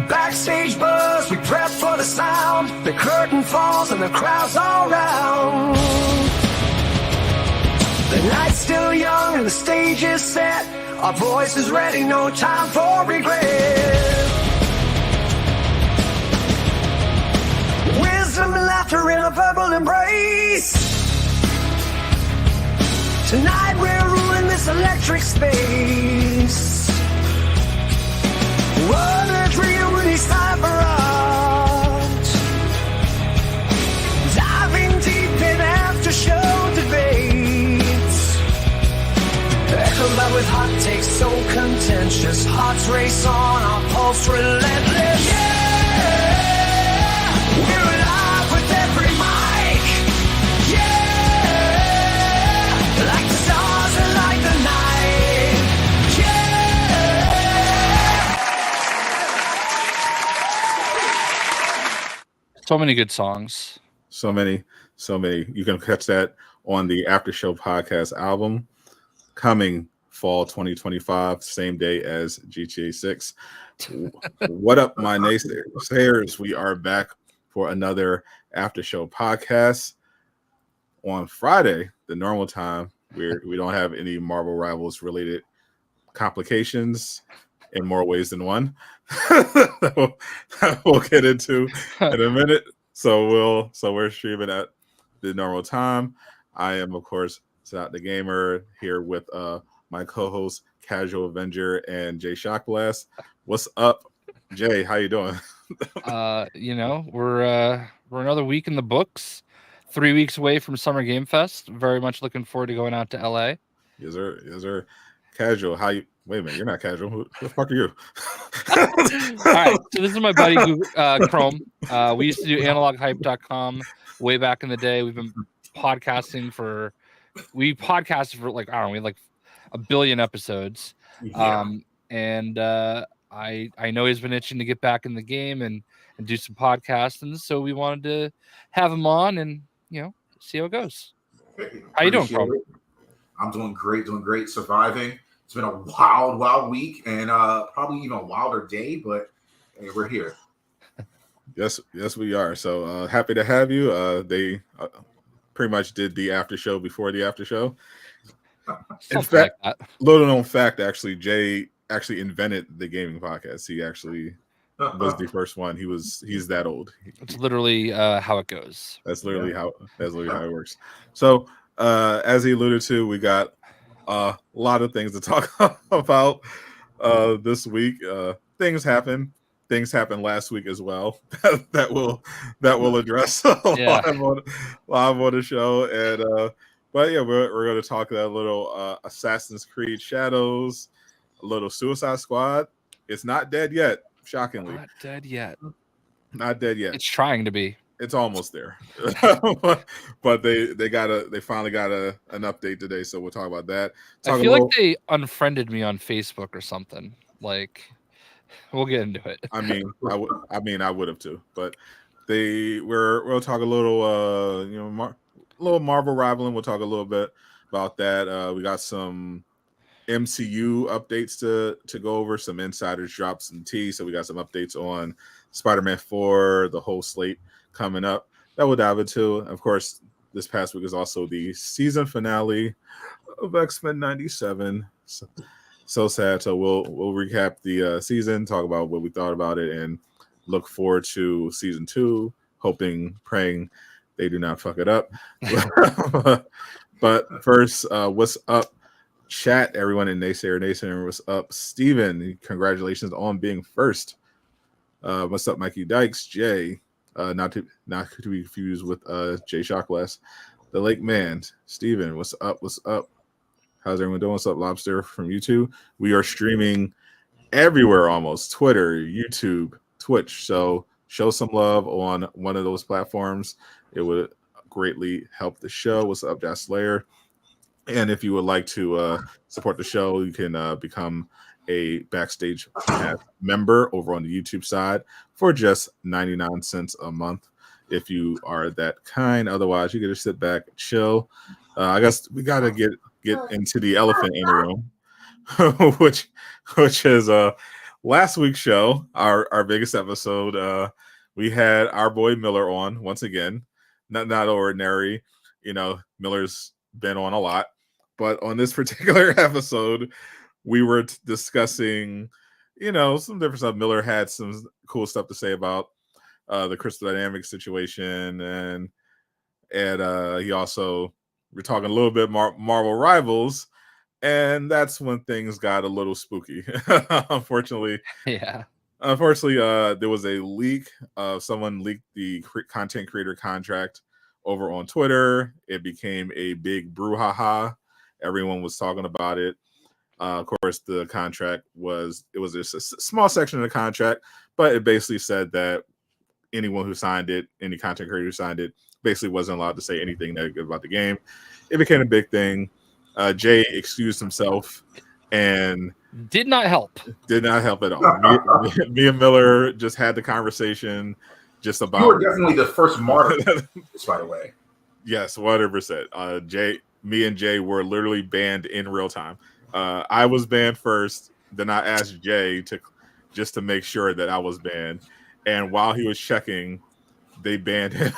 Backstage buzz, we prep for the sound. The curtain falls and the crowd's all round. The night's still young and the stage is set. Our voice is ready, no time for regret. Wisdom and laughter in a verbal embrace. Tonight we're ruling this electric space. What a dream when it's time for us. Diving deep in after-show debates. Echoed by with hot takes so contentious. Hearts race on, our pulse relentless. Yeah, we're alive with every mic. Yeah, like the stars and like the night. Yeah. So many good songs. So many. You can catch that on the Aftershow Podcast album coming fall 2025, same day as GTA 6. What up, my naysayers? We are back for another Aftershow Podcast on Friday, the normal time. We don't have any Marvel Rivals related complications in more ways than one. We'll get into in a minute. So we're streaming at the normal time. I am, of course, Sadot the Gamer, here with my co-host Casual Avenger and JayShockblast. What's up, Jay? How you doing? We're another week in the books. 3 weeks away from Summer Game Fest. Very much looking forward to going out to LA. Yes, sir. Casual, how you? Wait a minute, you're not casual. Who the fuck are you? All right, so this is my buddy Google Krome. We used to do analoghype.com way back in the day. We've been podcasting for like, I don't know, we had like 1 billion episodes. Yeah. I know he's been itching to get back in the game and do some podcasting, so we wanted to have him on and see how it goes. How you doing, Krome? I'm doing great, surviving. It's been a wild week and probably even a wilder day, but hey, we're here. Yes, we are. So happy to have you. They pretty much did the after show before the after show. In fact, like little known fact, actually, Jay actually invented the gaming podcast. He actually was the first one. He's that old. It's literally how it goes. That's literally how it works. So as he alluded to, we got a lot of things to talk about this week. Things happened last week as well that will address live on the show. And but yeah, we're going to talk a little Assassin's Creed Shadows, a little Suicide Squad. It's not dead yet, shockingly. Not dead yet. Not dead yet. It's trying to be. It's almost there. but they finally got an update today, so we'll talk about that. I feel like they unfriended me on Facebook or something. Like, we'll get into it. I mean, I would have too. But we'll talk a little little Marvel rivaling. We'll talk a little bit about that. We got some MCU updates to go over. Some insiders dropped some tea, so we got some updates on Spider-Man 4, the whole slate coming up that we'll dive into. Of course, this past week is also the season finale of X-Men 97. So sad. So we'll recap the season, talk about what we thought about it, and look forward to season 2, praying they do not fuck it up. But first, what's up, chat, everyone in Naysayer Nation? What's up, Steven? Congratulations on being first. What's up, Mikey Dykes? Jay, not to be confused with JayShockblast. The Lake Man, Steven, what's up? How's everyone doing? What's up, Lobster from YouTube? We are streaming everywhere almost. Twitter, YouTube, Twitch. So show some love on one of those platforms. It would greatly help the show. What's up, Josh Slayer? And if you would like to support the show, you can become a Backstage member over on the YouTube side for just 99 cents a month if you are that kind. Otherwise, you can just sit back, chill. I guess we got to get into the elephant in the room, which is last week's show, our biggest episode, we had our boy Miller on once again. Not ordinary. Miller's been on a lot, but on this particular episode, we were discussing, some different stuff. Miller had some cool stuff to say about the Crystal Dynamics situation, and he also, we're talking a little bit Marvel Rivals, and that's when things got a little spooky. Unfortunately, Yeah. there was a leak. Someone leaked the content creator contract over on Twitter. It became a big brouhaha. Everyone was talking about it. Of course, the contract was just a small section of the contract, but it basically said that anyone who signed it, any content creator who signed it, basically wasn't allowed to say anything negative about the game. It became a big thing. Jay excused himself and did not help at all. Me and Miller just had the conversation just about. You were definitely the first martyr, by the way. Yes, 100%. Me and Jay were literally banned in real time. I was banned first. Then I asked Jay to make sure that I was banned. And while he was checking, they banned him.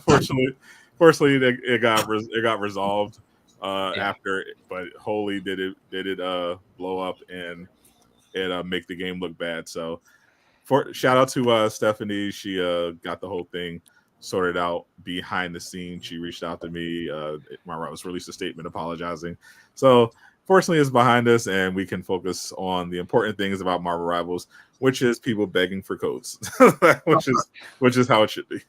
Fortunately, it got resolved after. But holy, did it blow up and make the game look bad. So, shout out to Stephanie. She got the whole thing sorted out behind the scenes. She reached out to me. Marvel Rivals released a statement apologizing. So fortunately it's behind us, and we can focus on the important things about Marvel Rivals, which is people begging for codes, which is how it should be.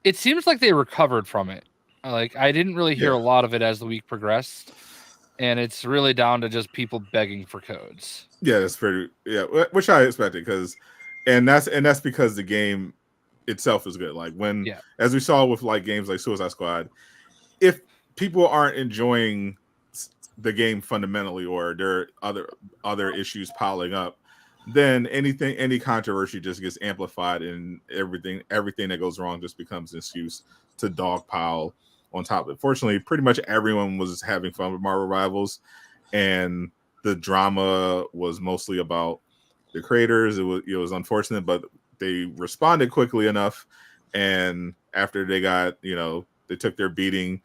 It seems like they recovered from it. Like, I didn't really hear a lot of it as the week progressed, and it's really down to just people begging for codes. Yeah, that's which I expected, that's because the game itself is good. Like as we saw with like games like Suicide Squad, if people aren't enjoying the game fundamentally, or there are other issues piling up, then any controversy just gets amplified, and everything that goes wrong just becomes an excuse to dogpile on top of it. Fortunately, pretty much everyone was having fun with Marvel Rivals, and the drama was mostly about the creators. It was unfortunate, but they responded quickly enough, and after they got, they took their beating,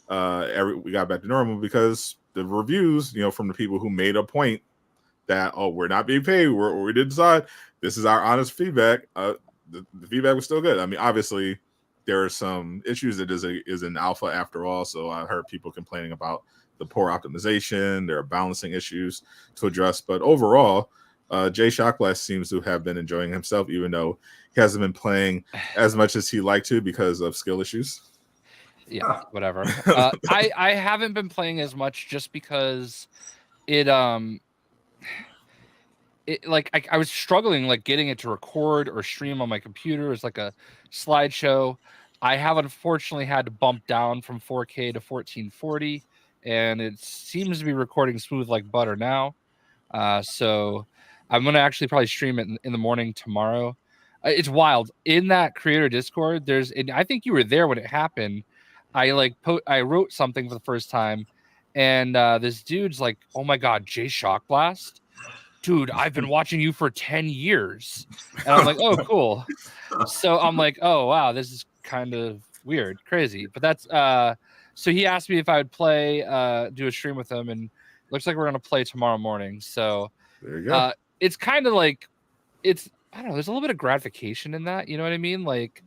we got back to normal, because the reviews, from the people who made a point that, we're not being paid, we did decide this is our honest feedback. The feedback was still good. I mean, obviously there are some issues. It is an alpha after all, so I heard people complaining about the poor optimization. There are balancing issues to address, but overall, JayShockblast seems to have been enjoying himself, even though he hasn't been playing as much as he'd like to because of skill issues. Yeah, whatever. I haven't been playing as much just because it like I was struggling like getting it to record or stream on my computer. It's like a slideshow. I have unfortunately had to bump down from 4K to 1440, and it seems to be recording smooth like butter now. So I'm going to actually probably stream it in the morning tomorrow. It's wild. In that creator Discord, and I think you were there when it happened. I wrote something for the first time, and this dude's like, "Oh my God, JayShockblast? Dude, I've been watching you for 10 years." And I'm like, "Oh, cool." So I'm like, "Oh, wow, this is kind of weird, crazy." But that's so he asked me if I would play, do a stream with him, and looks like we're gonna play tomorrow morning. So there you go. It's kind of like, I don't know, there's a little bit of gratification in that, you know what I mean? Like,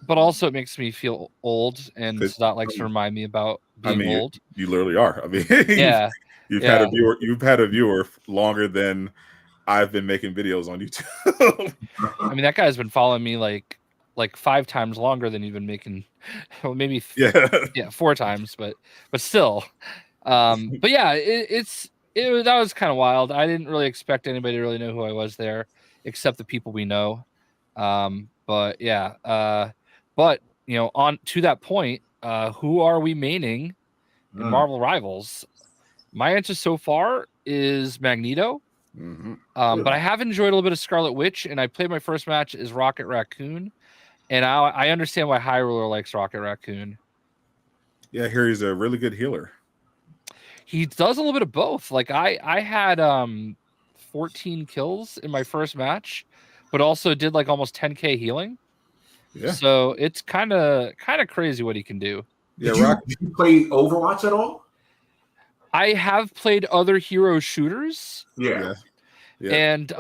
but also it makes me feel old, and Sadot likes to remind me about being old. You literally are. I mean, yeah. You've had a viewer longer than I've been making videos on YouTube. I mean, that guy's been following me like 5 times longer than you've been making. Well, maybe 4 times, but still. But yeah, that was kind of wild. I didn't really expect anybody to really know who I was there, except the people we know. But yeah, but on to that point, who are we maining in Marvel Rivals? My answer so far is Magneto. Mm-hmm. But I have enjoyed a little bit of Scarlet Witch, and I played my first match as Rocket Raccoon, and I understand why High Roller likes Rocket Raccoon. Yeah, here he's a really good healer. He does a little bit of both. Like I had 14 kills in my first match, but also did like almost 10k healing. Yeah. So it's kind of crazy what he can do. Yeah, Did you play Overwatch at all? I have played other hero shooters. Yeah. And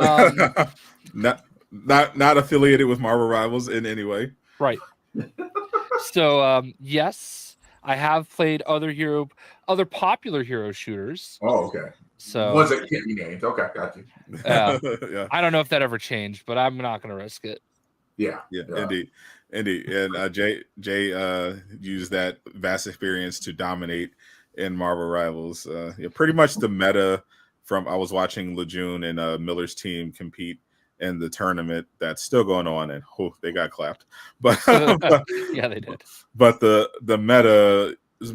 not affiliated with Marvel Rivals in any way. Right. So yes, I have played other popular hero shooters. Oh, okay. So ones that can't be named. Okay, got you. Yeah. I don't know if that ever changed, but I'm not going to risk it. Yeah. Indeed. And Jay used that vast experience to dominate in Marvel Rivals. Pretty much the meta from I was watching Lejeune and Miller's team compete in the tournament that's still going on, and they got clapped. But yeah, they did. But the meta is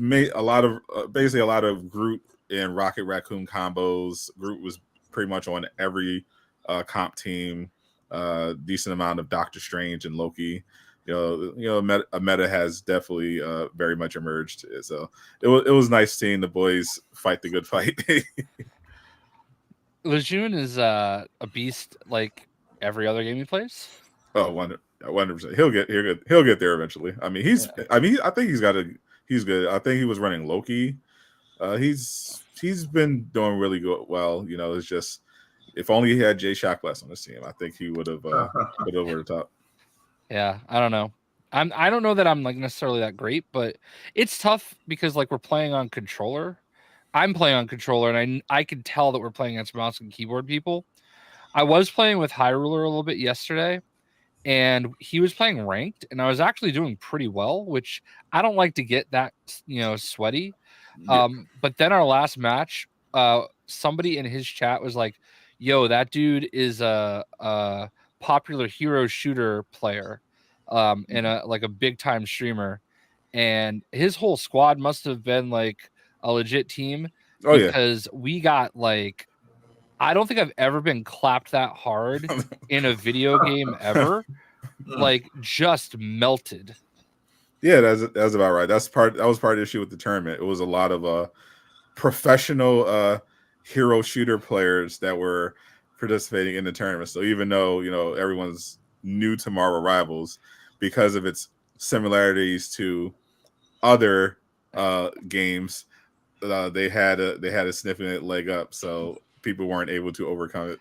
a lot of Groot and Rocket Raccoon combos. Groot was pretty much on every comp team. Decent amount of Doctor Strange and Loki. A meta has definitely very much emerged. So it was nice seeing the boys fight the good fight. Lejeune is a beast like every other game he plays. Oh, 100%. He'll get there eventually. I mean, I think he's good. I think he was running Loki. He's been doing really good. Well, it's just if only he had JayShockblast on his team, I think he would have put over the top. Yeah, I don't know. I don't know that I'm like necessarily that great, but it's tough because like we're playing on controller. I'm playing on controller, and I can tell that we're playing against mouse and keyboard people. I was playing with High Ruler a little bit yesterday, and he was playing ranked, and I was actually doing pretty well, which I don't like to get that sweaty. Yeah. But then our last match, somebody in his chat was like, "Yo, that dude is a popular hero shooter player, and a big time streamer, and his whole squad must have been like a legit team." Oh yeah, because we got like, I don't think I've ever been clapped that hard in a video game ever. Like just melted. Yeah, that's about right. That was part of the issue with the tournament. It was a lot of professional hero shooter players that were participating in the tournament. So even though everyone's new to Marvel Rivals, because of its similarities to other games, they had a significant leg up. So people weren't able to overcome it.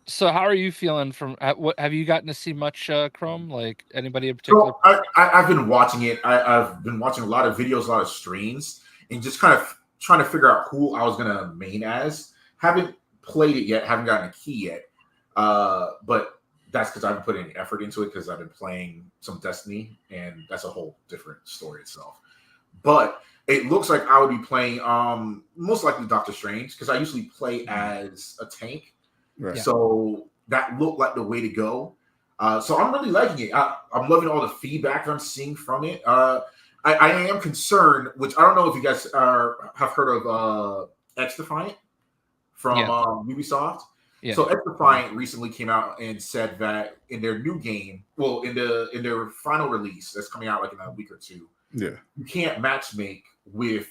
So how are you feeling from what have you gotten to see much Krome? Like anybody in particular? So I've been watching it. I've been watching a lot of videos, a lot of streams, and just kind of trying to figure out who I was gonna main as. Haven't played it yet, haven't gotten a key yet. But that's because I haven't put any effort into it because I've been playing some Destiny, and that's a whole different story itself. But it looks like I would be playing most likely Doctor Strange because I usually play as a tank. Right. So that looked like the way to go. So I'm really liking it. I'm loving all the feedback that I'm seeing from it. I am concerned, which I don't know if you guys have heard of X Defiant from Ubisoft. Yeah. So X Defiant recently came out and said that in their new game, well, in their final release that's coming out like in a week or two, you can't matchmake with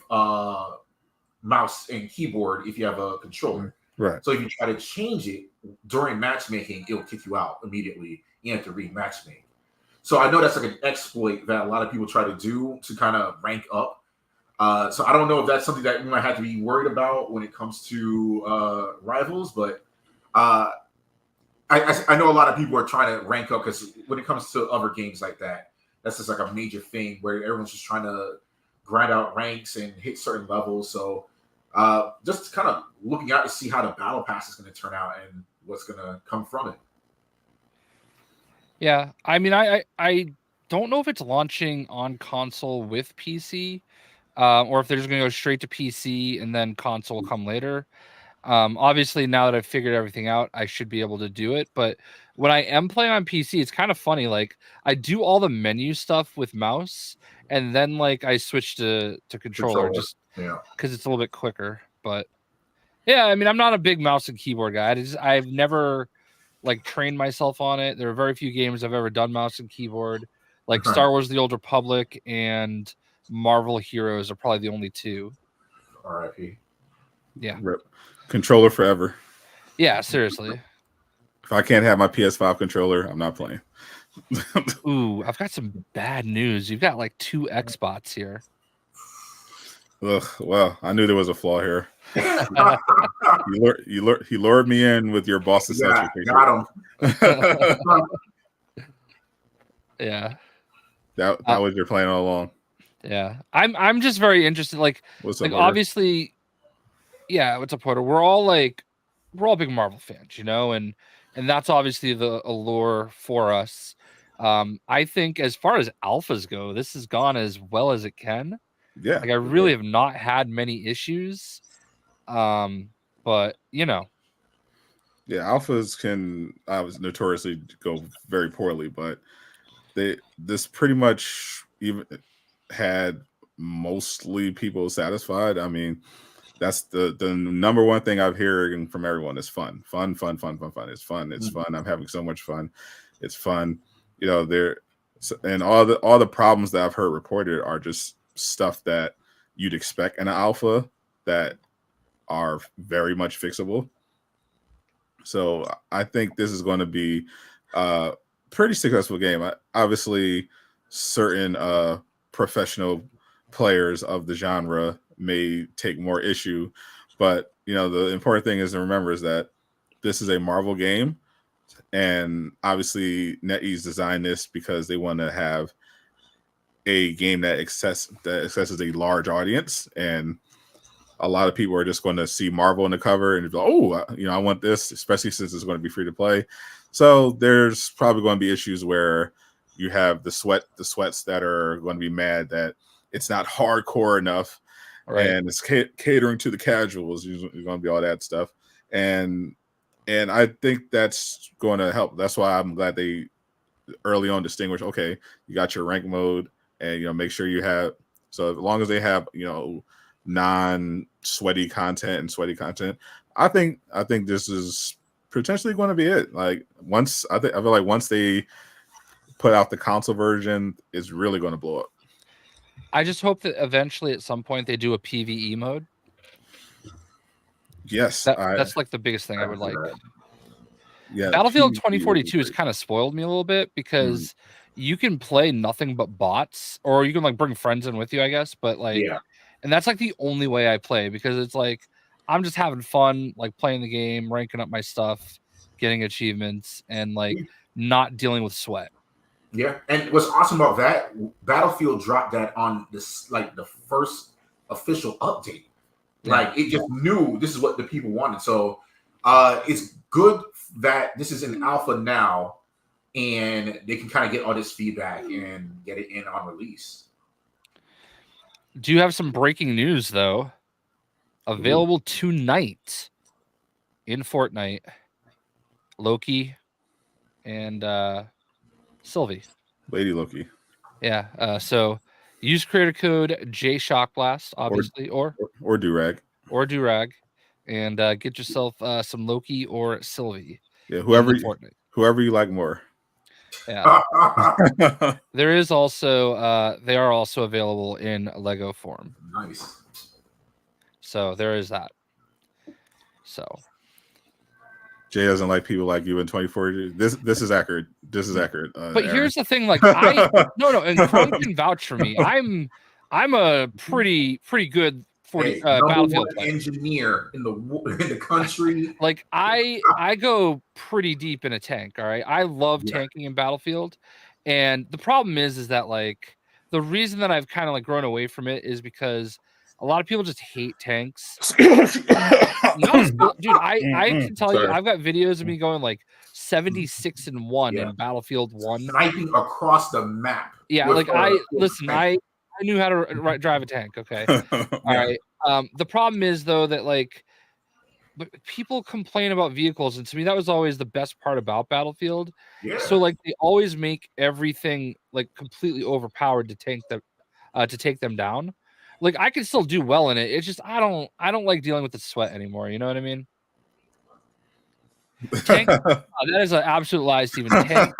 mouse and keyboard if you have a controller. Right. So if you try to change it during matchmaking, it'll kick you out immediately. You have to re-matchmake. So I know that's like an exploit that a lot of people try to do to kind of rank up. So I don't know if that's something that you might have to be worried about when it comes to Rivals, but I know a lot of people are trying to rank up because when it comes to other games like that, that's just like a major thing where everyone's just trying to grind out ranks and hit certain levels. So just kind of looking out to see how the battle pass is going to turn out and what's going to come from it. Yeah, I mean, I don't know if it's launching on console with PC, or if they're just going to go straight to PC and then console will come later. Obviously, now that I've figured everything out, I should be able to do it. But when I am playing on PC, it's kind of funny. Like I do all the menu stuff with mouse, and then like I switch to controller just because it's a little bit quicker. But yeah, I mean, I'm not a big mouse and keyboard guy. I've never like trained myself on it. There are very few games I've ever done mouse and keyboard. Like Star Wars: The Old Republic and Marvel Heroes are probably the only two. R.I.P. Yeah. Rip. Controller forever. Yeah, seriously. If I can't have my PS5 controller, I'm not playing. Ooh, I've got some bad news. You've got like 2 Xbots here. Ugh, well, I knew there was a flaw here. He lured me in with your Boston Celtics. Got him. Yeah. That was your plan all along. Yeah. I'm just very interested. Like, What's up, Porter? obviously, yeah, what's up, Porter? We're all big Marvel fans, you know, and that's obviously the allure for us. I think as far as alphas go, this has gone as well as it can. Yeah. Like, I really have not had many issues. But you know. Yeah, alphas can notoriously go very poorly, but this pretty much even had mostly people satisfied. I mean, that's the number one thing I'm hearing from everyone is fun. It's fun. It's fun. I'm having so much fun. It's fun. You know, and all the problems that I've heard reported are just stuff that you'd expect in an alpha that are very much fixable. So I think this is going to be a pretty successful game. Obviously, certain professional players of the genre may take more issue, but you know, the important thing is to remember is that this is a Marvel game, and obviously NetEase designed this because they want to have a game that accesses a large audience, and a lot of people are just going to see Marvel in the cover and be like, oh, you know, I want this, especially since it's going to be free to play. So there's probably going to be issues where you have the sweats that are going to be mad that it's not hardcore enough, right, and it's catering to the casuals. There's going to be all that stuff, and I think that's going to help. That's why I'm glad they early on distinguish. Okay, you got your rank mode, and you know, make sure you have. So as long as they have, you know, non-sweaty content and sweaty content, I think this is potentially going to be it. Like I feel like once they put out the console version, it's really going to blow up. I just hope that eventually at some point they do a PvE mode. Yes, that's like the biggest thing I would like. Yeah, Battlefield 2042 has kind of spoiled me a little bit because you can play nothing but bots, or you can like bring friends in with you, I guess. But like, and that's like the only way I play, because it's like I'm just having fun, like playing the game, ranking up my stuff, getting achievements, and like not dealing with sweat. Yeah, and what's awesome about that, Battlefield dropped that on this, like the first official update. Like it just knew this is what the people wanted. So it's good that this is in alpha now, and they can kind of get all this feedback and get it in on release. Do you have some breaking news though? Available tonight in Fortnite, Loki and Sylvie. Lady Loki. Yeah. So use creator code JayShockblast, obviously, or Durag. Or Durag, and get yourself some Loki or Sylvie. Yeah, whoever you like more. Yeah. There is also they are also available in Lego form. Nice. So there is that. So Jay doesn't like people like you in 2040. This is accurate. This is accurate. But Aaron. Here's the thing, like no, and Krome can vouch for me. I'm a pretty good Battlefield engineer in the country. Like I go pretty deep in a tank. All right, I love tanking in Battlefield, and the problem is that like the reason that I've kind of like grown away from it is because a lot of people just hate tanks. Dude, I can tell you, I've got videos of me going like 76-1 in Battlefield 1, sniping across the map. Yeah, like I knew how to drive a tank. Okay, all right. The problem is though that like people complain about vehicles, and to me that was always the best part about Battlefield. Yeah. So like they always make everything like completely overpowered to take them down. Like I can still do well in it. It's just I don't like dealing with the sweat anymore. You know what I mean? Tank, that is an absolute lie, Steven. Tank,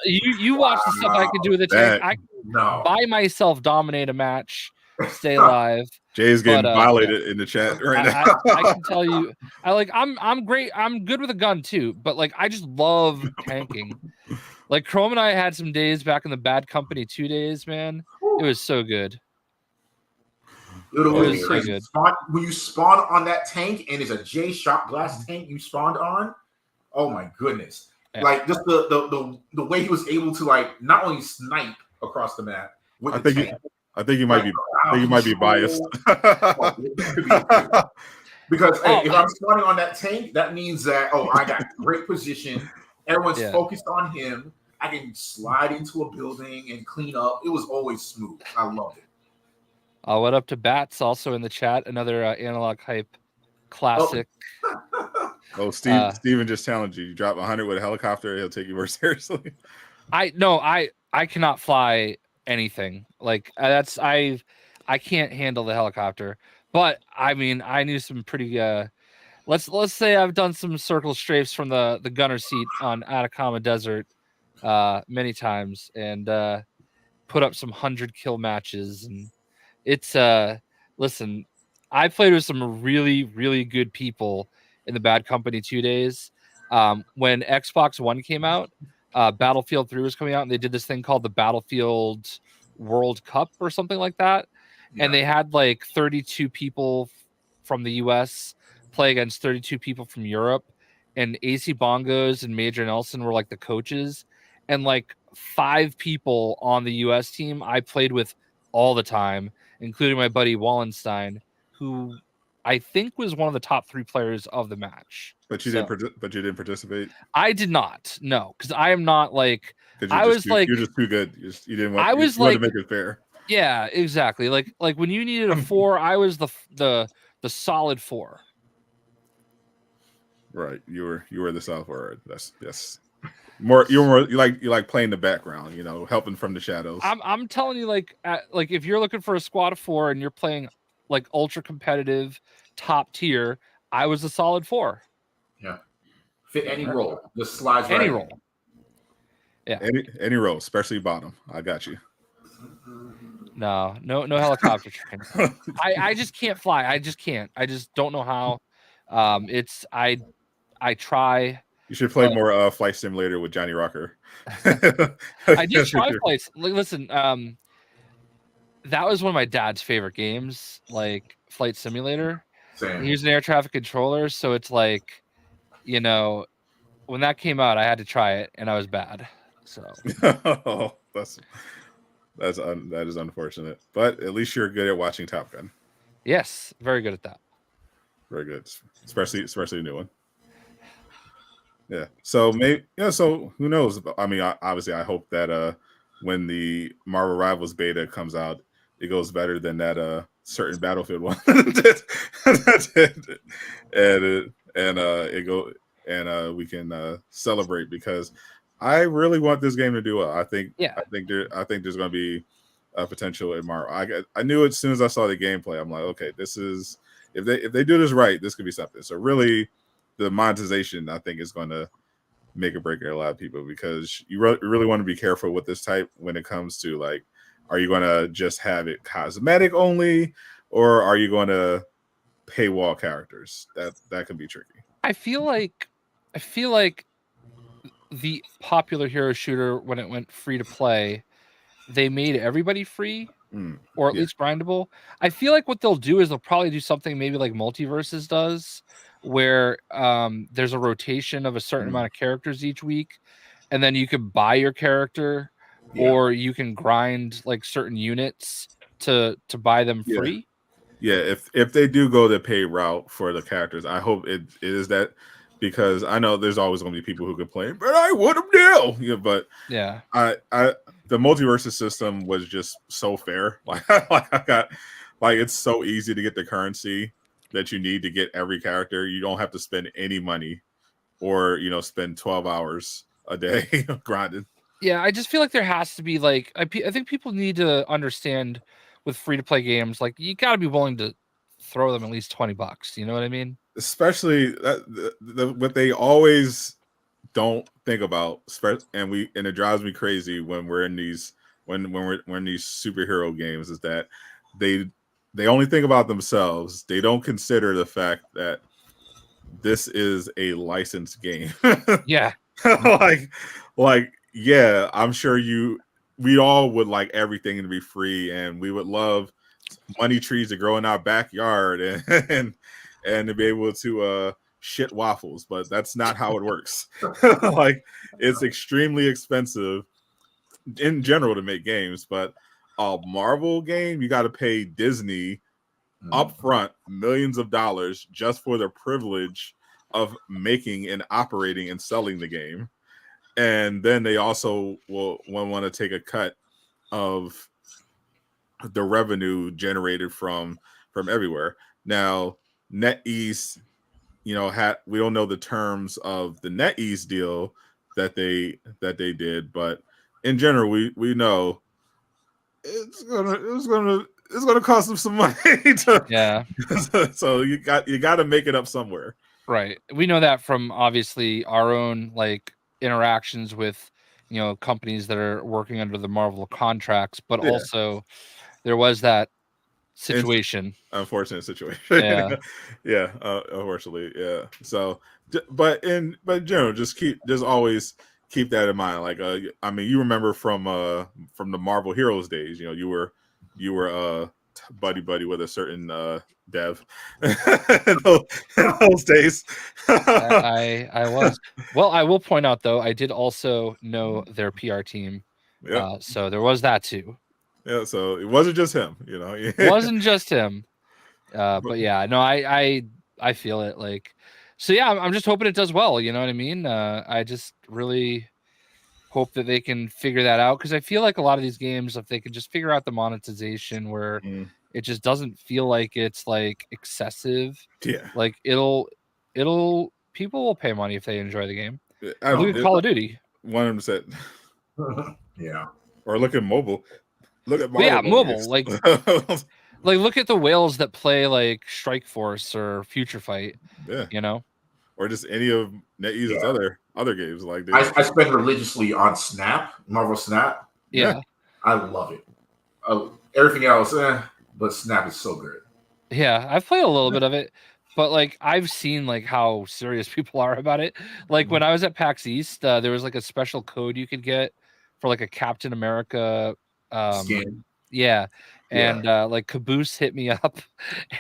you watch the stuff I can do with a tank. I can by myself dominate a match, stay alive. Jay's getting But, violated in the chat right now. I can tell you, I'm great. I'm good with a gun too, but like I just love tanking. Like Krome and I had some days back in the Bad Company 2 days, man. It was so good. Literally, It was so good. When you spawn on that tank and it's a JayShockblast tank you spawned on, oh my goodness! Yeah. Like just the way he was able to like not only snipe across the map with the tank. I think you might be biased. Because hey, if I'm spawning on that tank, that means that I got great position. Everyone's focused on him. I can slide into a building and clean up. It was always smooth. I loved it. What up to Bats also in the chat? Another analog hype classic. Steven just challenged you. You drop 100 with a helicopter, he'll take you more seriously. I cannot fly anything. Like I can't handle the helicopter. But I mean, I knew some pretty let's say I've done some circle strafes from the gunner seat on Atacama Desert many times and put up some 100 kill matches, and it's listen, I played with some really, really good people in the Bad Company 2 days. When Xbox One came out, Battlefield 3 was coming out, and they did this thing called the Battlefield World Cup or something like that. Yeah. And they had like 32 people from the US play against 32 people from Europe, and AC Bongos and Major Nelson were like the coaches, and like 5 people on the US team I played with all the time, including my buddy Wallenstein, who I think was one of the top 3 players of the match. But you didn't participate. I did not. No, because I am not like. You're just too good. You didn't want. You wanted to make it fair. Yeah, exactly. Like when you needed a 4, I was the solid 4. Right, you were the solid 4. Yes. You like playing the background, helping from the shadows. I'm telling you, like if you're looking for a squad of 4 and you're playing like ultra competitive, top tier, I was a solid 4. Yeah, fit any role. Just slides any right role. Yeah, any role, especially bottom. I got you. No helicopter training. I just can't fly. I just can't. I just don't know how. I try. You should play more Flight Simulator with Johnny Rocker. I did try flights. Listen, that was one of my dad's favorite games, like Flight Simulator. Same. He was an air traffic controller, so it's like, when that came out, I had to try it, and I was bad. So that is unfortunate, but at least you're good at watching Top Gun. Yes, very good at that. Very good, especially the new one. Yeah. So maybe so who knows? I mean, obviously, I hope that when the Marvel Rivals beta comes out, it goes better than that certain Battlefield one. We can celebrate, because I really want this game to do well. I think there's going to be a potential in Marvel. I knew it as soon as I saw the gameplay. I'm like, okay, this is if they do this right, this could be something. So really, the monetization, I think, is going to make or break a lot of people, because you really want to be careful with this type when it comes to, like, are you going to just have it cosmetic only, or are you going to paywall characters? That can be tricky. I feel like the popular hero shooter, when it went free to play, they made everybody free, or at least grindable. I feel like what they'll do is they'll probably do something maybe like Multiverses does, where there's a rotation of a certain amount of characters each week, and then you can buy your character, or you can grind like certain units to buy them free. Yeah, if they do go the pay route for the characters, I hope it is that, because I know there's always going to be people who complain, but I want them now. But the Multiverses system was just so fair. It's so easy to get the currency that you need to get every character. You don't have to spend any money, or spend 12 hours a day grinding. Yeah, I just feel like there has to be, like, I think people need to understand with free to play games, like, you got to be willing to throw them at least $20. You know what I mean? Especially what they always don't think about, and it drives me crazy when we're in these when we're in these superhero games, is that they they only think about themselves. They don't consider the fact that this is a licensed game. Yeah. like, yeah, I'm sure we all would like everything to be free, and we would love money trees to grow in our backyard and to be able to shit waffles, but that's not how it works. Like, it's extremely expensive in general to make games, but a Marvel game, you got to pay Disney upfront millions of dollars just for the privilege of making and operating and selling the game. And then they also will want to take a cut of the revenue generated from everywhere. Now, NetEase, we don't know the terms of the NetEase deal that they did, but in general, we know it's gonna cost them some money. Yeah. So you got to make it up somewhere. Right. We know that from obviously our own like interactions with, companies that are working under the Marvel contracts, but also there was that situation. Unfortunate situation. Yeah. Yeah. Unfortunately. Yeah. So, but in general, just always keep that in mind. Like, you remember from the Marvel Heroes days, you were buddy with a certain dev in those days. I was. Well, I will point out though, I did also know their PR team. Yeah. So there was that too. Yeah. So it wasn't just him, It wasn't just him. But yeah, no, I feel it. Like, so yeah, I'm just hoping it does well. You know what I mean? I just really hope that they can figure that out, because I feel like a lot of these games, if they can just figure out the monetization where it just doesn't feel like it's like excessive. Yeah. Like it'll people will pay money if they enjoy the game. Look at Call Call of Duty. 100%. Yeah. Or look at mobile. Look at Marvel. Yeah, mobile. Like look at the whales that play like Strike Force or Future Fight. Yeah. Or just any of NetEase's other games. Like I spend religiously on Snap, Marvel Snap. Yeah. I love it. Everything else, but Snap is so good. Yeah, I've played a little bit of it, but like I've seen like how serious people are about it. Like when I was at PAX East, there was like a special code you could get for like a Captain America skin. Yeah. And like Caboose hit me up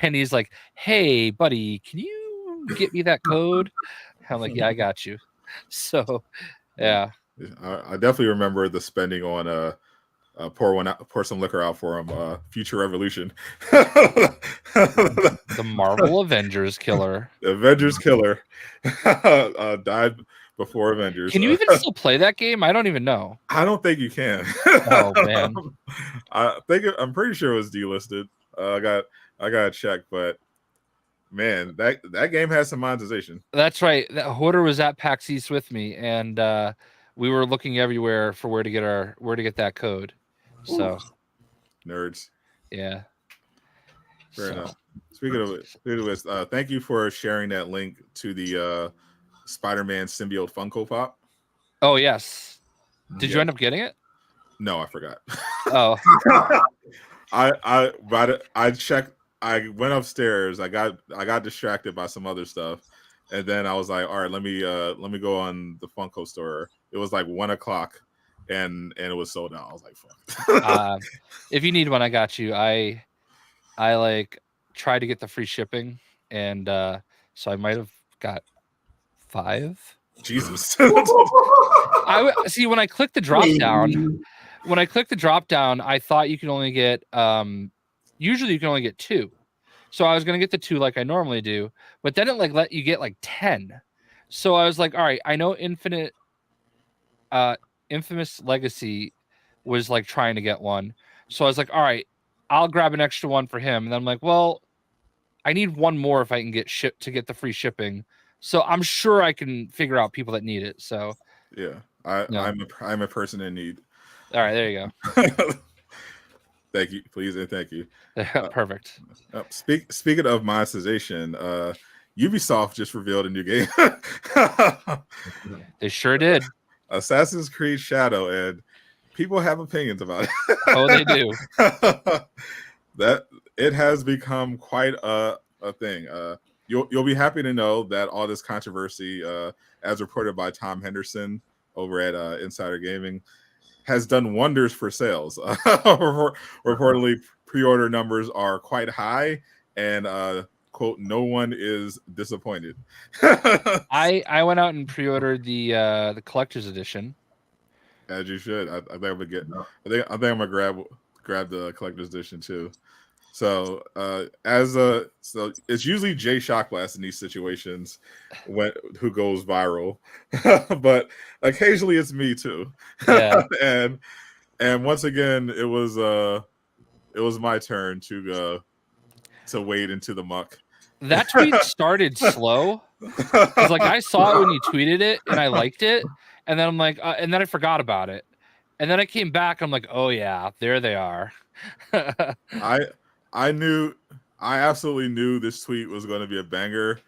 and he's like, "Hey buddy, can you get me that code?" I'm like, "Yeah, I got you." So yeah. I definitely remember the spending on pour some liquor out for him. Future Revolution. The Marvel Avengers killer. The Avengers killer died before Avengers. Can you even still play that game? I don't even know. I don't think you can. Oh man. I'm pretty sure it was delisted. I got check, but man, that game has some monetization. That's right. Hoarder was at PAX East with me, and we were looking everywhere for where to get that code. So nerds. Yeah. Fair enough. Speaking of which, thank you for sharing that link to the Spider-Man symbiote Funko Pop. Oh yes. Did you end up getting it? No, I forgot. Oh. I checked. I went upstairs. I got distracted by some other stuff, and then I was like, all right, let me go on the Funko store. It was like 1:00, and it was sold out. I was like, fuck. If you need one, I got you. I like tried to get the free shipping, and so I might have got 5. Jesus. I see when I clicked the drop down. When I clicked the drop down, I thought you can only get usually you can only get 2. So I was gonna get the 2 like I normally do, but then it like let you get like 10. So I was like, all right, I know Infamous Legacy was like trying to get one. So I was like, all right, I'll grab an extra one for him. And then I'm like, well, I need one more if I can get shipped to get the free shipping. So I'm sure I can figure out people that need it. So yeah, I'm a person in need. All right, there you go. Thank you, please, and thank you. Perfect. Speaking of monetization, Ubisoft just revealed a new game. They sure did. Assassin's Creed Shadow, and people have opinions about it. Oh, they do. That it has become quite a thing. You'll be happy to know that all this controversy, as reported by Tom Henderson over at Insider Gaming, has done wonders for sales. Reportedly, pre-order numbers are quite high, and quote, no one is disappointed. I went out and pre-ordered the collector's edition. As you should. I think I'm gonna get. I think I'm gonna grab the collector's edition too. So so it's usually JayShockblast in these situations who goes viral, but occasionally it's me too. Yeah. and once again it was my turn to wade into the muck. That tweet started slow because like I saw it when you tweeted it and I liked it, and then I'm like, and then I forgot about it, and then I came back. I'm like, oh yeah, there they are. I absolutely knew this tweet was going to be a banger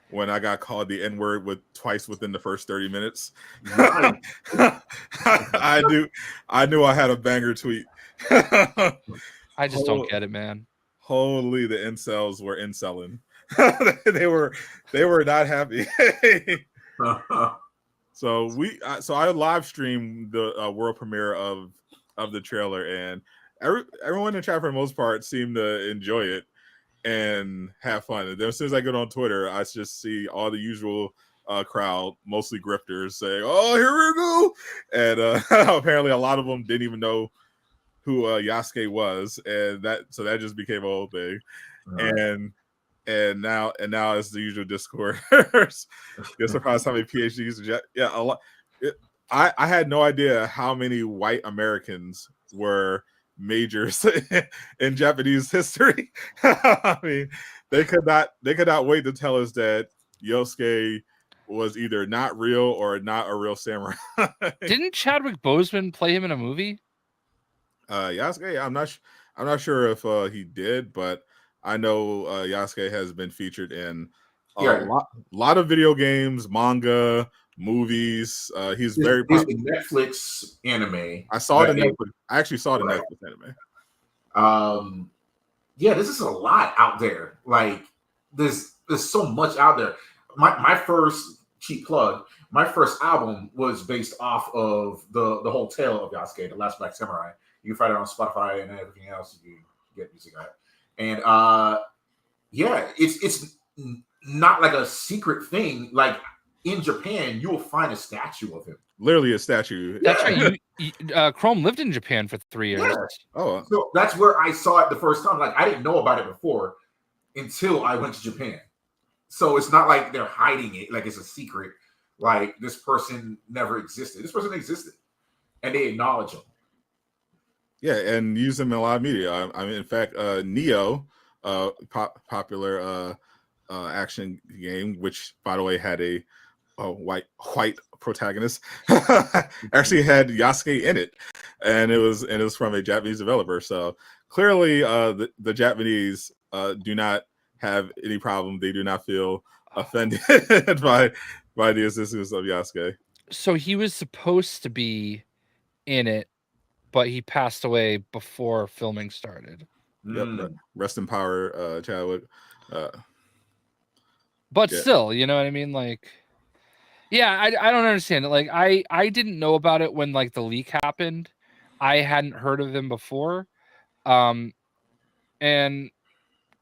when I got called the N-word twice within the first 30 minutes. Right. I knew I had a banger tweet. I just don't get it, man. Holy, the incels were incelling. they were not happy. So I live streamed the world premiere of the trailer, and everyone in the chat for the most part seemed to enjoy it and have fun. And then as soon as I get on Twitter, I just see all the usual crowd, mostly grifters, saying, "Oh, here we go!" And apparently, a lot of them didn't even know who Yasuke was, and that just became a whole thing. Right. And now it's the usual discourse. Get surprised how many PhDs. Yeah, a lot. I had no idea how many white Americans were majors in Japanese history. I mean, they could not wait to tell us that Yasuke was either not real or not a real samurai. Didn't Chadwick Boseman play him in a movie? Yasuke, I'm not sure if he did, but I know Yasuke has been featured in a lot of video games, manga, movies. He's very popular. Netflix anime. I saw the Netflix. I actually saw the Netflix anime. Yeah, this is a lot out there. Like there's so much out there. My first cheap plug. My first album was based off of the whole tale of Yasuke, The Last Black Samurai. You can find it on Spotify and everything else you get music at. And yeah, it's not like a secret thing. Like in Japan, you will find a statue of him. Literally a statue. That's right. Krome lived in Japan for 3 years. Yeah. Oh, so that's where I saw it the first time. Like I didn't know about it before until I went to Japan. So it's not like they're hiding it, like it's a secret. Like this person never existed. This person existed, and they acknowledge him. Yeah, and use them in a lot of media. I mean, in fact, Neo, popular action game, which by the way had a white protagonist, actually had Yasuke in it, and it was from a Japanese developer. So clearly, the Japanese do not have any problem. They do not feel offended by the existence of Yasuke. So he was supposed to be in it, but he passed away before filming started. Yep. Rest in power, Chadwick. But still, you know what I mean? Like, yeah, I don't understand it. Like, I didn't know about it when like the leak happened. I hadn't heard of him before. And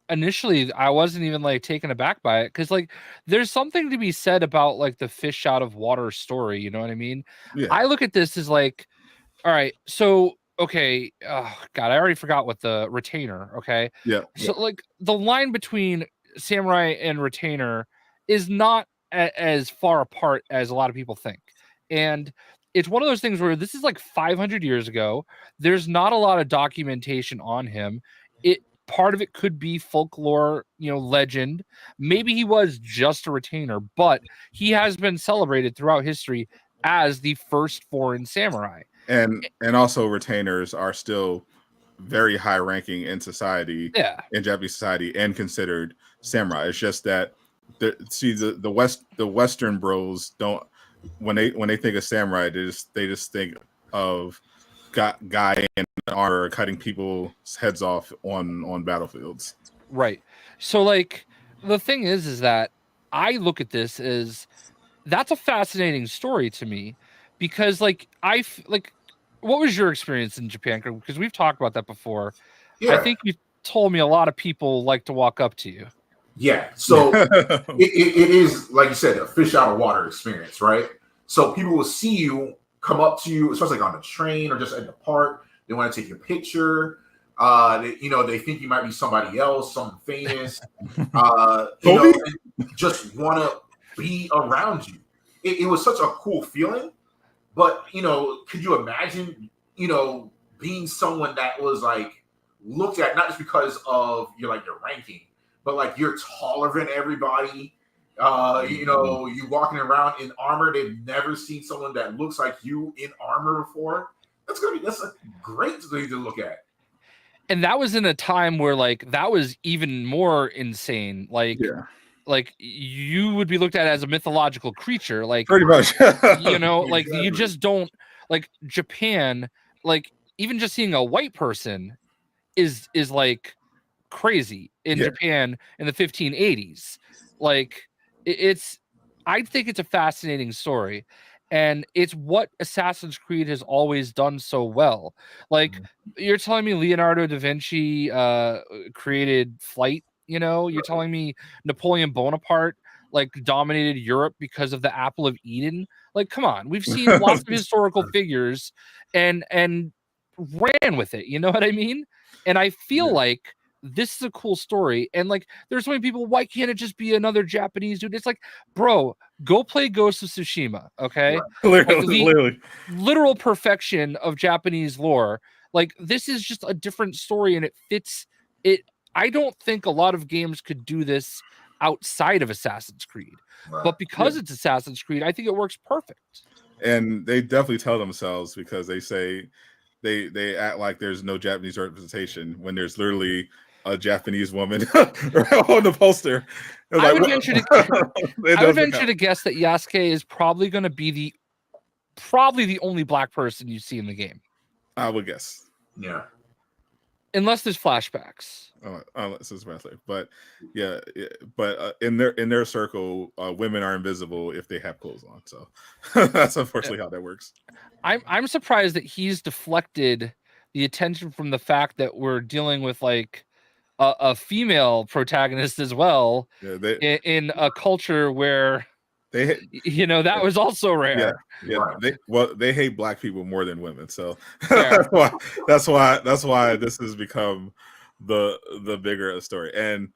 initially I wasn't even like taken aback by it, because like there's something to be said about like the fish out of water story, you know what I mean? Yeah. I look at this as like, all right, so okay, oh god, I already forgot what the retainer, okay? Yeah. So like the line between samurai and retainer is not as far apart as a lot of people think. And it's one of those things where this is like 500 years ago. There's not a lot of documentation on him. Part of it could be folklore, you know, legend. Maybe he was just a retainer, but he has been celebrated throughout history as the first foreign samurai. And also retainers are still very high ranking in society, in Japanese society, and considered samurai. It's just that the Western bros don't, when they think of samurai, they just think of guy in armor cutting people's heads off on battlefields. Right. So like the thing is that I look at this as that's a fascinating story to me because like like what was your experience in Japan? Because we've talked about that before. I Yeah. think you told me a lot of people like to walk up to you. Yeah. So it is, like you said, a fish out of water experience, right? So people will see you, come up to you, especially like on the train or just at the park. They want to take your picture. They think you might be somebody else, someone famous. Just want to be around you. It was such a cool feeling. But could you imagine, being someone that was like looked at not just because of your ranking, but like you're taller than everybody. You walking around in armor. They've never seen someone that looks like you in armor before. That's a great thing to look at. And that was in a time where like that was even more insane. Like you would be looked at as a mythological creature, like pretty much. Like you just don't like Japan. Like even just seeing a white person is like crazy in Japan in the 1580s. Like I think it's a fascinating story, and it's what Assassin's Creed has always done so well. Like you're telling me Leonardo da Vinci created flight. You're telling me Napoleon Bonaparte like dominated Europe because of the Apple of Eden. Like, come on, we've seen lots of historical figures and ran with it. You know what I mean? And I feel like this is a cool story. And like, there's so many people, why can't it just be another Japanese dude? It's like, bro, go play Ghost of Tsushima. Okay. Literally. Literal perfection of Japanese lore. Like, this is just a different story and it fits it. I don't think a lot of games could do this outside of Assassin's Creed, but because it's Assassin's Creed, I think it works perfect. And they definitely tell themselves, because they say they act like there's no Japanese representation when there's literally a Japanese woman on the poster. I would venture to guess that Yasuke is probably going to be the only black person you see in the game. I would guess. Yeah. Unless there's flashbacks. Unless it's flashback. But in their circle, women are invisible if they have clothes on. So that's unfortunately how that works. I'm surprised that he's deflected the attention from the fact that we're dealing with like a female protagonist as well, in a culture where that was also rare. They hate black people more than women, so that's why this has become the bigger story. And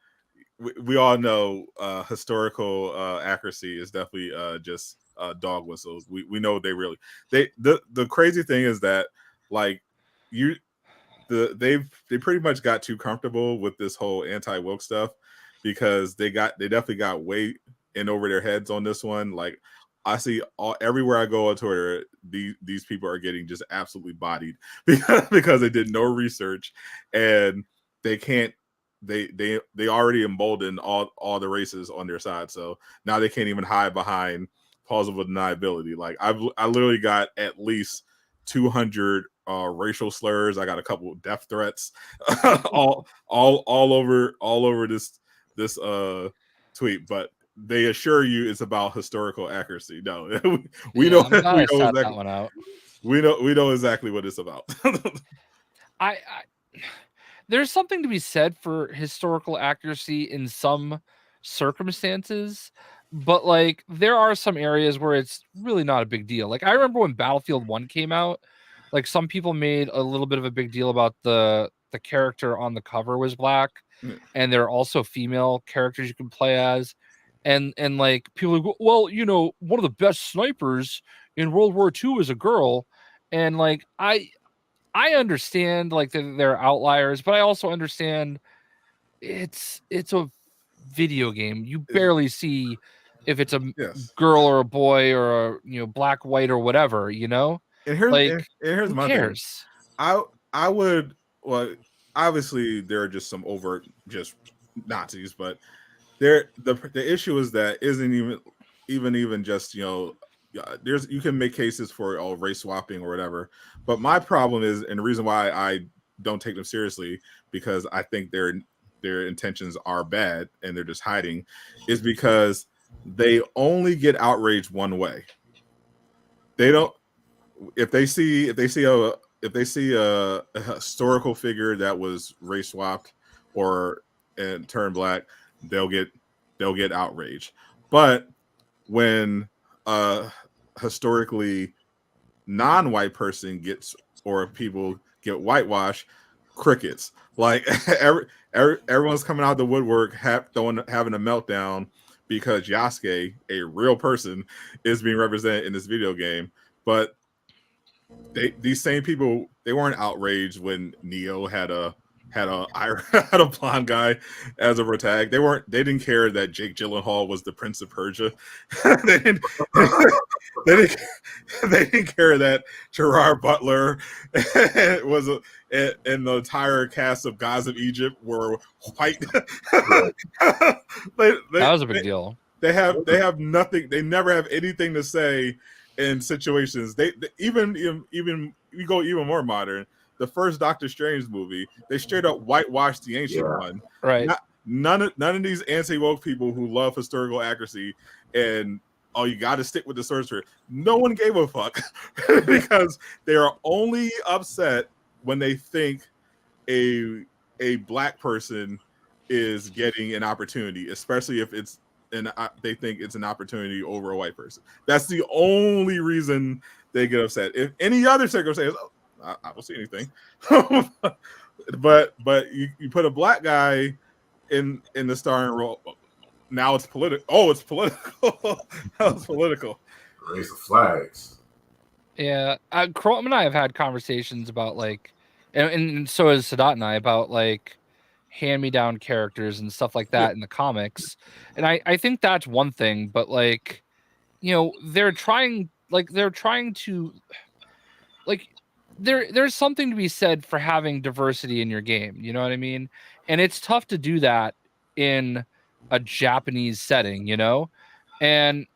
we all know historical accuracy is definitely just dog whistles. We know the crazy thing is that like they pretty much got too comfortable with this whole anti-woke stuff, because they definitely got way in over their heads on this one. Like, I see everywhere I go on Twitter, these people are getting just absolutely bodied because they did no research, and they already emboldened all the races on their side. So now they can't even hide behind plausible deniability. Like, I literally got at least 200 racial slurs. I got a couple of death threats all over this tweet, but they assure you it's about historical accuracy. No, we know exactly what it's about. I there's something to be said for historical accuracy in some circumstances, but like there are some areas where it's really not a big deal. Like I remember when Battlefield 1 came out, like some people made a little bit of a big deal about the character on the cover was black, and there are also female characters you can play as. And like people go, well, one of the best snipers in World War II is a girl. And like I understand like that they're outliers, but I also understand it's a video game. You barely see if it's a girl or a boy or a black, white, or whatever, And here's my thing. I would, well, obviously there are just some overt just Nazis, but the issue is that isn't even just you can make cases for race swapping or whatever, but my problem is, and the reason why I don't take them seriously, because I think their intentions are bad and they're just hiding, is because they only get outraged one way. They don't. If they see a historical figure that was race swapped or and turned black, they'll get outraged. But when a historically non-white person gets, or people get whitewashed, crickets. Like everyone's coming out of the woodwork, having a meltdown because Yasuke, a real person, is being represented in this video game. But these same people, they weren't outraged when Neo had a blonde guy as a protag. They didn't care that Jake Gyllenhaal was the Prince of Persia. they didn't they didn't care that Gerard Butler was and the entire cast of Gods of Egypt were white. That was a big deal. They have nothing. They never have anything to say in situations. They even we go even more modern. The first Doctor Strange movie, they straight up whitewashed the ancient one. Right. None of these anti-woke people who love historical accuracy and you got to stick with the sorcerer. No one gave a fuck because they are only upset when they think a black person is getting an opportunity, especially if it's they think it's an opportunity over a white person. That's the only reason they get upset. If any other circumstance, I don't see anything. but you put a black guy in the starring role. Now it's political. Oh, it's political. Now it's political. Raise the flags. Yeah, Krome and I have had conversations about like, and so has Sadot and I, about like hand-me-down characters and stuff like that in the comics. And I think that's one thing, but like, you know, they're trying to like there's something to be said for having diversity in your game, you know what I mean? And it's tough to do that in a Japanese setting, you know? And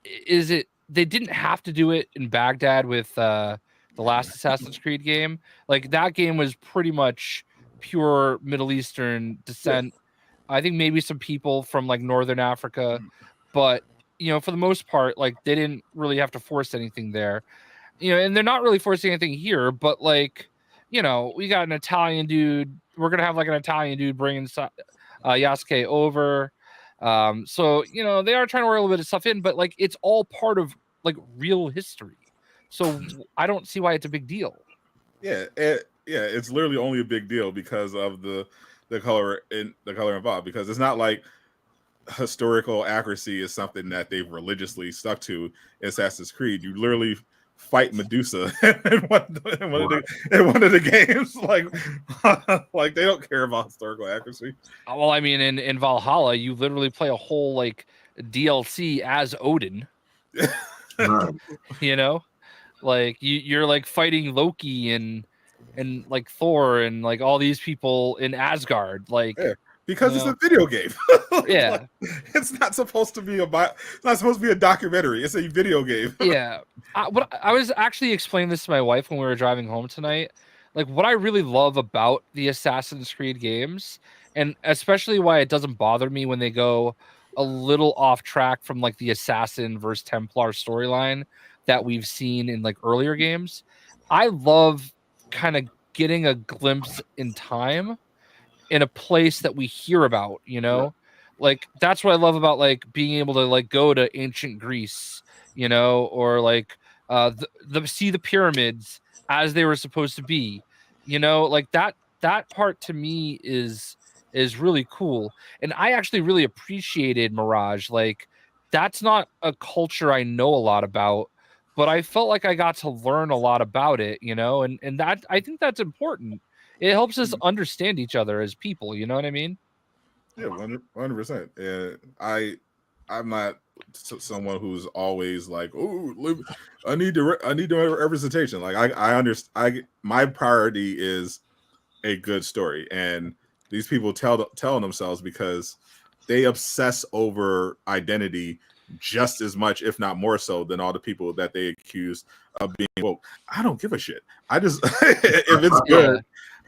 they didn't have to do it in Baghdad with the last Assassin's Creed game. Like that game was pretty much pure Middle Eastern descent. I think maybe some people from like Northern Africa, but you know, for the most part, like they didn't really have to force anything there. You know, and they're not really forcing anything here, but like, you know, we got an Italian dude. We're gonna have like an Italian dude bringing Yasuke over. So you know, they are trying to work a little bit of stuff in, but like it's all part of like real history. So I don't see why it's a big deal. Yeah, it's literally only a big deal because of the color involved. Because it's not like historical accuracy is something that they've religiously stuck to in Assassin's Creed. You literally fight Medusa in one of the games. Like they don't care about historical accuracy. Well, I mean, in Valhalla, you literally play a whole like DLC as Odin. You know, like you're like fighting Loki and like Thor and like all these people in Asgard. Like because it's a video game. Yeah, like, it's not supposed to be a documentary. It's a video game. Yeah, what I was actually explaining this to my wife when we were driving home tonight. Like what I really love about the Assassin's Creed games, and especially why it doesn't bother me when they go a little off track from like the Assassin versus Templar storyline that we've seen in like earlier games. I love kind of getting a glimpse in time in a place that we hear about, you know, like that's what I love about like being able to like go to ancient Greece, you know, or like see the pyramids as they were supposed to be, you know, like that part to me is really cool. And I actually really appreciated Mirage. Like that's not a culture I know a lot about, but I felt like I got to learn a lot about it, you know, and that I think that's important. It helps us understand each other as people, you know what I mean? Yeah, 100%. And I'm not someone who's always like, oh, I need representation. Like I understand. My priority is a good story, and these people telling themselves because they obsess over identity just as much, if not more so, than all the people that they accused of being woke. I don't give a shit. I just if it's good,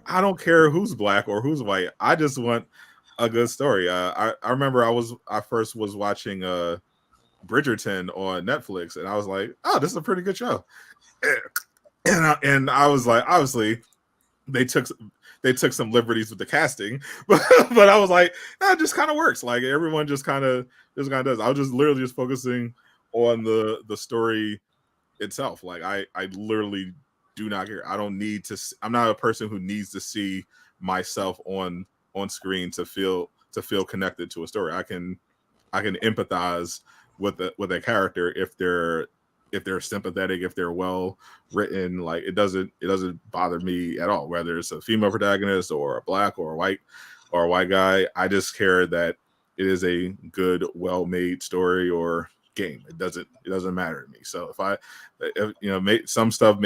I don't care who's black or who's white. I just want a good story. I remember I first was watching Bridgerton on Netflix, and I was like, oh, this is a pretty good show. And I was like, obviously, they took some liberties with the casting, but I was like, that just kind of works. Like everyone just kind of does. I was just literally just focusing on the story itself. Like I literally do not care. I don't need to. I'm not a person who needs to see myself on screen to feel connected to a story. I can empathize with a character if they're sympathetic, if they're well written. Like it doesn't bother me at all, whether it's a female protagonist or a black or a white guy. I just care that it is a good, well-made story or game. It doesn't matter to me. So if some stuff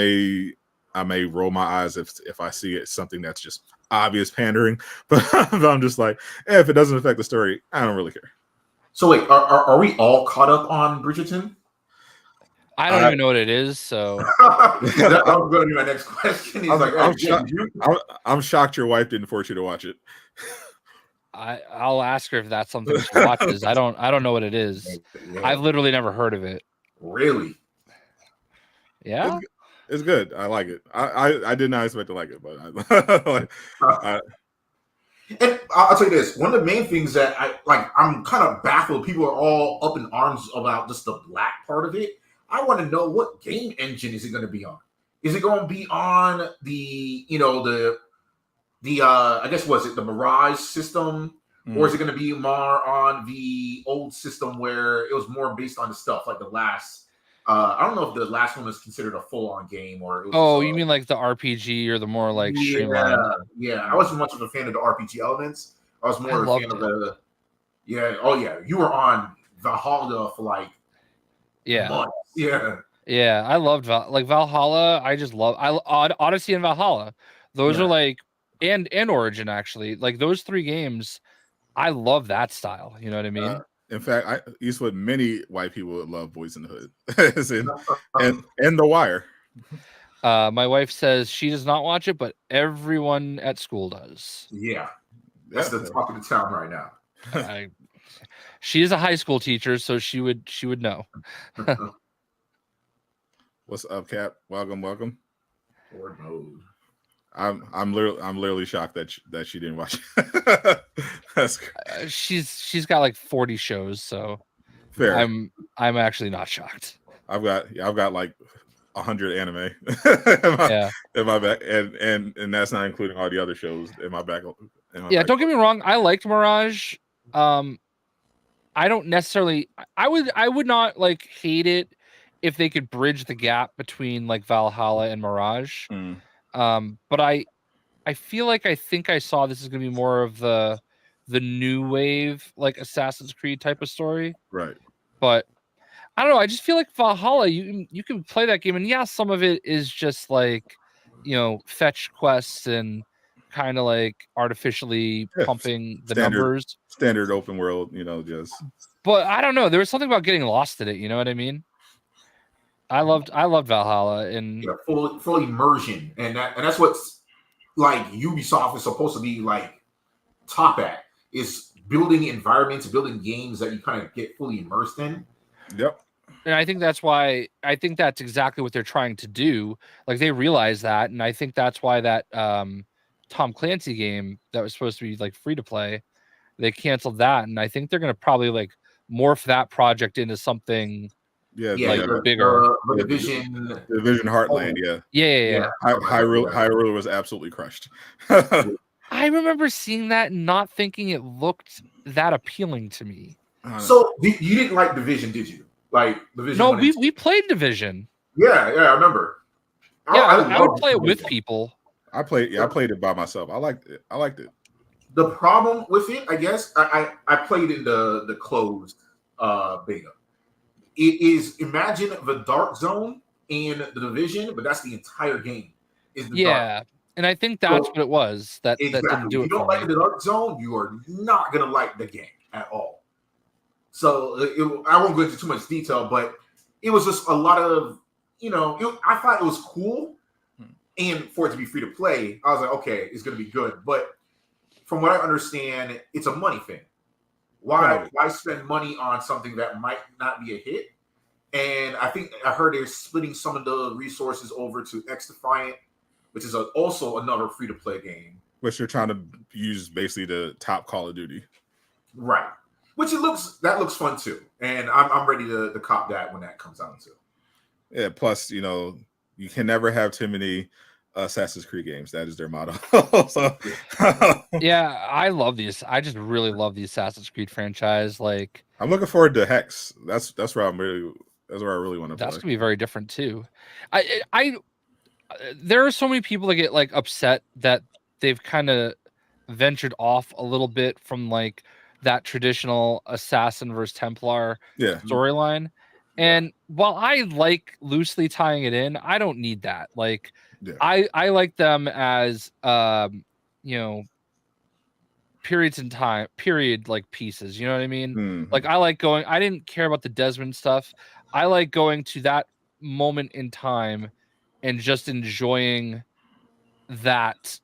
I may roll my eyes if I see it something that's just obvious pandering, but I'm just like, if it doesn't affect the story, I don't really care. So wait, are we all caught up on Bridgerton? I don't even know what it is, so I'm going to my next question. I'm shocked your wife didn't force you to watch it. I'll ask her if that's something she watches. I don't know what it is. Yeah. I've literally never heard of it. Really? Yeah, it's good. I like it. I did not expect to like it, but and I'll tell you this: one of the main things that I'm kind of baffled. People are all up in arms about just the black part of it. I want to know what game engine is it going to be on? Is it going to be on the I guess was it the Mirage system, or is it going to be more on the old system where it was more based on the stuff like the last? I don't know if the last one was considered a full-on game or. It was, you mean like the RPG or the more like streamlined? Yeah. I wasn't much of a fan of the RPG elements. I was more a fan of the. Yeah. Oh yeah, you were on Valhalla for like. Yeah. Months. Yeah. Yeah, I loved Valhalla. I just love Odyssey and Valhalla. Those are like and Origin actually. Like those three games, I love that style. You know what I mean? In fact, Eastwood, many white people would love Boys in the Hood, and The Wire. My wife says she does not watch it, but everyone at school does. Yeah, that's the talk of the town right now. She is a high school teacher, so she would know. What's up, Cap? Welcome. Lord knows. I'm literally shocked that she didn't watch it. That's she's got like 40 shows, so fair. I'm actually not shocked. I've got like 100 anime in my back, and that's not including all the other shows in my back. Don't get me wrong. I liked Mirage. I don't necessarily. I would not like hate it if they could bridge the gap between like Valhalla and Mirage. But I feel like I think I saw this is going to be more of the new wave like Assassin's Creed type of story, right? But I don't know. I just feel like Valhalla, you can play that game, and yeah, some of it is just like fetch quests and kind of like artificially pumping the numbers. Standard open world, just. But I don't know. There was something about getting lost in it. You know what I mean? I loved Valhalla and full immersion, and that's what's like Ubisoft is supposed to be like top at is building environments, building games that you kind of get fully immersed in. Yep. And I think that's exactly what they're trying to do. Like they realize that, and I think that's why that Tom Clancy game that was supposed to be like free to play, they canceled that, and I think they're going to probably like morph that project into something. Yeah, bigger. The Division Heartland, yeah. Hyrule was absolutely crushed. I remember seeing that and not thinking it looked that appealing to me. So you didn't like Division, did you? Like Division? No, we played Division. Yeah, I remember. I would play it with people. I played it by myself. I liked it. The problem with it, I guess, I played in the closed beta. It is imagine the Dark Zone and the Division, but that's the entire game. Dark. And I think that's what it was. That didn't do it. If you don't like the Dark Zone, you are not gonna like the game at all. So I won't go into too much detail, but it was just a lot of, I thought it was cool. And for it to be free to play, I was like, okay, it's going to be good. But from what I understand, it's a money thing. Why spend money on something that might not be a hit? And I heard they're splitting some of the resources over to X Defiant, which is also another free to play game. Which you're trying to use basically the top Call of Duty. Right. Which that looks fun too. And I'm ready to cop that when that comes out too. Yeah, plus, you can never have too many Assassin's Creed games. That is their motto. So, yeah, I love these. I just really love the Assassin's Creed franchise. Like, I'm looking forward to Hex. That's where I really want to play. That's gonna be very different too. There are so many people that get like upset that they've kind of ventured off a little bit from like that traditional assassin versus Templar storyline. And while I like loosely tying it in, I don't need that. Like, I like them as periods in time, like pieces. You know what I mean? Mm-hmm. Like, I like going. I didn't care about the Desmond stuff. I like going to that moment in time and just enjoying that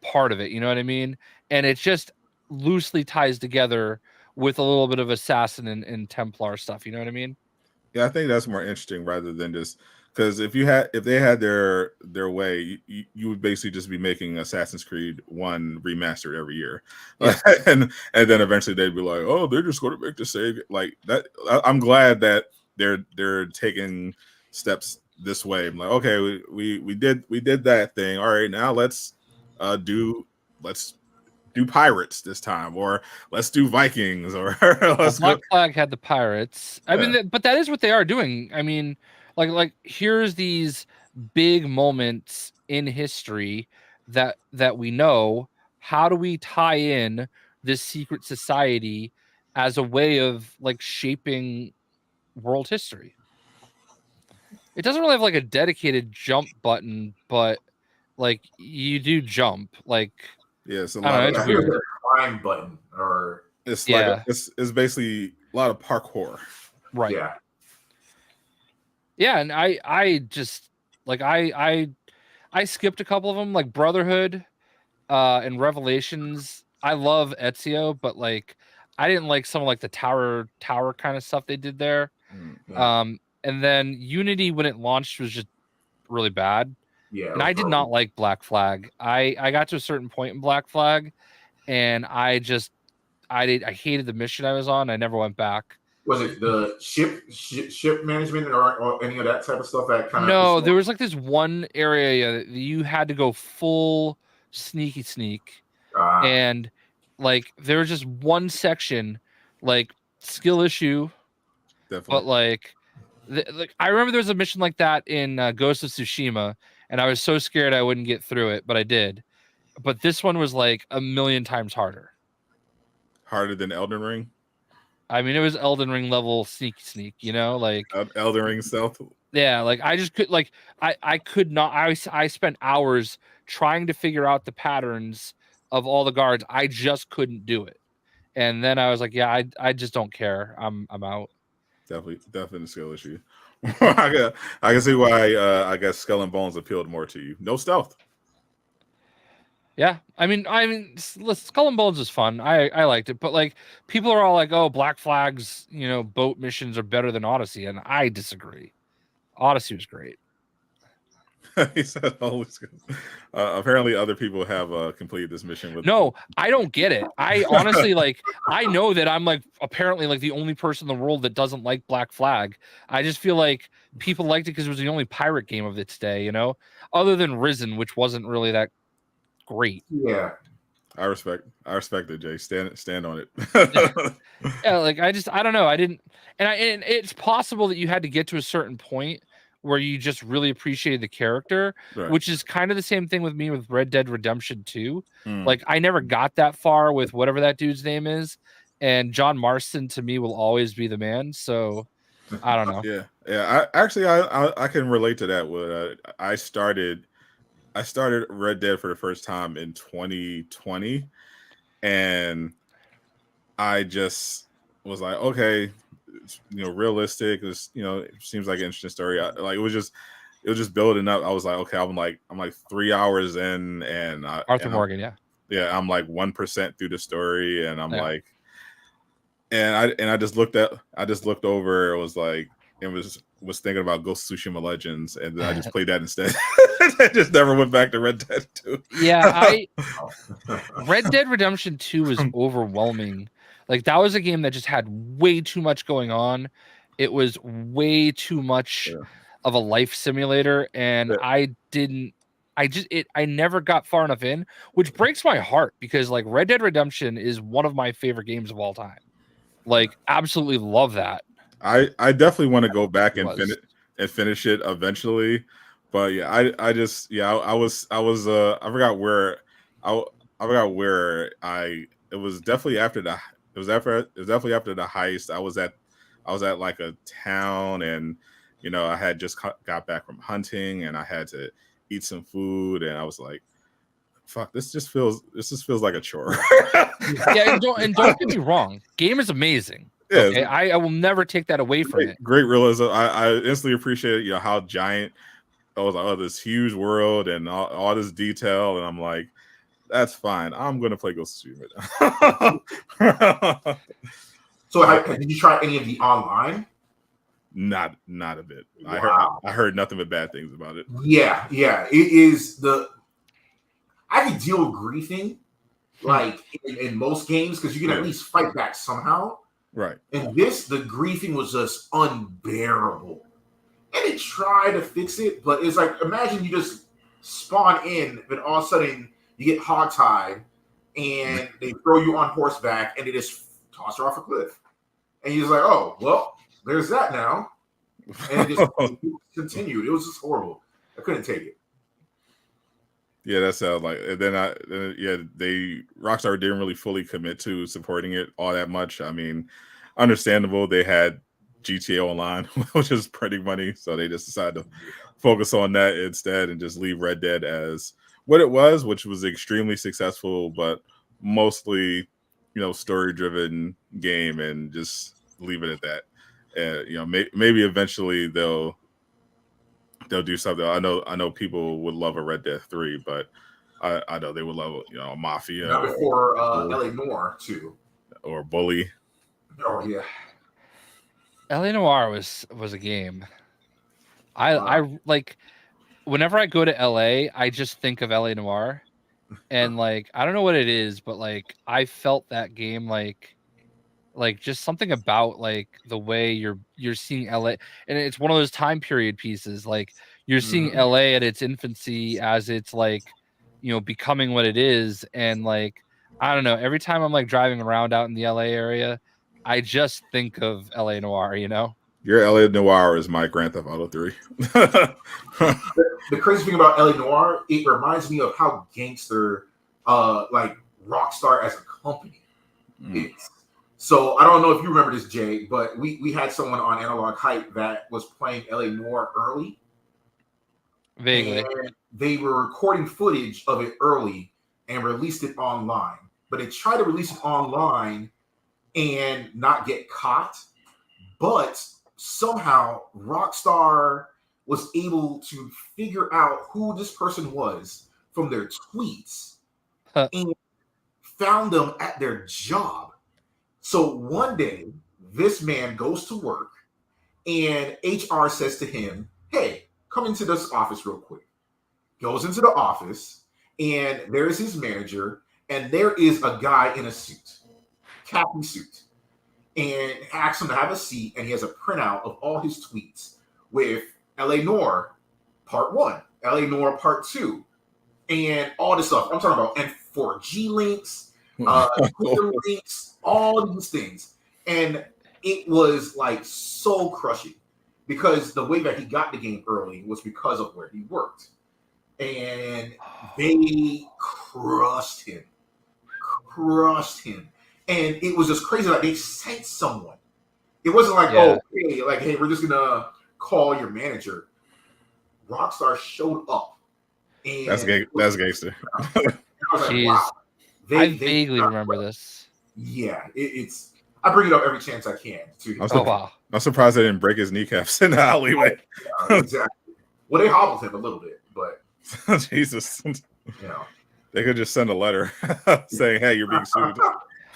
part of it. You know what I mean? And it just loosely ties together with a little bit of assassin and Templar stuff. You know what I mean? Yeah, I think that's more interesting rather than just because if they had their way, you would basically just be making Assassin's Creed 1 remastered every year, and then eventually they'd be like, oh, they're just going to make the same like that. I'm glad that they're taking steps this way. I'm like, okay, we did that thing. All right, now let's do pirates this time, or let's do Vikings, or Black Flag had the pirates. I mean, but that is what they are doing. I mean, like here's these big moments in history that we know. How do we tie in this secret society as a way of like shaping world history? It doesn't really have like a dedicated jump button, but like you do jump. Like, yeah, it's a lot of weird. A climb button, or it's like it's basically a lot of parkour. Right. Yeah, and I just like I skipped a couple of them, like Brotherhood and Revelations. I love Ezio, but like I didn't like some of like the tower kind of stuff they did there. Mm-hmm. And then Unity when it launched was just really bad. Yeah, and I did not like Black Flag. I got to a certain point in Black Flag, and I hated the mission I was on. I never went back. Was it the ship management or any of that type of stuff that kind of? No, there was like this one area that you had to go full sneak, and like there was just one section, like skill issue. Definitely. But like I remember there was a mission like that in Ghost of Tsushima, and I was so scared I wouldn't get through it, but I did. But this one was like a million times harder. Harder than Elden Ring? I mean, it was Elden Ring level sneak, you know, like Elden Ring stealth. Yeah, like I just could like I could not. I spent hours trying to figure out the patterns of all the guards. I just couldn't do it, and then I was like, yeah, I just don't care. I'm out. Definitely a skill issue. I can see why. I guess Skull and Bones appealed more to you. No stealth. Yeah, I mean, Skull and Bones is fun. I liked it, but like people are all like, "Oh, Black Flag's boat missions are better than Odyssey," and I disagree. Odyssey was great. He said, apparently, other people have completed this mission with. No, I don't get it. I honestly I know that I'm like apparently like the only person in the world that doesn't like Black Flag. I just feel like people liked it because it was the only pirate game of its day. Other than Risen, which wasn't really that great. Yeah, I respect it, Jay. Stand on it. Yeah, like I don't know. I didn't, and it's possible that you had to get to a certain point where you just really appreciated the character, right. Which is kind of the same thing with me with Red Dead Redemption 2. Like I never got that far with whatever that dude's name is, and John Marston to me will always be the man. So I don't know. Yeah. I can relate to that. I started Red Dead for the first time in 2020, and I just was like, okay, it's, realistic. It seems like an interesting story. It was just building up. I was like, okay, I'm like 3 hours in, and Arthur Morgan, yeah, I'm like 1% through the story, and I'm Yeah. like, and I just looked over. It was like, was thinking about Ghost of Tsushima Legends, and then I just played that instead. I just never went back to Red Dead 2. Yeah, Red Dead Redemption 2 was overwhelming. Like, that was a game that just had way too much going on. It was way too much of a life simulator, and I never got far enough in, which breaks my heart because like Red Dead Redemption is one of my favorite games of all time. Like, absolutely love that. I definitely want to go back and finish it eventually, but yeah, I forgot where it was definitely after the heist. I was at like a town, and I had just got back from hunting, and I had to eat some food, and I was like, fuck, this just feels like a chore. Yeah, and don't get me wrong, game is amazing. Yeah, okay? I will never take that away from it. Great realism. I instantly appreciated how giant. I was like, oh, this huge world and all this detail, and I'm like, that's fine. I'm gonna play Ghost of Tsushima. So, did you try any of the online? Not a bit. Wow. I heard nothing but bad things about it. Yeah. It is I can deal with griefing, like in most games, because you can at least fight back somehow. Right. And the griefing was just unbearable. And it tried to fix it, but it's like, imagine you just spawn in, and all of a sudden you get hogtied, and they throw you on horseback, and they just toss her off a cliff. And you're just like, oh, well, there's that now. And it just continued. It was just horrible. I couldn't take it. Yeah, that sounds like. And then Rockstar didn't really fully commit to supporting it all that much. I mean, understandable. They had GTA Online, which is printing money, so they just decided to focus on that instead and just leave Red Dead as what it was, which was extremely successful, but mostly, story-driven game, and just leave it at that. And maybe eventually they'll do something. I know people would love a Red Dead 3, but I know they would love Mafia. Not before LA Noire too, or Bully. Oh yeah, LA Noire was a game. I like whenever I go to LA, I just think of LA Noire, and like I don't know what it is, but like I felt that game like just something about like the way you're seeing LA, and it's one of those time period pieces. Like you're seeing LA at its infancy as it's like, becoming what it is. And like, I don't know, every time I'm like driving around out in the LA area, I just think of LA Noire, Your LA Noire is my Grand Theft Auto 3. The crazy thing about LA Noire, it reminds me of how gangster, like Rockstar as a company is. So I don't know if you remember this, Jay, but we had someone on Analog Hype that was playing LA Noire early. Vaguely. And they were recording footage of it early and released it online. But they tried to release it online and not get caught. But somehow Rockstar was able to figure out who this person was from their tweets and found them at their job. So one day, this man goes to work, and HR says to him, hey, come into this office real quick. Goes into the office, and there's his manager, and there is a guy in a suit, khaki suit, and asks him to have a seat, and he has a printout of all his tweets with LA Noire Part 1, LA Noire Part 2, and all this stuff. I'm talking about N4G links, Twitter links, all these things. And it was like so crushing because the way that he got the game early was because of where he worked. And they crushed him. And it was just crazy. Like they sent someone. It wasn't like, hey, we're just gonna call your manager. Rockstar showed up. And that's gangster. I was like, wow. I vaguely remember this. Yeah, it's I bring it up every chance I can. Oh wow! I'm surprised they didn't break his kneecaps in the alleyway. Exactly. Well, they hobbled him a little bit, but Jesus, you know. they could just send a letter saying, "Hey, you're being sued."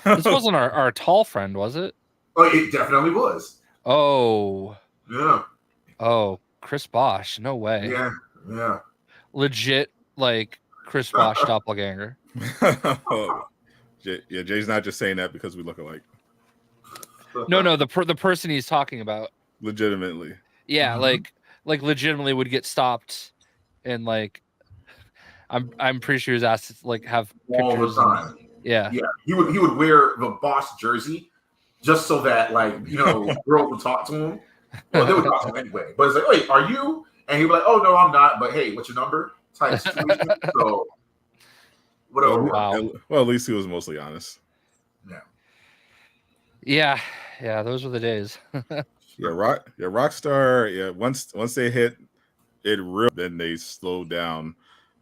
This wasn't our tall friend, was it? Oh, it definitely was. Oh, Yeah. oh, Chris Bosh. No way. Yeah. Legit, like Chris Bosh doppelganger. Jay's not just saying that because we look alike. No, the person he's talking about. Legitimately. Yeah, like legitimately would get stopped, and like I'm pretty sure he was asked to like have all the pictures. time. Yeah. He would wear the boss jersey just so that girls would talk to him. Well, they would talk to him anyway. But it's like, wait, are you? And he'd be like, oh no, I'm not. But hey, what's your number? Type situation. So whatever. Wow. Well, at least he was mostly honest. Yeah. Those were the days. Rockstar. Yeah, once they hit it, real then they slowed down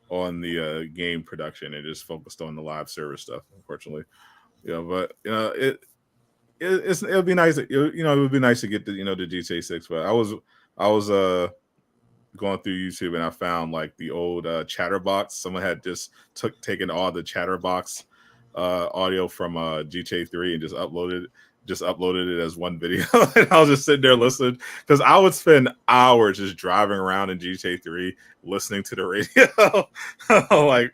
on the game production and just focused on the live service stuff. Unfortunately, but it'll be nice. It would be nice to get the the GTA 6. But I was going through YouTube and I found like the old Chatterbox. Someone had just taken all the Chatterbox audio from GTA 3 and just uploaded it as one video. And I was just sitting there listening because I would spend hours just driving around in GTA 3 listening to the radio. Like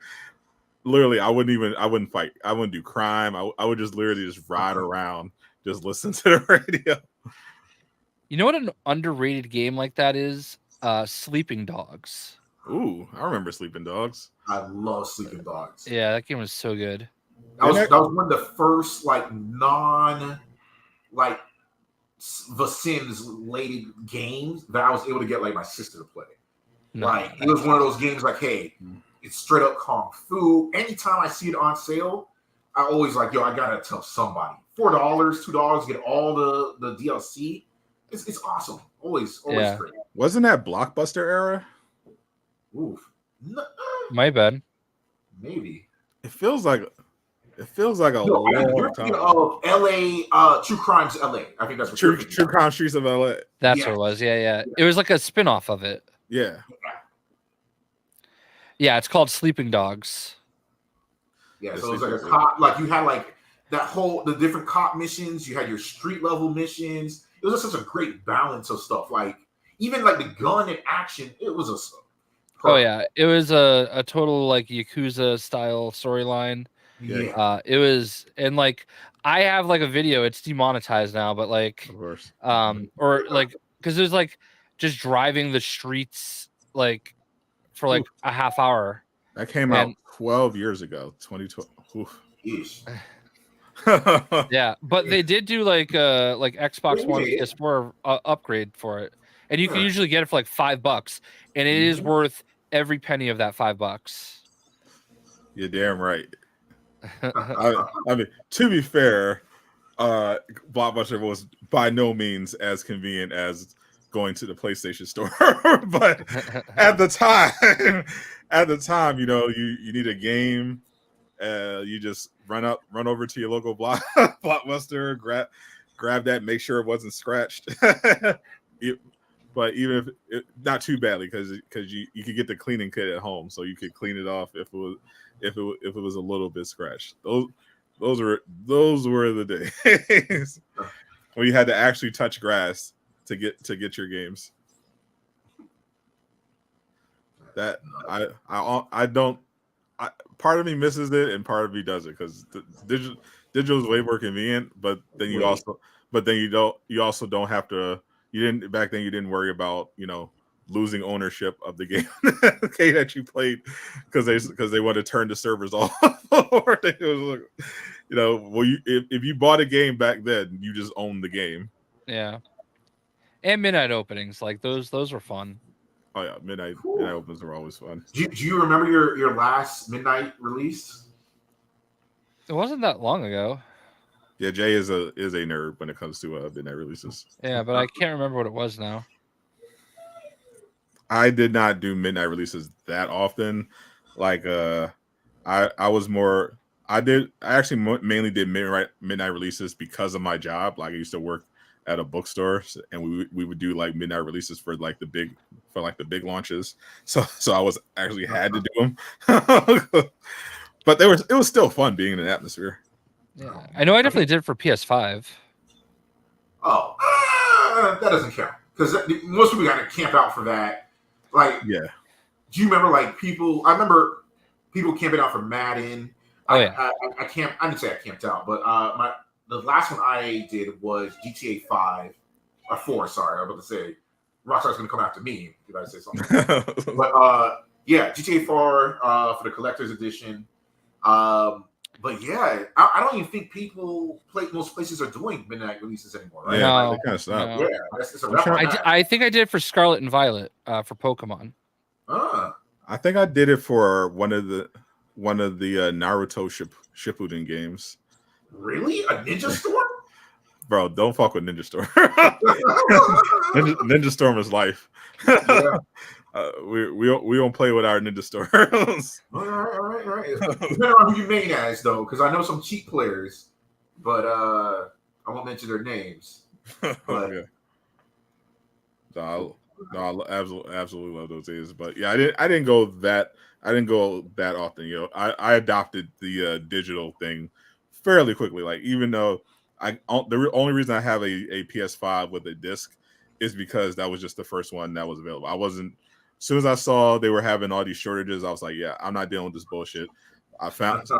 literally, I wouldn't fight. I wouldn't do crime. I would just literally just ride around, just listen to the radio. You know what an underrated game like that is? Sleeping Dogs. Ooh, I remember Sleeping Dogs. I love Sleeping Dogs. Yeah, that game was so good. That was one of the first The Sims related games that I was able to get my sister to play. It was one of those games hey, it's straight up kung fu. Anytime I see it on sale, I always I gotta tell somebody. $4, $2, get all the DLC. It's awesome. Always great. Wasn't that Blockbuster era? Oof. My bad. Maybe. It feels like a long time. Of LA, True Crimes LA. I think that's what True Crime Streets of LA. That's what it was. Yeah. It was like a spin-off of it. Yeah. Yeah, it's called Sleeping Dogs. Yeah, so it was like a cop, you had the different cop missions, you had your street level missions. It was just such a great balance of stuff. Even the gun and action, it was a Oh yeah, it was a total Yakuza style storyline. Yeah. It was, and I have a video. It's demonetized now, but of course. or because it was just driving the streets for a half hour. That came out 12 years ago, 2012. Yeah, but they did do Xbox One PS4 upgrade for it, and you can usually get it for $5, and it is worth every penny of that $5. You're damn right. I mean, to be fair, Blockbuster was by no means as convenient as going to the PlayStation store, but at the time, you need a game. You just run over to your local Blockbuster, grab that, make sure it wasn't scratched. But even if not too badly, because you could get the cleaning kit at home, so you could clean it off if it was a little bit scratched. Those were the days when you had to actually touch grass to get your games. That I don't. Part of me misses it, and part of me doesn't, because digital is way more convenient. But then you also don't have to. Back then you didn't worry about losing ownership of the game that you played because they want to turn the servers off. If you bought a game back then, you just owned the game. Yeah, and midnight openings those were fun. Oh yeah, midnight openings are always fun. Do you remember your last midnight release? It wasn't that long ago. Yeah, Jay is a nerd when it comes to midnight releases. Yeah, but I can't remember what it was now. I did not do midnight releases that often. I I actually mainly did midnight releases because of my job. Like I used to work at a bookstore, and we would do like midnight releases for like the big launches. So I was actually had to do them. But it was still fun being in an atmosphere. Yeah, I know. I definitely did it for PS5. Oh, that doesn't count because most people got to camp out for that. Like, yeah. Do you remember like people? I remember people camping out for Madden. Oh yeah. I didn't say I camped out, but the last one I did was GTA 5 or 4. Sorry, I was about to say Rockstar's going to come after me if I say something. But yeah, GTA 4 for the collector's edition. But yeah, I don't even think most places are doing midnight releases anymore, right? Yeah, No, they kind of stopped. no. Yeah, it's a wrap on that. I think I did it for Scarlet and Violet for Pokemon. I think I did it for one of the Naruto Shippuden games. Really? A Ninja Storm? Bro, don't fuck with Ninja Storm. Ninja Storm is life. Yeah. We don't play with our Ninja Storms. All right. Depending on who you main as, though, because I know some cheap players, but I won't mention their names. But yeah. No, I absolutely love those days. But yeah, I didn't go that often. You know, I adopted the digital thing fairly quickly. Like even though the only reason I have a PS5 with a disc is because that was just the first one that was available. I wasn't. As soon as I saw they were having all these shortages, I was like, yeah, I'm not dealing with this bullshit. I found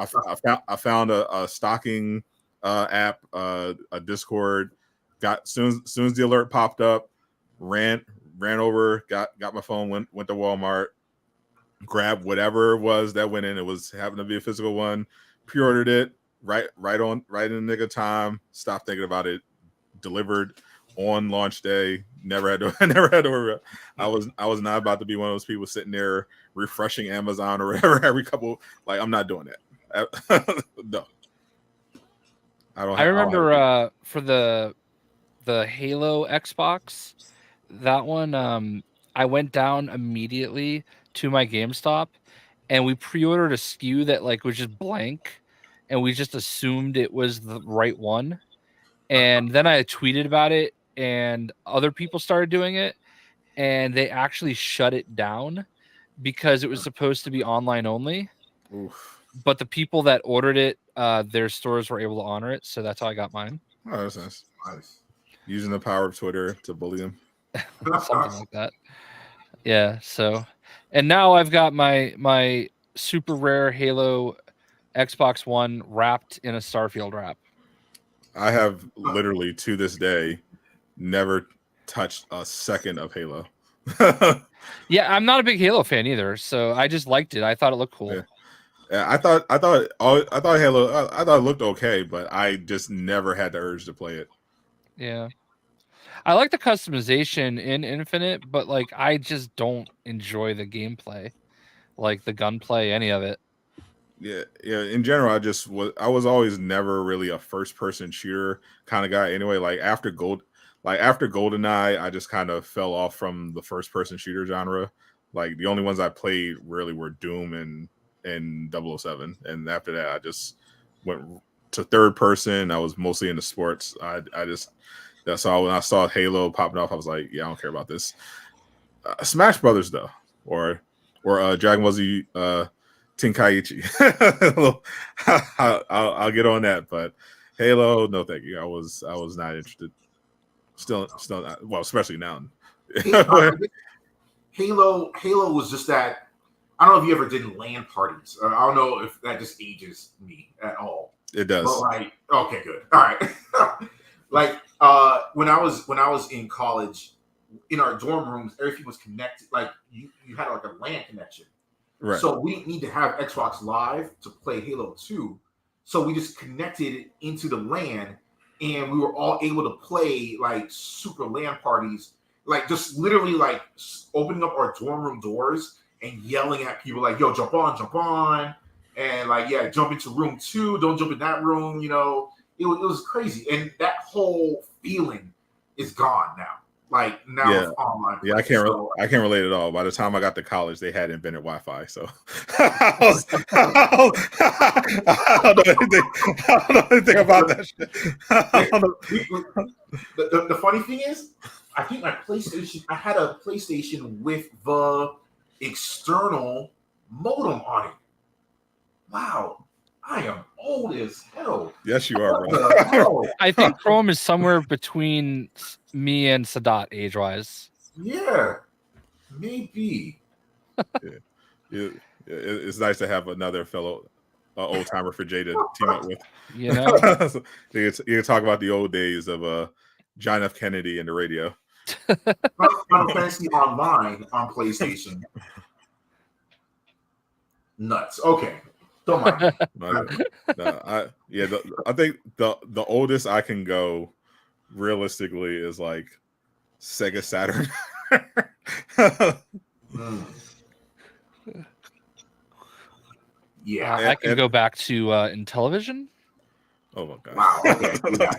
a stocking app, a Discord. Got soon as the alert popped up, ran over, got my phone, went to Walmart, grabbed whatever it was that went in. It was happened to be a physical one. Pre-ordered it right in the nick of time. Stopped thinking about it. Delivered on launch day. Never had to worry. I was not about to be one of those people sitting there refreshing Amazon or whatever every couple. Like I'm not doing that. No. I remember for the Halo Xbox, that one I went down immediately to my GameStop and we pre-ordered a SKU that like was just blank and we just assumed it was the right one. And then I tweeted about it and other people started doing it and they actually shut it down because it was supposed to be online only. Oof. But the people that ordered it, their stores were able to honor it. So that's how I got mine. Oh, that's nice. Using the power of Twitter to bully them. Something like that. Yeah. So, and now I've got my super rare Halo Xbox One wrapped in a Starfield wrap. I have literally to this day never touched a second of Halo. Yeah, I'm not a big Halo fan either, so I just liked it. I thought it looked cool. Yeah, I thought Halo. I thought it looked okay, but I just never had the urge to play it. Yeah, I like the customization in Infinite, but like I just don't enjoy the gameplay, like the gunplay, any of it. Yeah. In general, I was always never really a first person shooter kind of guy. Anyway, like after GoldenEye, I just kind of fell off from the first person shooter genre. Like the only ones I played really were Doom and 007, and after that, I just went to third person. I was mostly into sports. That's all. When I saw Halo popping off, I was like, yeah, I don't care about this. Smash Brothers though, or Dragon Ball Z Tenkaichi. I'll get on that, but Halo, no, thank you. I was not interested. Still not. Well, especially now. Halo was just that. I don't know if you ever did LAN parties. I don't know if that just ages me at all. It does. But like, okay, good. All right. Like when I was in college, in our dorm rooms, everything was connected. Like you had like a LAN connection. Right. So we didn't need to have Xbox Live to play Halo 2. So we just connected it into the LAN and we were all able to play like super LAN parties, like just literally like opening up our dorm room doors and yelling at people like, yo, jump on. And like, yeah, jump into room 2, don't jump in that room, you know. It was crazy. And that whole feeling is gone now. Like now Yeah. it's online. Yeah, I play, can't. so- I can't relate at all. By the time I got to college, they had invented Wi-Fi, so I don't know anything. I don't know anything about that shit. I don't know. The funny thing is, I think my PlayStation. I had a PlayStation with the external modem on it. Wow, I am old as hell. Yes, you are, What bro. the hell? I think Chrome is somewhere between me and Sadot age-wise. Yeah, maybe. It's nice to have another fellow old timer for Jay to team up with. You know, So you can talk about the old days of John F. Kennedy and the radio. Final Fantasy Online on PlayStation. Nuts. Okay, don't mind me. I think the oldest I can go realistically is like Sega Saturn. Mm. Yeah. I can go back to Intellivision. Oh my god! Wow. Okay. Yeah.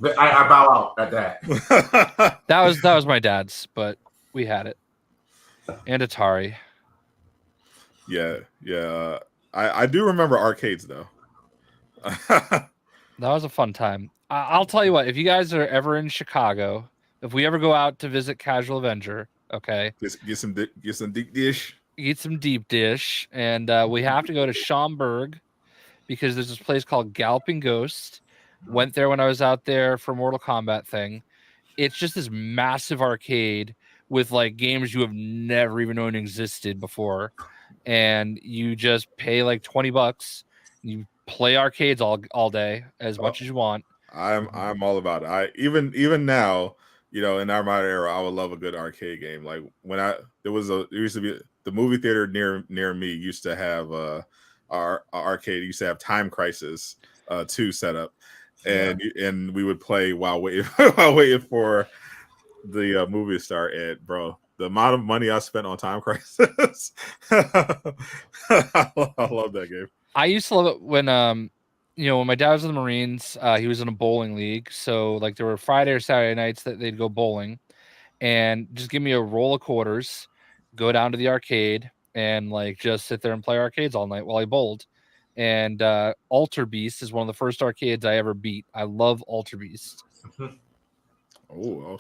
But I bow out at that. That was my dad's, but we had it. And Atari. Yeah. I do remember arcades though. That was a fun time. I'll tell you what, if you guys are ever in Chicago, if we ever go out to visit Casual Avenger, okay, Get some deep dish. eat some deep dish, and we have to go to Schaumburg because there's this place called Galloping Ghost. Went there when I was out there for Mortal Kombat thing. It's just this massive arcade with like games you have never even known existed before, and you just pay like $20. You play arcades all day as much as you want. I'm all about it. I even now, in our modern era, I would love a good arcade game. Like when there used to be the movie theater near me used to have our arcade used to have Time Crisis 2 set up, and we would play while waiting for the movie to start. And bro, the amount of money I spent on Time Crisis, I love that game. I used to love it when when my dad was in the Marines, he was in a bowling league. So like there were Friday or Saturday nights that they'd go bowling, and just give me a roll of quarters, go down to the arcade, and like just sit there and play arcades all night while I bowled. And Alter Beast is one of the first arcades I ever beat. I love Alter Beast. Oh,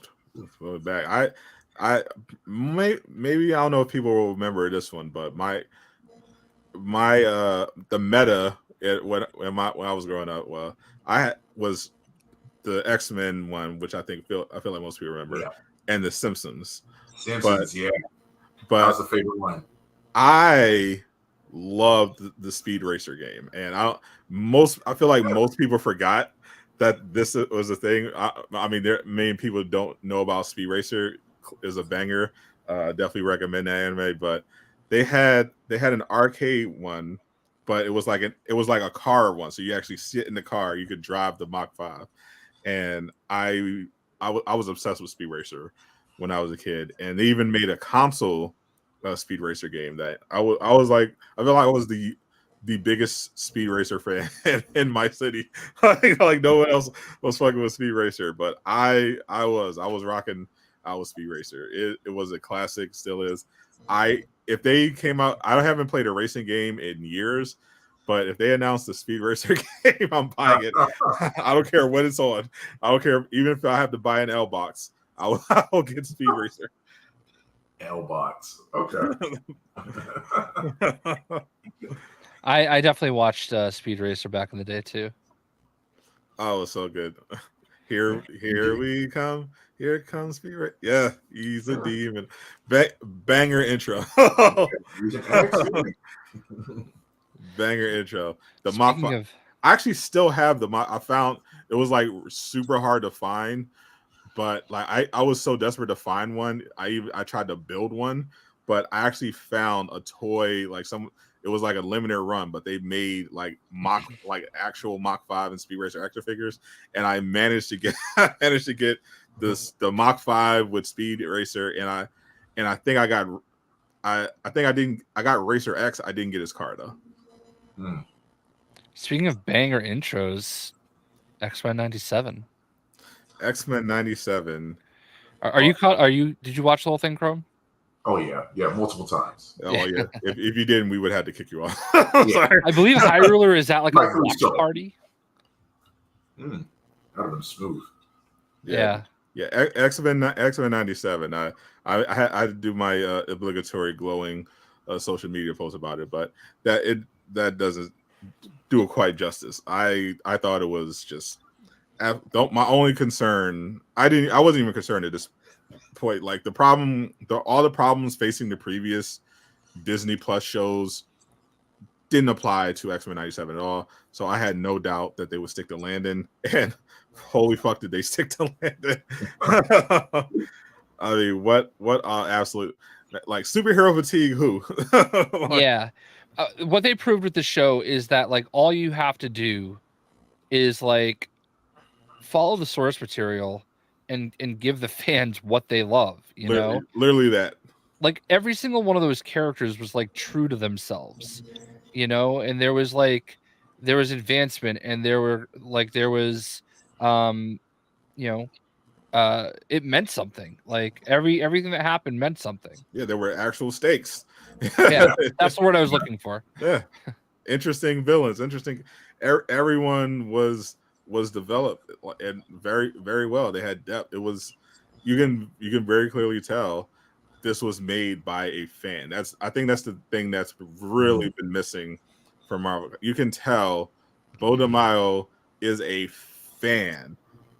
back. I maybe I don't know if people will remember this one, but my the meta when I was growing up, I was the X-Men one, which I feel like most people remember, and the Simpsons. Simpsons, but that was the favorite one. I loved the Speed Racer game, and I feel like most people forgot that this was a thing. I mean, many people don't know about Speed Racer. Is a banger. Definitely recommend that anime. But they had an arcade one, but it was like a car one. So you actually sit in the car. You could drive the Mach 5, and I was obsessed with Speed Racer when I was a kid. And they even made a console Speed Racer game that I was like, I feel like I was the biggest Speed Racer fan in my city. Like no one else was fucking with Speed Racer, but I was rocking. I was Speed Racer. It was a classic, still is. If they came out, I haven't played a racing game in years, but if they announced the Speed Racer game, I'm buying it. I don't care what it's on. I don't care even if I have to buy an L box. I will get Speed Racer. L box. Okay. I definitely watched Speed Racer back in the day too. Oh, it was so good. Here we come. Here comes Speed Racer. Yeah, he's a demon. Banger intro. Banger intro. The Mach 5. I actually still have the Mach. I found it was like super hard to find, but like I was so desperate to find one. I tried to build one, but I actually found a toy it was like a limited run, but they made like actual Mach 5 and Speed Racer extra figures, and I managed to get the Mach 5 with Speed Racer, and I think I got Racer X. I didn't get his car though. Speaking of banger intros, X-Men 97. X-Men 97. Are you caught? Did you watch the whole thing, Chrome? Oh yeah, multiple times. Oh yeah. If you didn't, we would have to kick you off. Yeah. I believe High Ruler is at like a Rightfully watch so. party. That'd have been smooth. Yeah. X-Men 97. I had to do my obligatory glowing social media post about it, but that doesn't do it quite justice. I thought it was just my only concern. I wasn't even concerned at this point. Like all the problems facing the previous Disney Plus shows didn't apply to X-Men 97 at all. So I had no doubt that they would stick to Landon, and holy fuck did they stick to Landon. I mean, what absolute, like, superhero fatigue, who? Like, yeah. What they proved with the show is that, like, all you have to do is, like, follow the source material and give the fans what they love, you know? Literally that. Like, every single one of those characters was, like, true to themselves, you know? And there was advancement, and there was it meant something. Like, everything that happened meant something. Yeah, there were actual stakes. Yeah, that's the word I was looking for. Yeah, interesting villains. Interesting. Everyone was developed and very, very well. They had depth. It was, you can very clearly tell this was made by a fan. I think that's the thing that's really been missing from Marvel. You can tell Bo DeMaio is a fan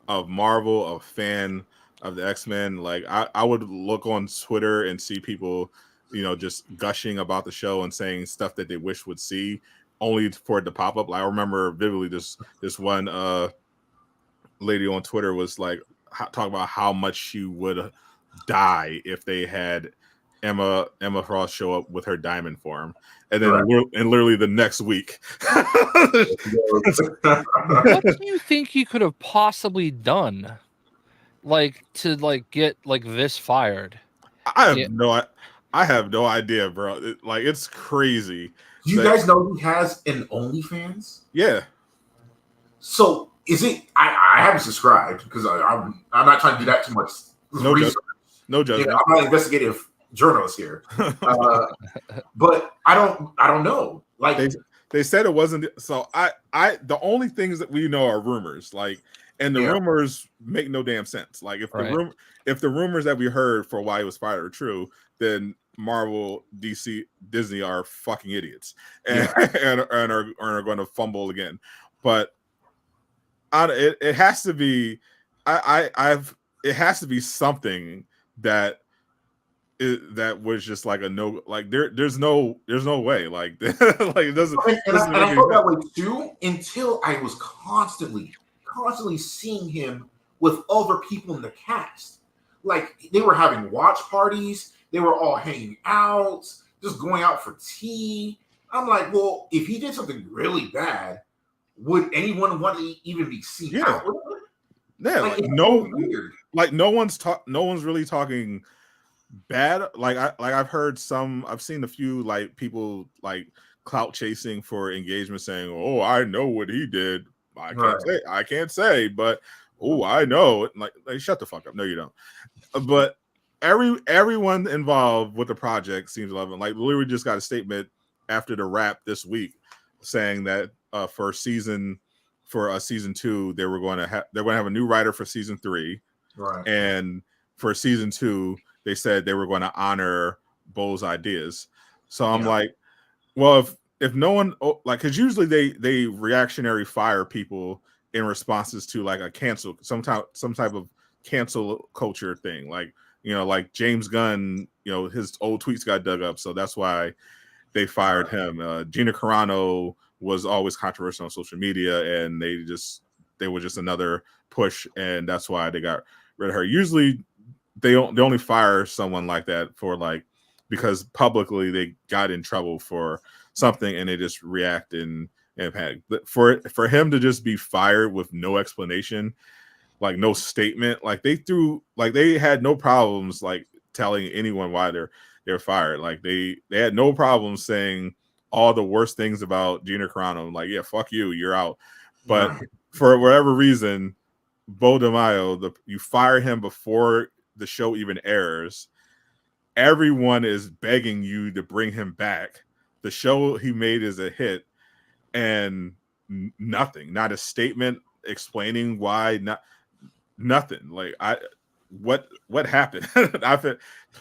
of Marvel, a fan of the X-Men. Like, I would look on Twitter and see people, just gushing about the show and saying stuff that they wish would see, only for it to pop up. Like, I remember vividly this one lady on Twitter was like talking about how much she would die if they had Emma Frost show up with her diamond form, and then literally the next week. What do you think he could have possibly done, like, to, like, get, like, this fired? I have no idea, bro. It's crazy. Do you guys know he has an OnlyFans? Yeah. So is it? I haven't subscribed because I'm not trying to do that too much. No judgment. I'm not an investigative journalist here, but I don't know. Like, they said it wasn't. So the only things that we know are rumors. Like, and the rumors make no damn sense. Like, if the rumors that we heard for why he was fired are true, then Marvel, DC, Disney are fucking idiots and are going to fumble again. But it has to be. It has to be something that was just like a no. Like, there's no way. Like, like, it doesn't. And I felt that way too until I was constantly seeing him with other people in the cast. Like, they were having watch parties. They were all hanging out, just going out for tea. I'm like, well, if he did something really bad, would anyone want to even be seen out with him? Yeah, like no one's really talking bad. I've seen a few, like, people, like, clout chasing for engagement, saying, "Oh, I know what he did. I can't say, but oh, I know." Like, shut the fuck up. No, you don't. But everyone involved with the project seems to love it. Like, literally just got a statement after the wrap this week saying that for season 2 they're going to have a new writer for season 3, right? And for season 2 they said they were going to honor Bo's ideas. So I'm like, well, if no one, like, because usually they reactionary fire people in responses to, like, a cancel, some type of cancel culture thing, like, like James Gunn, his old tweets got dug up, so that's why they fired him. Gina Carano was always controversial on social media, and they were just another push, and that's why they got rid of her. Usually they only fire someone like that for, like, because publicly they got in trouble for something and they just react and panic. But for him to just be fired with no explanation, like, no statement, like, they had no problems, like, telling anyone why they're fired. Like, they had no problems saying all the worst things about Gina Carano. Like, yeah, fuck you, you're out. But for whatever reason, Bo DeMaio, you fire him before the show even airs, everyone is begging you to bring him back. The show he made is a hit, and nothing, not a statement explaining why, nothing. Like what happened?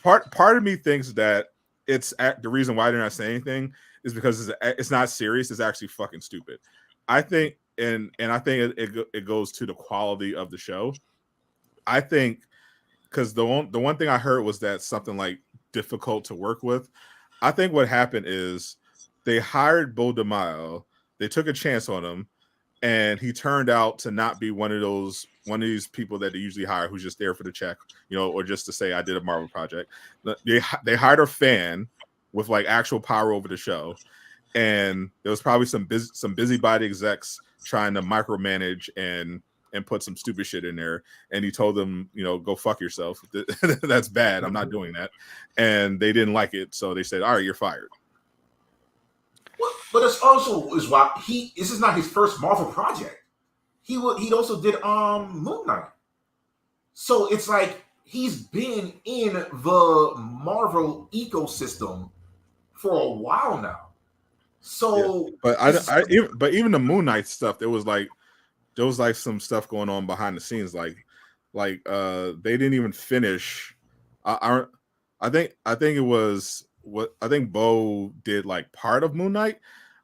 Part of me thinks that the reason why they're not saying anything is because it's not serious. It's actually fucking stupid. I think, and I think it goes to the quality of the show. I think because the one thing I heard was that something like difficult to work with. I think what happened is they hired Beau DeMaio. They took a chance on him, and he turned out to not be one of these people that they usually hire who's just there for the check, or just to say I did a Marvel project. They hired a fan with like actual power over the show, and there was probably some busybody execs trying to micromanage and put some stupid shit in there. And he told them, go fuck yourself. That's bad. I'm not doing that. And they didn't like it, so they said, all right, you're fired. But it's also is why this is not his first Marvel project. He also did Moon Knight. So it's like he's been in the Marvel ecosystem for a while now. So yeah. But even the Moon Knight stuff, there was like some stuff going on behind the scenes, like they didn't even finish. I think it was I think Bo did like part of Moon Knight.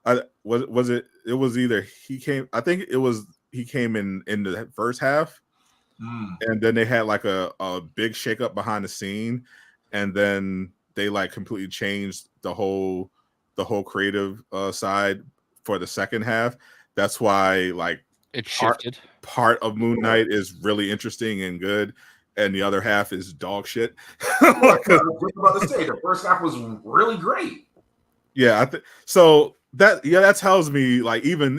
It was either he came. I think it was he came in the first half, and then they had like a big shakeup behind the scene, and then they like completely changed the whole creative side for the second half. That's why like it shifted. Part of Moon Knight is really interesting and good, and the other half is dog shit. I was about to say the first half was really great. Yeah, so. That tells me like even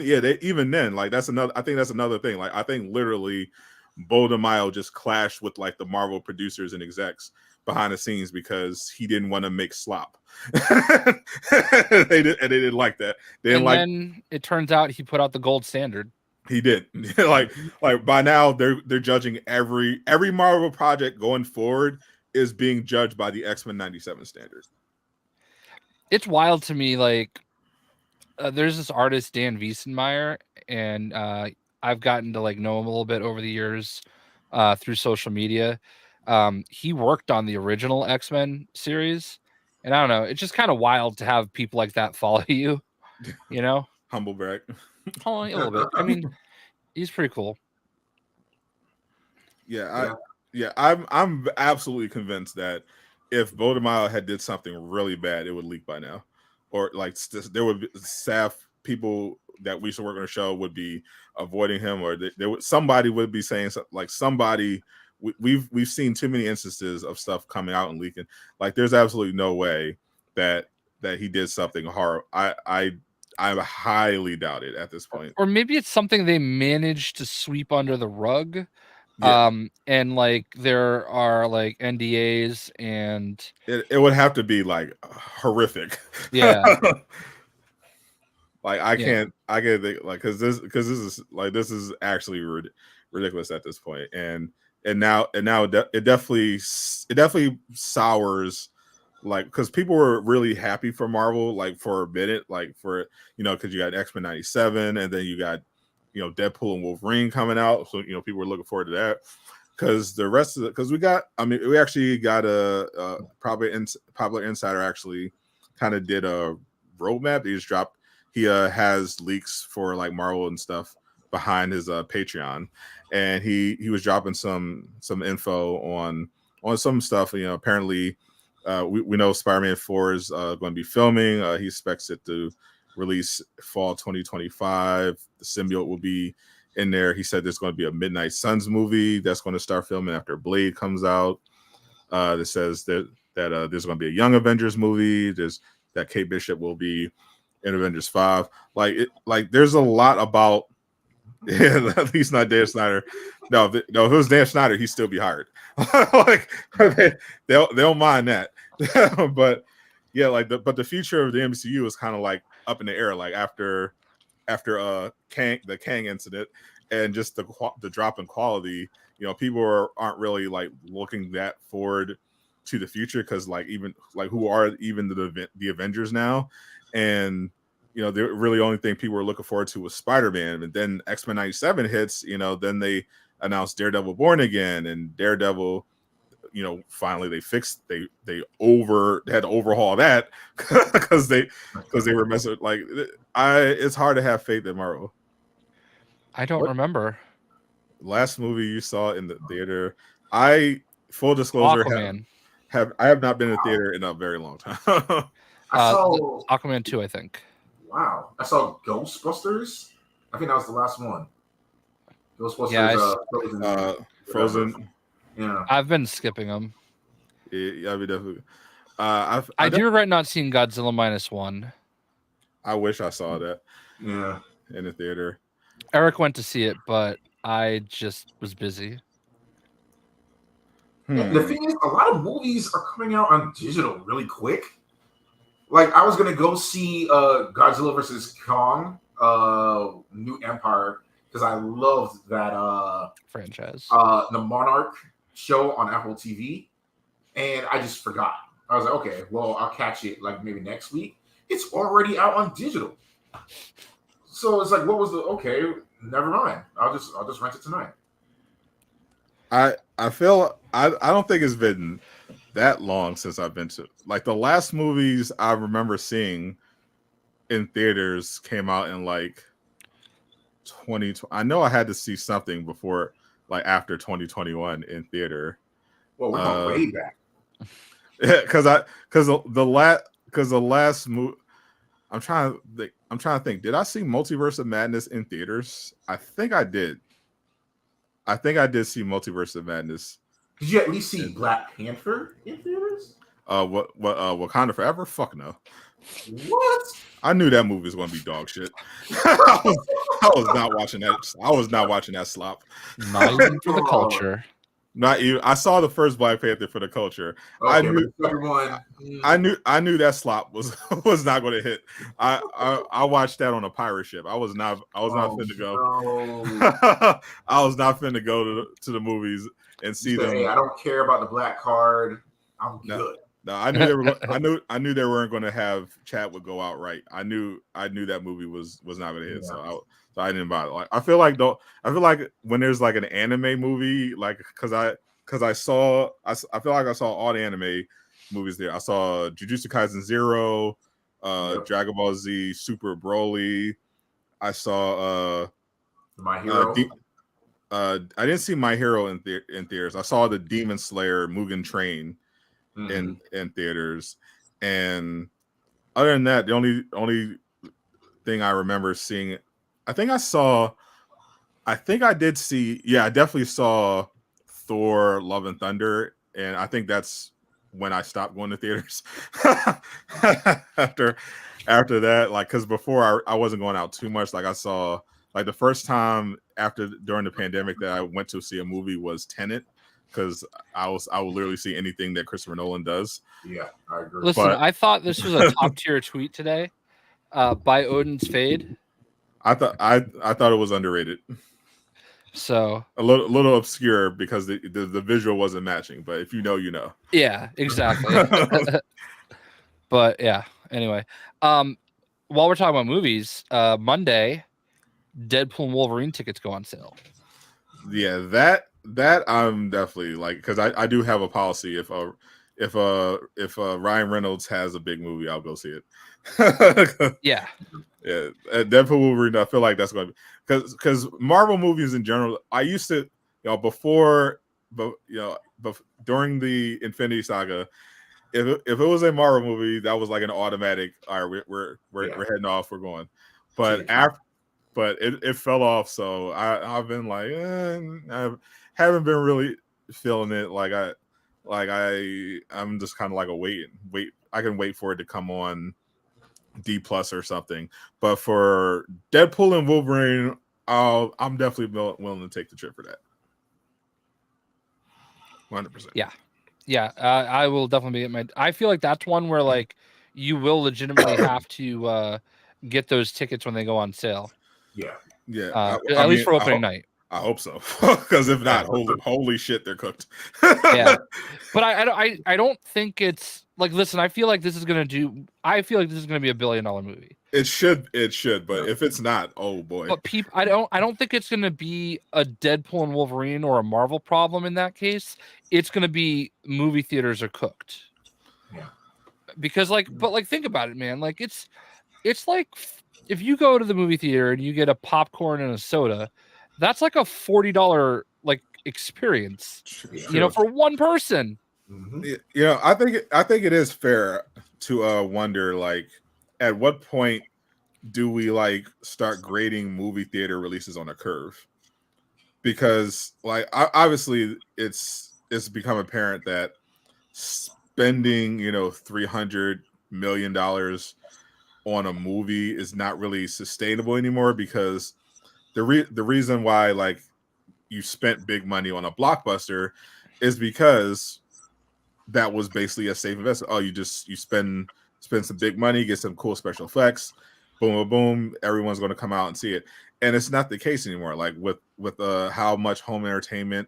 then like that's another. I think that's another thing. Like I think literally, Beau DeMaio just clashed with like the Marvel producers and execs behind the scenes because he didn't want to make slop. They didn't like that. Then it turns out he put out the gold standard. He did. like by now they're judging every Marvel project going forward is being judged by the X-Men 97 standards. It's wild to me, like. There's this artist Dan Wiesenmeyer, and I've gotten to like know him a little bit over the years through social media. He worked on the original X-Men series, and I don't know, it's just kind of wild to have people like that follow you. Humble brag. Oh, a little bit. I mean, he's pretty cool. Yeah. I'm absolutely convinced that if Beau DeMaio had did something really bad, it would leak by now. Or like there would be staff people that we used to work on the show would be avoiding him, or somebody would be saying something, like somebody. We've seen too many instances of stuff coming out and leaking. Like there's absolutely no way that he did something horrible. I highly doubt it at this point. Or maybe it's something they managed to sweep under the rug. Yeah. And like there are like NDAs, and it would have to be like horrific. Yeah. Like I can't think like because this is actually ridiculous at this point. And now it definitely sours, like, because people were really happy for Marvel like for a minute, like for because you got X-Men 97 and then you got Deadpool and Wolverine coming out, so people were looking forward to that. Because the rest of it, because we actually got a probably Popular Insider actually kind of did a roadmap. He just dropped. He has leaks for like Marvel and stuff behind his Patreon, and he was dropping some info on some stuff. Apparently, we know Spider-Man 4 is going to be filming. He expects it to release fall 2025. The symbiote will be in there. He said there's going to be a Midnight Suns movie that's going to start filming after Blade comes out. That says that there's going to be a Young Avengers movie. There's that Kate Bishop will be in Avengers 5. Like there's a lot about. Yeah, at least not Dan Snyder. No, if it was Dan Snyder, he'd still be hired. Like they'll mind that. But yeah, but the future of the MCU is kind of like up in the air. Like after the Kang incident, and just the drop in quality, people aren't really like looking that forward to the future, because like even like who are even the Avengers now, and the really only thing people were looking forward to was Spider-Man, and then X-Men 97 hits, then they announced Daredevil Born Again, and Daredevil, finally they had to overhaul that because they were messing like it's hard to have faith in Marvel. I don't remember. Last movie you saw in the theater, full disclosure, Aquaman. I have not been in the theater in a very long time. I saw Aquaman 2, I think. Wow. I saw Ghostbusters. I think that was the last one. Ghostbusters. Yeah, Frozen. Yeah. I've been skipping them. Yeah, I mean, definitely. I do regret not seeing Godzilla -1. I wish I saw that. Yeah. In the theater. Eric went to see it, but I just was busy. The thing is, a lot of movies are coming out on digital really quick. Like, I was gonna go see Godzilla vs. Kong, New Empire, because I loved that franchise. The Monarch show on Apple TV, and I just forgot. I was like, okay, well, I'll catch it like maybe next week. It's already out on digital. So it's like, what was okay, never mind. I'll just rent it tonight. I feel I don't think it's been that long since I've been to, like, the last movies I remember seeing in theaters came out in like 2020. I know I had to see something before, like after 2021 in theater. Well, we're going way back. Because the last movie, I'm trying to think. Did I see Multiverse of Madness in theaters? I think I did. I think I did see Multiverse of Madness. Did you at least see Black Panther in theaters? Wakanda Forever? Fuck no. What? I knew that movie was going to be dog shit. I was not watching that. I was not watching that slop. Not even for the culture. Not even. I saw the first Black Panther for the culture. Okay, I knew that slop was not going to hit. I watched that on a pirate ship. I was not finna go. No. I was not finna go to the movies and see them. Hey, I don't care about the black card. I'm good. No, I knew they were. I knew they weren't going to have Chadwick go out right. I knew that movie was not going to hit. Yeah. So I didn't buy it. Like, I feel like when there's like an anime movie, like because I feel like I saw all the anime movies there. I saw Jujutsu Kaisen 0, Dragon Ball Z Super Broly. I saw My Hero. I didn't see My Hero in theaters. I saw the Demon Slayer Mugen Train in theaters, and other than that, the only thing I remember seeing, I definitely saw Thor: Love and Thunder, and I think that's when I stopped going to theaters. after that, like, because before I wasn't going out too much. Like, I saw, like, the first time during the pandemic that I went to see a movie was Tenet, because I would literally see anything that Christopher Nolan does. Yeah, I agree. Listen, I thought this was a top tier tweet today by Odin's Fade. I thought it was underrated. So a little obscure because the visual wasn't matching, but if you know, you know. Yeah, exactly. But yeah, anyway, while we're talking about movies, Monday, Deadpool and Wolverine tickets go on sale. Yeah, that I'm definitely like, because I do have a policy. If Ryan Reynolds has a big movie, I'll go see it. Yeah. Deadpool Wolverine. I feel like that's going to be, because Marvel movies in general. I used to, during the Infinity Saga, if it was a Marvel movie, that was like an automatic. All right, we're heading off. We're going. But it fell off. So I've been like, I haven't been really feeling it. I'm just kind of like a wait. I can wait for it to come on D+ or something. But for Deadpool and Wolverine, I'm definitely willing to take the trip for that. 100%. Yeah. I will definitely be I feel like that's one where, like, you will legitimately have to get those tickets when they go on sale. Yeah. At least for opening night. I hope so, because if not, holy shit, they're cooked. Yeah, but I don't think it's like. Listen, I feel like this is gonna be a $1 billion movie. It should, but if it's not, oh boy. But I don't think it's gonna be a Deadpool and Wolverine or a Marvel problem in that case. It's gonna be movie theaters are cooked. Yeah, because think about it, man. Like it's like if you go to the movie theater and you get a popcorn and a soda, that's like a $40 like experience, for one person. Yeah, I think it is fair to wonder, like, at what point do we like start grading movie theater releases on a curve? Because like obviously it's become apparent that spending $300 million on a movie is not really sustainable anymore, because the reason why like you spent big money on a blockbuster is because that was basically a safe investment. Oh, you spend some big money, get some cool special effects, boom, boom, boom, everyone's going to come out and see it. And it's not the case anymore. Like with how much home entertainment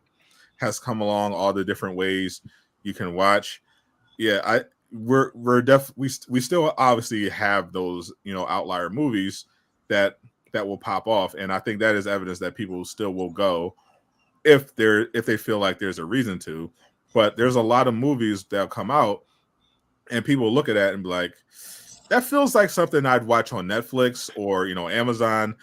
has come along, all the different ways you can watch. Yeah, we still obviously have those outlier movies that will pop off, and I think that is evidence that people still will go if they feel like there's a reason to. But there's a lot of movies that'll come out and people look at that and be like, that feels like something I'd watch on Netflix or Amazon,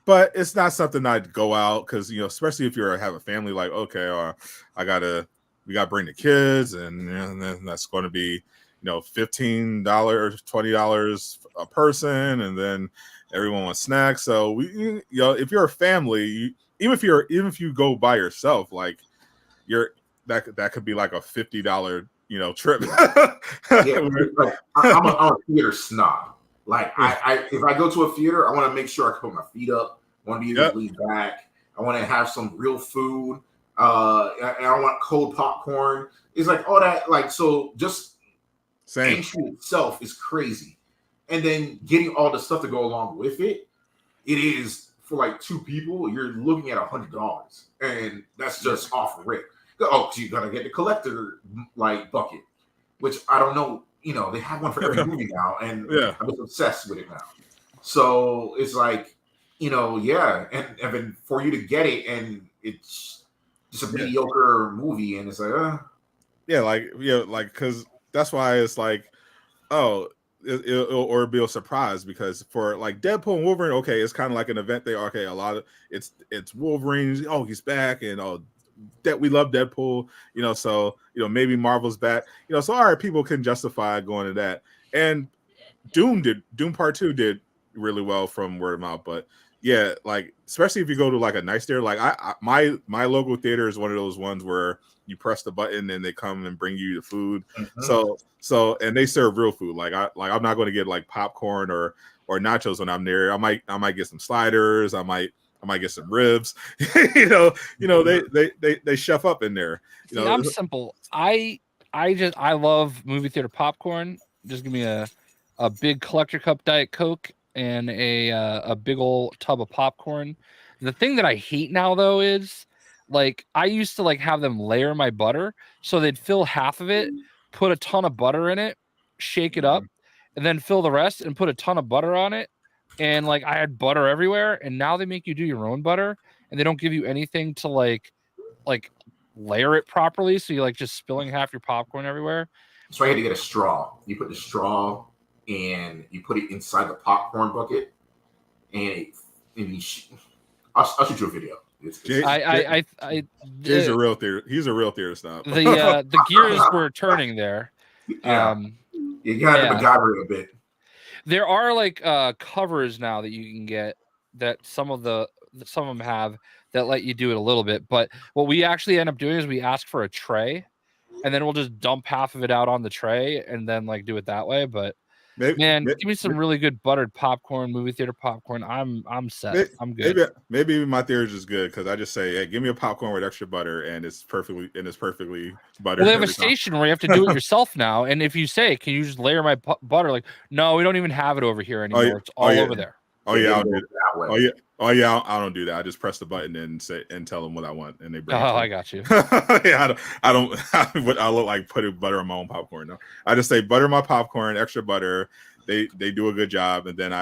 but it's not something I'd go out, because especially if you have a family, like, okay, or we gotta bring the kids, and then that's going to be $15, $20 a person, and then everyone wants snacks. So if you're a family, even if you go by yourself, like that could be like a $50 trip. I'm a theater snob. Like if I go to a theater, I want to make sure I can put my feet up. I want to be able to lean back. I want to have some real food. And I want cold popcorn. It's like all that. Like, so just entry itself is crazy, and then getting all the stuff to go along with it. It is for like two people. You're looking at $100, and that's just off rip. Oh, so you gotta get the collector like bucket, which I don't know. They have one for every movie now, and I'm just obsessed with it now. So it's like, and then for you to get it, and it's just a mediocre movie, and it's like, because that's why it's like, oh, it'll be a surprise, because for like Deadpool and Wolverine, okay, it's kind of like an event. A lot of it's Wolverine. Oh, he's back, and that we love Deadpool, so maybe Marvel's back, so all right, people can justify going to that. And Doom Part 2 did really well from word of mouth, but yeah, like especially if you go to like a nice theater, like my local theater is one of those ones where you press the button and they come and bring you the food. So and they serve real food. I'm not going to get like popcorn or nachos when I'm there. I might get some sliders. I might get some ribs. They chef up in there. I'm simple. I love movie theater popcorn. Just give me a big collector cup Diet Coke and a big old tub of popcorn. The thing that I hate now though is, like, I used to like have them layer my butter, so they'd fill half of it, put a ton of butter in it, shake it up, and then fill the rest and put a ton of butter on it. And like I had butter everywhere, and now they make you do your own butter, and they don't give you anything to like layer it properly. So you're like just spilling half your popcorn everywhere. So I had to get a straw. You put the straw and you put it inside the popcorn bucket, and I'll shoot you a video. He's a real theater snob. The gears were turning there. You got to MacGyver a bit. There are like covers now that you can get that some of them have that let you do it a little bit. But what we actually end up doing is we ask for a tray, and then we'll just dump half of it out on the tray and then like do it that way. But give me some really good buttered popcorn, movie theater popcorn. I'm set. I'm good. Maybe my theory is just good because I just say, hey, give me a popcorn with extra butter, and it's perfectly buttered. Well, they have a station where you have to do it yourself now, and if you say, can you just layer my butter? Like, no, we don't even have it over here anymore. It's all over there. Oh yeah, I'll do it. that way. Oh yeah. I don't do that. I just press the button and tell them what I want, and they bring. Oh, I got you. Yeah, I don't. I look like putting butter on my own popcorn. No, I just say butter my popcorn, extra butter. They do a good job, and then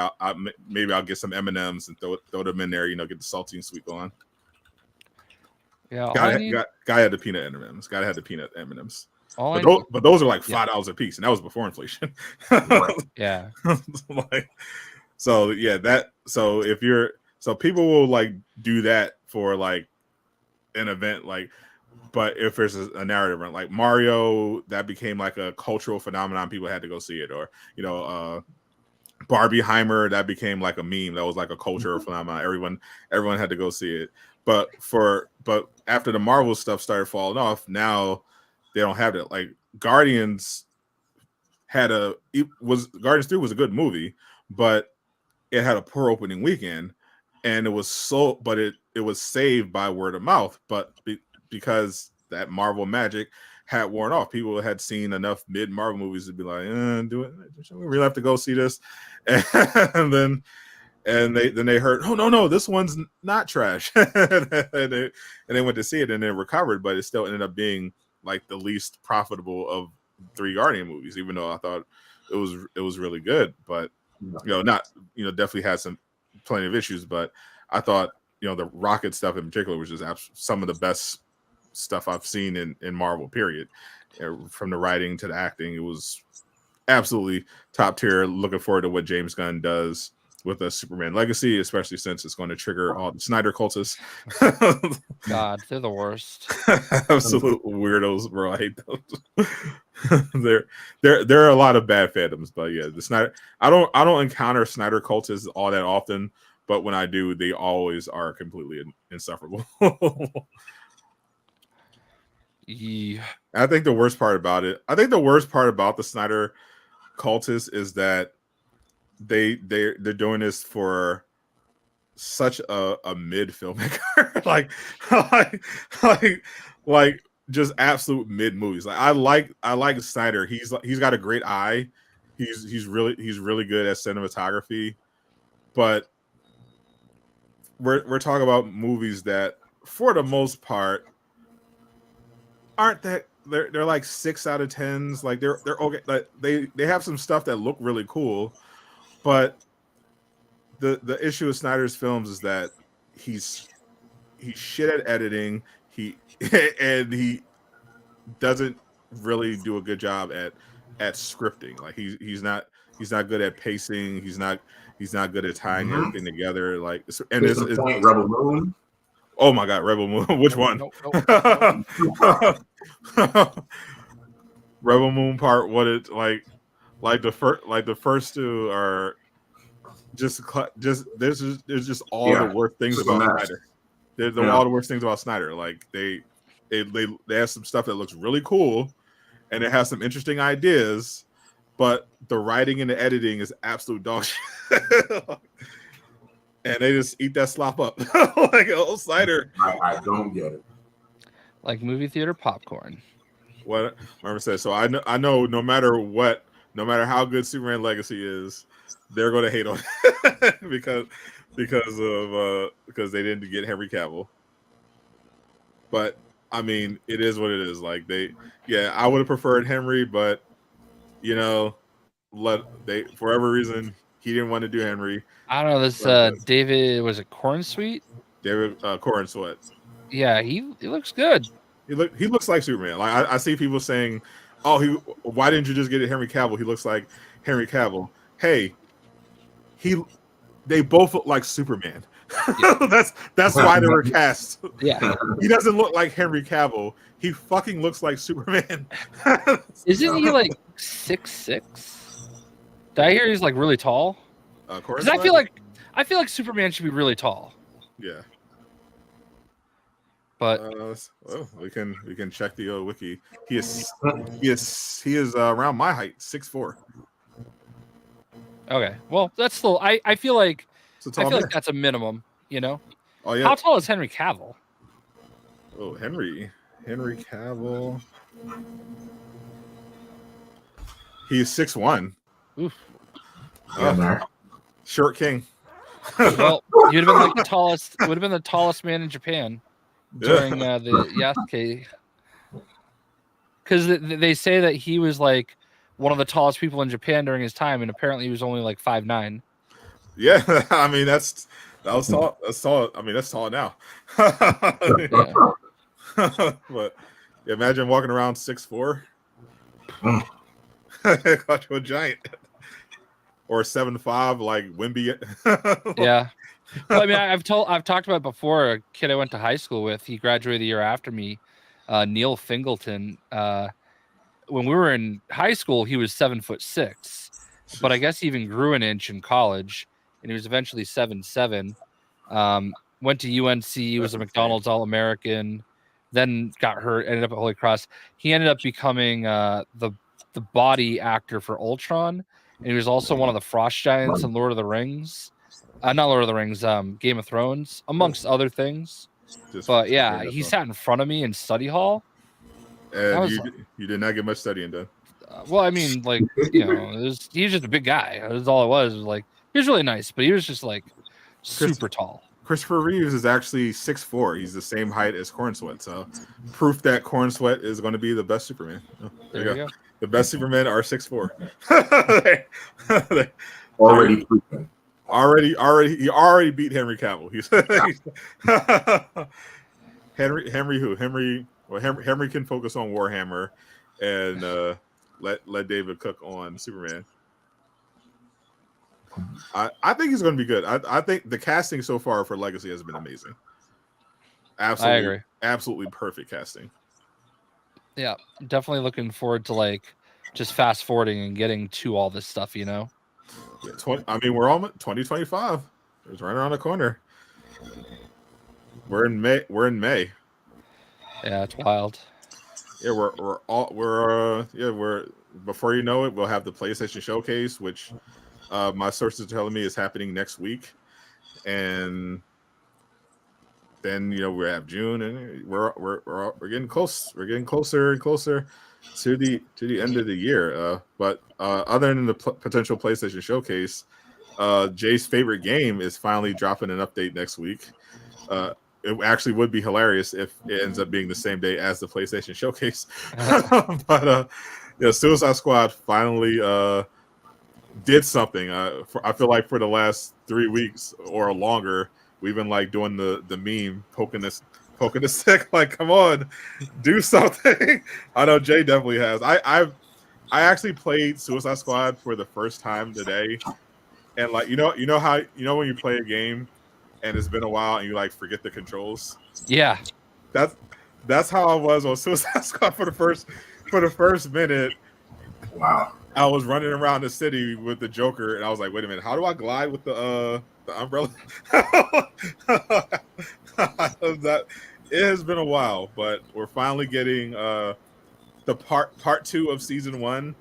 maybe I'll get some M&Ms and throw them in there. Get the salty and sweet going. Yeah, Guy had the peanut M&Ms. Guy had the peanut M&Ms. But those are like $5 a piece, and that was before inflation. Yeah. So people will like do that for like an event, like, but if there's a narrative run, like Mario, that became like a cultural phenomenon, people had to go see it, or Barbieheimer, that became like a meme, that was like a cultural phenomenon. Everyone had to go see it. But after the Marvel stuff started falling off, now they don't have it. Like Guardians 3 was a good movie, but it had a poor opening weekend, and it was saved by word of mouth. But because that Marvel magic had worn off, people had seen enough mid-Marvel movies to be like, do it. We really have to go see this, and then they heard, oh no, this one's not trash, and they went to see it and then recovered, but it still ended up being like the least profitable of 3 Guardian movies, even though I thought it was really good, but definitely had plenty of issues. But I thought the Rocket stuff in particular was just some of the best stuff I've seen in Marvel, period. From the writing to the acting, it was absolutely top tier. Looking forward to what James Gunn does with a Superman Legacy, especially since it's going to trigger all the Snyder cultists. God, they're the worst. Absolute weirdos, bro. I hate those. There are a lot of bad fandoms, but yeah, the Snyder. I don't encounter Snyder cultists all that often, but when I do, they always are completely insufferable. Yeah. I think the worst part about the Snyder cultists is that they're doing this for such a mid filmmaker, like just absolute mid movies. Like I like Snyder. He's got a great eye. He's really good at cinematography, but we're talking about movies that for the most part aren't that. They're like 6 out of 10s. Like they're okay. Like they have some stuff that look really cool. But the issue with Snyder's films is that he's shit at editing. He doesn't really do a good job at scripting. Like he's not good at pacing. He's not good at tying everything together. Like, and it's Rebel Moon. Oh my God, Rebel Moon. Which one? Nope. Rebel Moon part. What it like the first 2 are just there's just all the worst things about Snyder. There's all the worst things about Snyder. Like they have some stuff that looks really cool, and it has some interesting ideas, but the writing and the editing is absolute dog shit. And they just eat that slop up. Like, oh, Snyder. I don't get it. Like movie theater popcorn. What Marvin said. So I know no matter how good Superman Legacy is, they're going to hate on it because they didn't get Henry Cavill. But I mean, it is what it is. Like I would have preferred Henry, but for whatever reason he didn't want to do Henry. I don't know this. David, was it Corn Sweet? David Corn Sweat. Yeah, he looks good. He looks like Superman. Like I see people saying, "Oh, why didn't you just get Henry Cavill? He looks like Henry Cavill." Hey, they both look like Superman. Yeah. That's why they were cast. Yeah, he doesn't look like Henry Cavill. He fucking looks like Superman. Isn't he like 6'6"? Did I hear he's like really tall? Because I feel like Superman should be really tall. Yeah. But we can check the wiki. He is around my height, 6'4". Okay, well that's still I feel like that's a minimum. Oh yeah. How tall is Henry Cavill? Oh, Henry Cavill. He's 6'1". Oof. Short king. Well, you'd have been like the tallest. Would have been the tallest man in Japan during the Yasuke, because they say that he was like one of the tallest people in Japan during his time, and apparently he was only like 5'9". Yeah, I mean that was tall. That's tall. I mean that's tall now. Yeah. But imagine walking around 6'4". Caught you a giant. Or 7'5", like Wimby. Yeah. Well, I mean, I've talked about it before. A kid I went to high school with, he graduated the year after me, Neil Fingleton. When we were in high school, he was 7'6", but I guess he even grew an inch in college, and he was eventually 7'7". Went to UNC, was a McDonald's All-American, then got hurt, ended up at Holy Cross. He ended up becoming the body actor for Ultron, and he was also one of the Frost Giants in Lord of the Rings. Not Lord of the Rings, Game of Thrones, amongst other things. But yeah, he sat in front of me in study hall. And you did not get much studying done. Well, I mean, like, you know, he was just a big guy. That was all it was. It was like, he was really nice, but he was just like super tall. Christopher Reeves is actually 6'4". He's the same height as Cornsweat. So proof that Cornsweat is going to be the best Superman. Oh, there you go. The best Supermen are 6'4". Already proven. He already beat Henry Cavill. Henry can focus on Warhammer and let David cook on Superman. I think he's going to be good. I think the casting so far for Legacy has been amazing. Absolutely, I agree. Absolutely perfect casting. Yeah, definitely looking forward to like just fast forwarding and getting to all this stuff. You know, we're almost 2025. It's right around the corner. We're in May. Yeah, it's wild. Yeah, we're before you know it, we'll have the PlayStation Showcase, which my sources are telling me is happening next week, and then we have June, and we're getting close. We're getting closer and closer to the end of the year. But other than the potential PlayStation Showcase, Jay's favorite game is finally dropping an update next week. It actually would be hilarious if it ends up being the same day as the PlayStation Showcase. But Suicide Squad finally did something. I feel like for the last 3 weeks or longer, we've been like doing the meme, poking the stick. Like, come on, do something. I know Jay definitely has. I actually played Suicide Squad for the first time today, and like you know when you play a game and it's been a while and you like forget the controls. Yeah, that's how I was on Suicide Squad for the first minute. Wow. I was running around the city with the Joker, and I was like, "Wait a minute, how do I glide with the umbrella?" It has been a while, but we're finally getting the part 2 of season 1.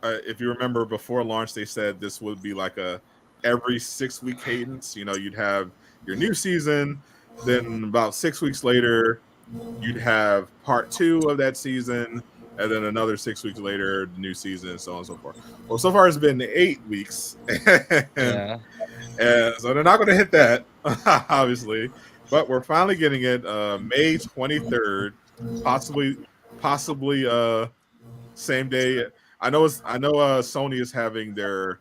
If you remember, before launch, they said this would be like a every 6-week cadence. You'd have your new season, then about 6 weeks later, you'd have part 2 of that season. And then another 6 weeks later, the new season, and so on and so forth. Well, so far it's been 8 weeks. And so they're not going to hit that, obviously. But we're finally getting it May 23rd, possibly same day. I know Sony is having their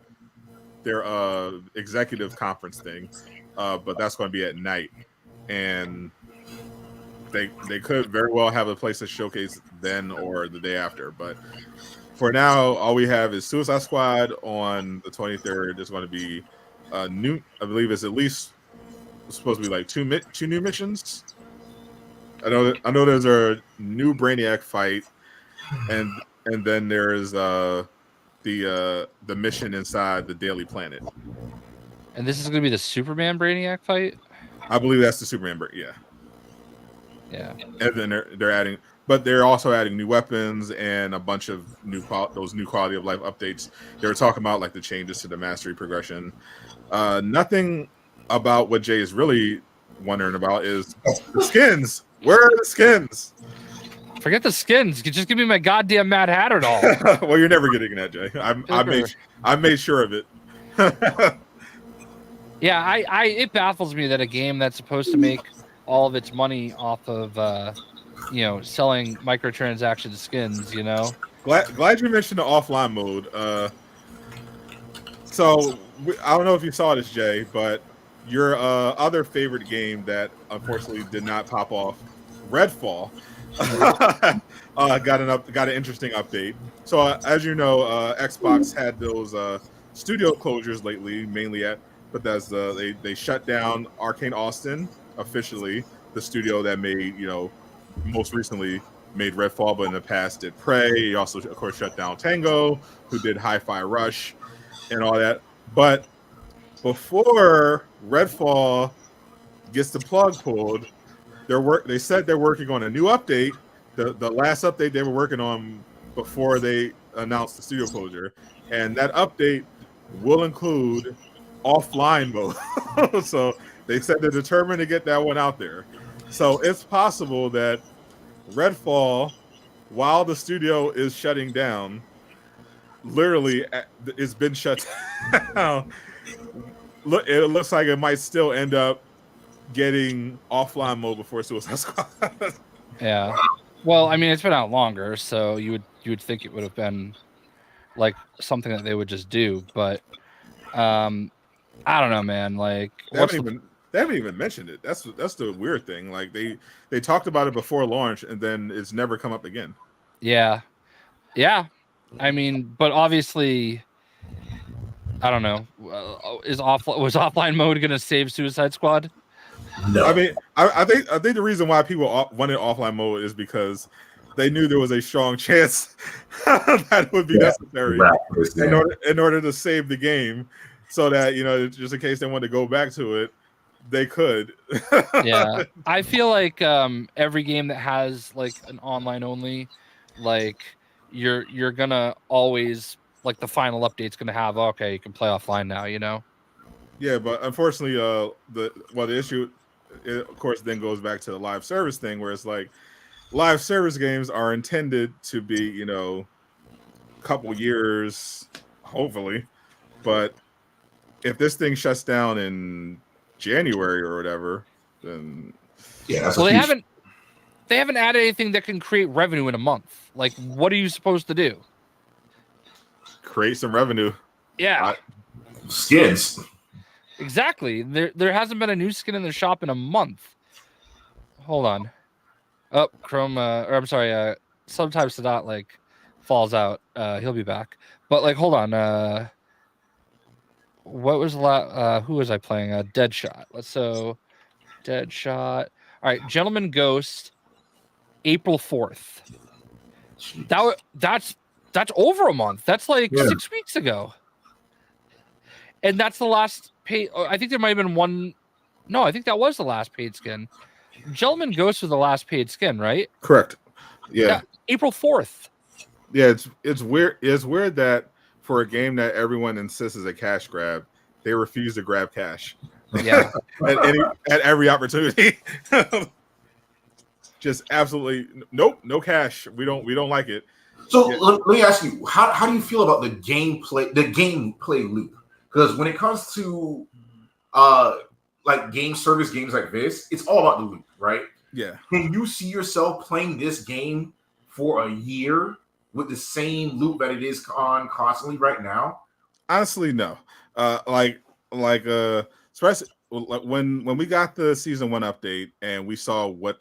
executive conference thing, but that's going to be at night. And they could very well have a PlayStation Showcase then or the day after, but for now, all we have is Suicide Squad on the 23rd. There's going to be new. I believe it's at least supposed to be like two new missions. I know there's a new Brainiac fight, and then there's the mission inside the Daily Planet. And this is going to be the Superman Brainiac fight. I believe that's the Superman. Yeah. And then they're adding, but they're also adding new weapons and a bunch of those new quality of life updates. They were talking about like the changes to the mastery progression. Nothing about what Jay is really wondering about is the skins. Where are the skins? Forget the skins. Just give me my goddamn Mad Hatter doll. Well, you're never getting that, Jay. I made sure of it. Yeah, I it baffles me that a game that's supposed to make all of its money off of selling microtransaction skins, Glad you mentioned the offline mode. I don't know if you saw this, Jay, but your other favorite game that unfortunately did not pop off, Redfall, got an interesting update. So as you know, Xbox had those studio closures lately, mainly at Bethesda. They shut down Arcane Austin officially, the studio that made most recently made Redfall, but in the past did Prey. He also, of course, shut down Tango, who did Hi-Fi Rush and all that. But before Redfall gets the plug pulled, they said they're working on a new update. The last update they were working on before they announced the studio closure, and that update will include offline mode. So they said they're determined to get that one out there. So it's possible that Redfall, while the studio is shutting down, literally it's been shut down. Look, it looks like it might still end up getting offline mode before Suicide Squad. Yeah. Well, I mean, it's been out longer, so you would think it would have been like something that they would just do, but I don't know, man. Like, They haven't even mentioned it. That's the weird thing. Like they talked about it before launch, and then it's never come up again. Yeah. I mean, but obviously, I don't know. Was offline mode gonna save Suicide Squad? No. I mean, I think the reason why people wanted offline mode is because they knew there was a strong chance that would be necessary in order to save the game, so that just in case they wanted to go back to it, they could. Yeah, I feel like every game that has like an online only, like you're gonna always like the final update's gonna have okay, you can play offline now. Yeah, but unfortunately, the issue, of course, then goes back to the live service thing, where it's like live service games are intended to be, a couple years, hopefully. But if this thing shuts down in January or whatever, then well, they haven't added anything that can create revenue in a month. Like, what are you supposed to do? Create some revenue. Yeah, skins. Exactly. There hasn't been a new skin in the shop in a month. Hold on. Oh, Chrome. Or I'm sorry. Sometimes Sadot like falls out. He'll be back. But like, hold on. What was who was I playing? Deadshot. Deadshot. All right, Gentleman Ghost. April 4th. That's over a month. That's like 6 weeks ago. And that's the last paid. I think there might have been one. No, I think that was the last paid skin. Gentleman Ghost was the last paid skin, right? Correct. Yeah. April 4th. Yeah, it's weird. It's weird that for a game that everyone insists is a cash grab, they refuse to grab cash. Yeah. at every opportunity. Just absolutely nope, no cash. We don't like it. So let me ask you, how do you feel about the gameplay loop? Because when it comes to like game service games like this, it's all about the loop, right? Yeah. Can you see yourself playing this game for a year with the same loop that it is on constantly right now? Honestly, no. Especially when we got the season 1 update and we saw what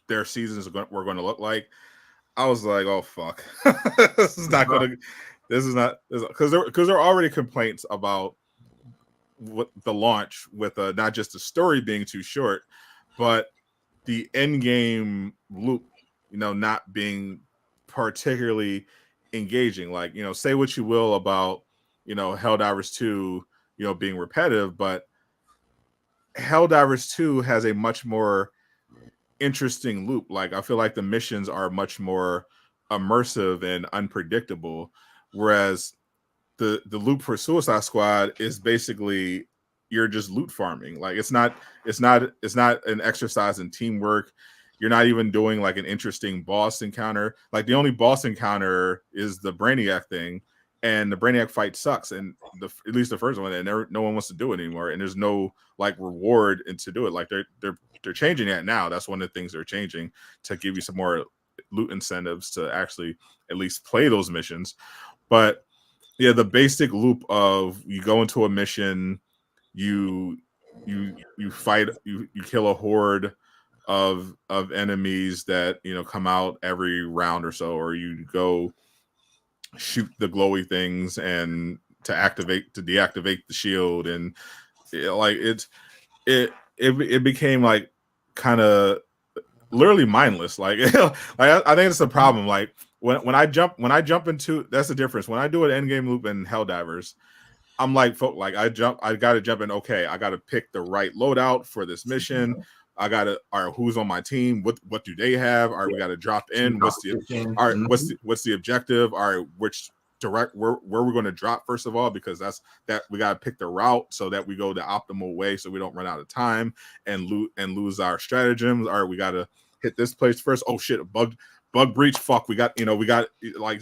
their seasons were going to look like, I was like, oh fuck. This is not because there are already complaints about what the launch with not just the story being too short, but the end game loop, not being particularly engaging. Like, say what you will about, Helldivers 2, being repetitive, but Helldivers 2 has a much more interesting loop. Like, I feel like the missions are much more immersive and unpredictable, whereas the loop for Suicide Squad is basically you're just loot farming. Like, it's not an exercise in teamwork. You're not even doing like an interesting boss encounter. Like, the only boss encounter is the Brainiac thing, and the Brainiac fight sucks, and at least the first one, and no one wants to do it anymore, and there's no like reward and to do it. Like they're changing that now. That's one of the things they're changing to give you some more loot incentives to actually at least play those missions. But yeah, the basic loop of you go into a mission, you fight, you kill a horde of enemies that come out every round or so, or you go shoot the glowy things and to deactivate the shield, and it became like kind of literally mindless. Like, I think it's a problem. Like when I jump into, that's the difference. When I do an endgame loop in Helldivers, I'm like I gotta jump in. Okay, I gotta pick the right loadout for this mission. I gotta, all right, who's on my team? What do they have? All right, we gotta drop in. What's the objective? All right, which where we're going to drop first of all, because that we gotta pick the route so that we go the optimal way, so we don't run out of time and lose our stratagems. All right, we gotta hit this place first. Oh shit, bug breach. Fuck, we got like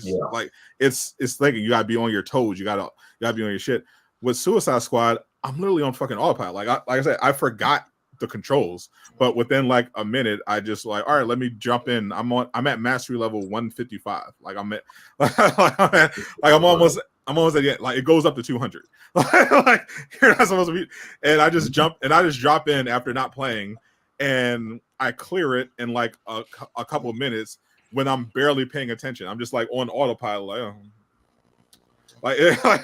it's like you gotta be on your toes. You gotta be on your shit. With Suicide Squad, I'm literally on fucking autopilot. Like I said, I forgot the controls, but within like a minute, I just like, all right, let me jump in. I'm at mastery level 155. Like I'm almost at the end. Like it goes up to 200. Like you're not supposed to be. And I just drop in after not playing, and I clear it in like a couple of minutes when I'm barely paying attention. I'm just like on autopilot. Like, oh. I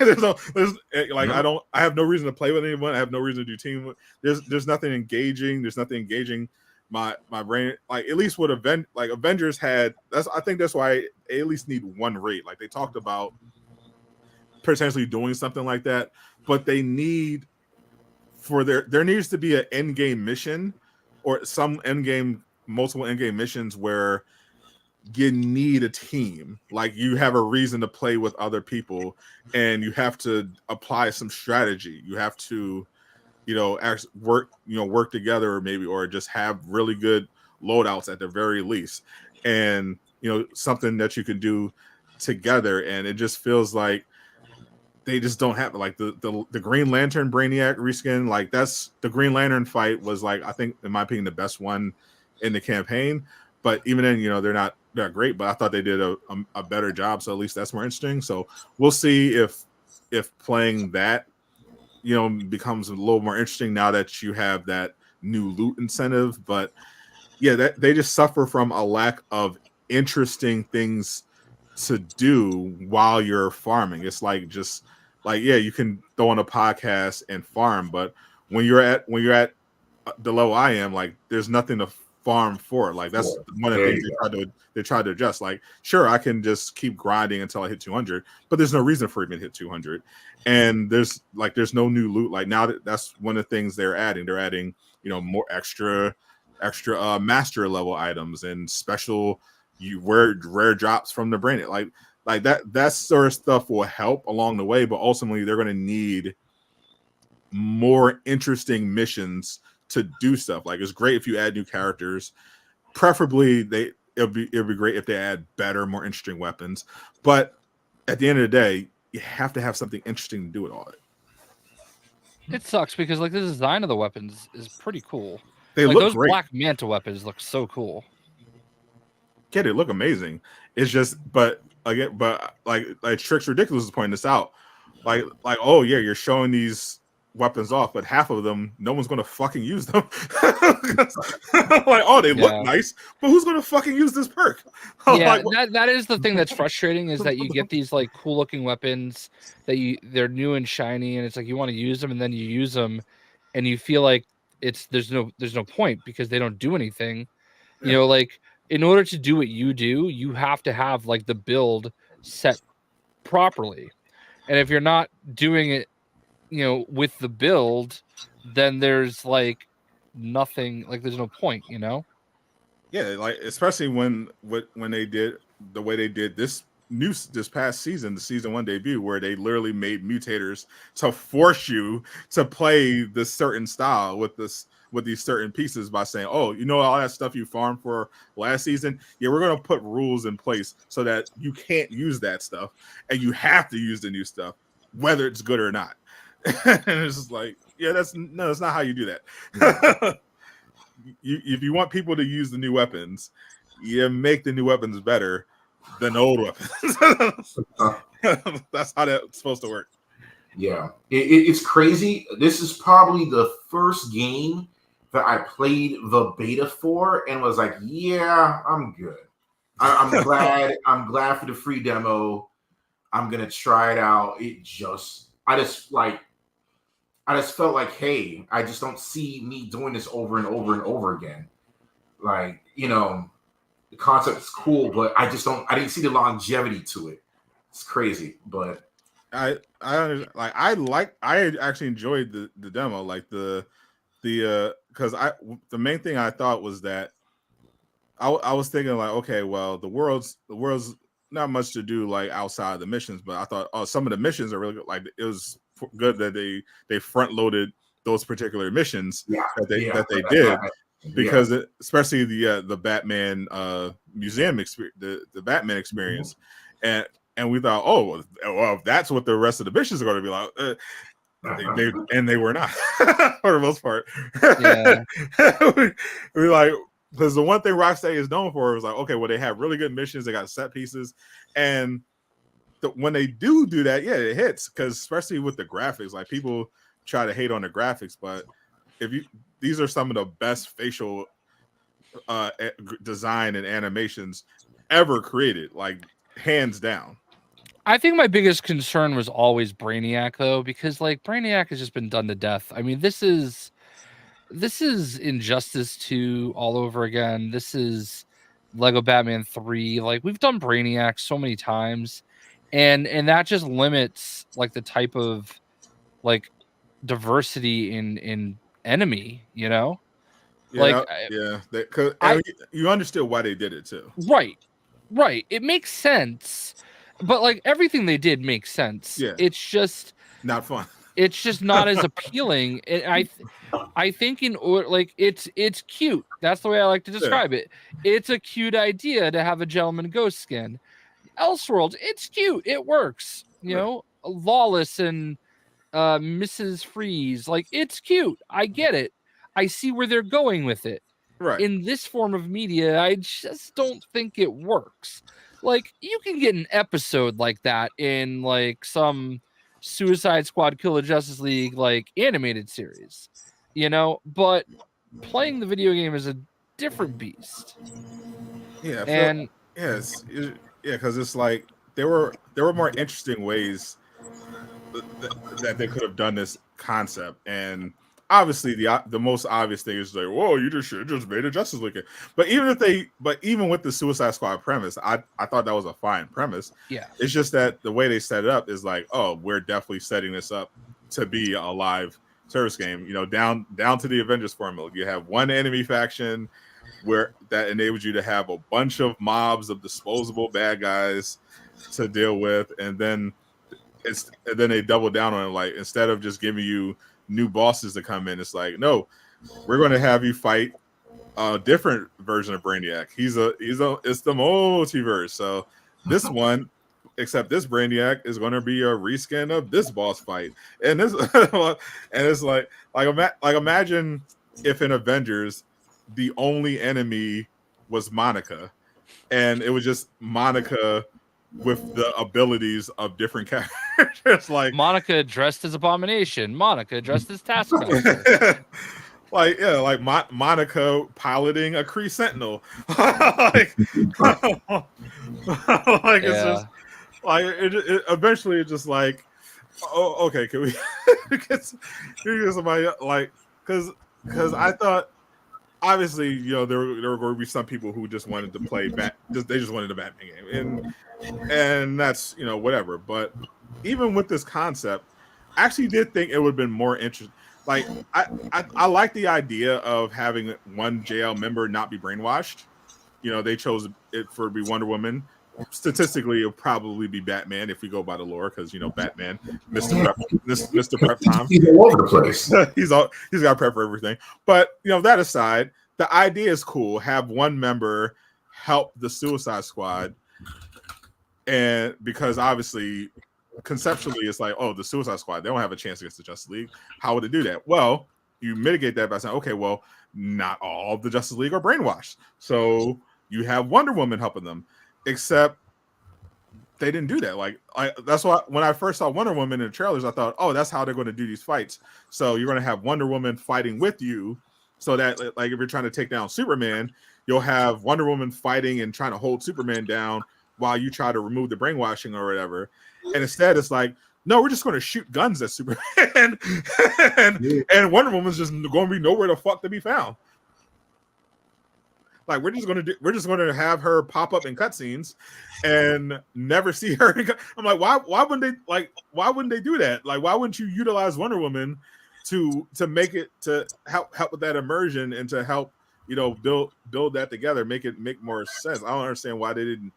have no reason to play with anyone. I have no reason to do team. There's nothing engaging. There's nothing engaging my brain. Like at least with Avengers had. I think that's why I at least need one raid. Like they talked about potentially doing something like that, but they need there needs to be an end game mission or some multiple end game missions where you need a team. Like you have a reason to play with other people, and you have to apply some strategy. You have to, work together, or just have really good loadouts at the very least, and something that you can do together. And it just feels like they just don't have like the Green Lantern Brainiac reskin. Like that's the Green Lantern fight was like, I think in my opinion the best one in the campaign. But even then, they're not great, but I thought they did a better job. So at least that's more interesting. So we'll see if playing that, becomes a little more interesting now that you have that new loot incentive. But yeah, that they just suffer from a lack of interesting things to do while you're farming. It's like yeah, you can throw on a podcast and farm, but when you're at the level I am, like there's nothing to farm for. Like that's one of the things they tried to adjust. Like sure, I can just keep grinding until I hit 200, but there's no reason for me to hit 200. And there's no new loot. Like now that's one of the things they're adding more extra master level items and special rare drops from the brain. Like that sort of stuff will help along the way, but ultimately they're going to need more interesting missions to do stuff. Like it's great if you add new characters, preferably it'd be great if they add better, more interesting weapons. But at the end of the day, you have to have something interesting to do with all it. It sucks because like the design of the weapons is pretty cool. They like look those great. Black Manta weapons look so cool. Yeah, they look amazing. It's just, but Trix Ridiculous is pointing this out. Like, oh yeah, you're showing these weapons off, but half of them, no one's gonna fucking use them. Like, oh, they look nice, but who's gonna fucking use this perk? Yeah, that is the thing that's frustrating, is that you get these like cool looking weapons that they're new and shiny, and it's like you want to use them, and then you use them, and you feel like there's no point because they don't do anything. Yeah. Like in order to do what you do, you have to have like the build set properly, and if you're not doing it with the build, then there's like nothing, like there's no point, Yeah, like especially when they did the way they did this past season, the season 1 debut, where they literally made mutators to force you to play this certain style with with these certain pieces by saying, oh, you know, all that stuff you farmed for last season. Yeah, we're going to put rules in place so that you can't use that stuff and you have to use the new stuff, whether it's good or not. And it's just like, yeah, that's not how you do that. If you want people to use the new weapons, you make the new weapons better than the old weapons. That's how that's supposed to work. Yeah, it's crazy. This is probably the first game that I played the beta for and was like, yeah, I'm good. I'm glad. I'm glad for the free demo. I'm gonna try it out. I just felt like, hey, I just don't see me doing this over and over and over again. Like, you know, the concept is cool, but I didn't see the longevity to it. It's crazy, but I actually enjoyed the demo, like the because the main thing I thought was that I was thinking like, okay, well, the world's not much to do like outside of the missions, but I thought, oh, some of the missions are really good. Like it was good that they front loaded those particular missions that they did. Because especially the Batman museum experience, the Batman experience, and we thought, oh, well, if that's what the rest of the missions are going to be like. They were not for the most part. Yeah. we like, because the one thing Rocksteady is known for is like, okay, well, they have really good missions, they got set pieces, and when they do that, yeah, it hits. Because especially with the graphics, like people try to hate on the graphics, but these are some of the best facial design and animations ever created, like hands down. I think my biggest concern was always Brainiac, though, because like Brainiac has just been done to death. I mean, this is Injustice 2 all over again. This is Lego Batman 3. Like we've done Brainiac so many times, and that just limits like the type of like diversity in enemy, you know? Yeah, like you understood why they did it too. Right. It makes sense. But like everything they did makes sense. Yeah. It's just not fun. It's just not as appealing. I think like it's cute. That's the way I like to describe it. It's a cute idea to have a gentleman ghost skin. Elseworlds, it's cute. It works. You know, Lawless and Mrs. Freeze, like it's cute. I get it. I see where they're going with it. Right. In this form of media, I just don't think it works. Like you can get an episode like that in like some Suicide Squad Kill the Justice League like animated series, you know, but playing the video game is a different beast. Yeah, and because it's like there were more interesting ways that they could have done this concept, and obviously the most obvious thing is like, whoa, you should just made a Justice League. But even with the Suicide Squad premise, I thought that was a fine premise. Yeah, it's just that the way they set it up is like, oh, we're definitely setting this up to be a live service game. You know, down to the Avengers formula. You have one enemy faction where that enables you to have a bunch of mobs of disposable bad guys to deal with, and then they double down on it. Like instead of just giving you new bosses to come in, it's like, no, we're going to have you fight a different version of Brainiac. It's the multiverse. So this one, except this Brainiac is going to be a reskin of this boss fight, and this and it's like imagine if in Avengers the only enemy was Monica, and it was just Monica with the abilities of different characters, like Monica dressed as Abomination, Monica dressed as Taskmaster. like Monica piloting a Kree Sentinel. Like it's just like it eventually it's just like, oh, okay, can we get somebody like, because I thought obviously, you know, there were going to be some people who just wanted to play they just wanted a Batman game, and that's, you know, whatever. But even with this concept, I actually did think it would have been more interesting. Like I like the idea of having one JL member not be brainwashed. You know, they chose it for to be Wonder Woman. statistically, it'll probably be Batman if we go by the lore, because Batman, Mr. Prep time. He's all over the place. he's got prep for everything. But that aside, the idea is cool. Have one member help the Suicide Squad, and because obviously, conceptually, it's like, oh, the Suicide Squad, they don't have a chance against the Justice League. How would they do that? Well, you mitigate that by saying, okay, well, not all of the Justice League are brainwashed, so you have Wonder Woman helping them. Except they didn't do that. Like, that's why when I first saw Wonder Woman in the trailers, I thought, oh, that's how they're going to do these fights. So you're going to have Wonder Woman fighting with you, so that, like, if you're trying to take down Superman, you'll have Wonder Woman fighting and trying to hold Superman down while you try to remove the brainwashing or whatever. And instead, it's like, no, we're just going to shoot guns at Superman, and Wonder Woman's just going to be nowhere the fuck to be found. Like, we're just going to have her pop up in cutscenes and never see her. I'm like, why wouldn't they do that? Like, why wouldn't you utilize Wonder Woman to make it, to help with that immersion and to help build that together, make more sense. I don't understand why they didn't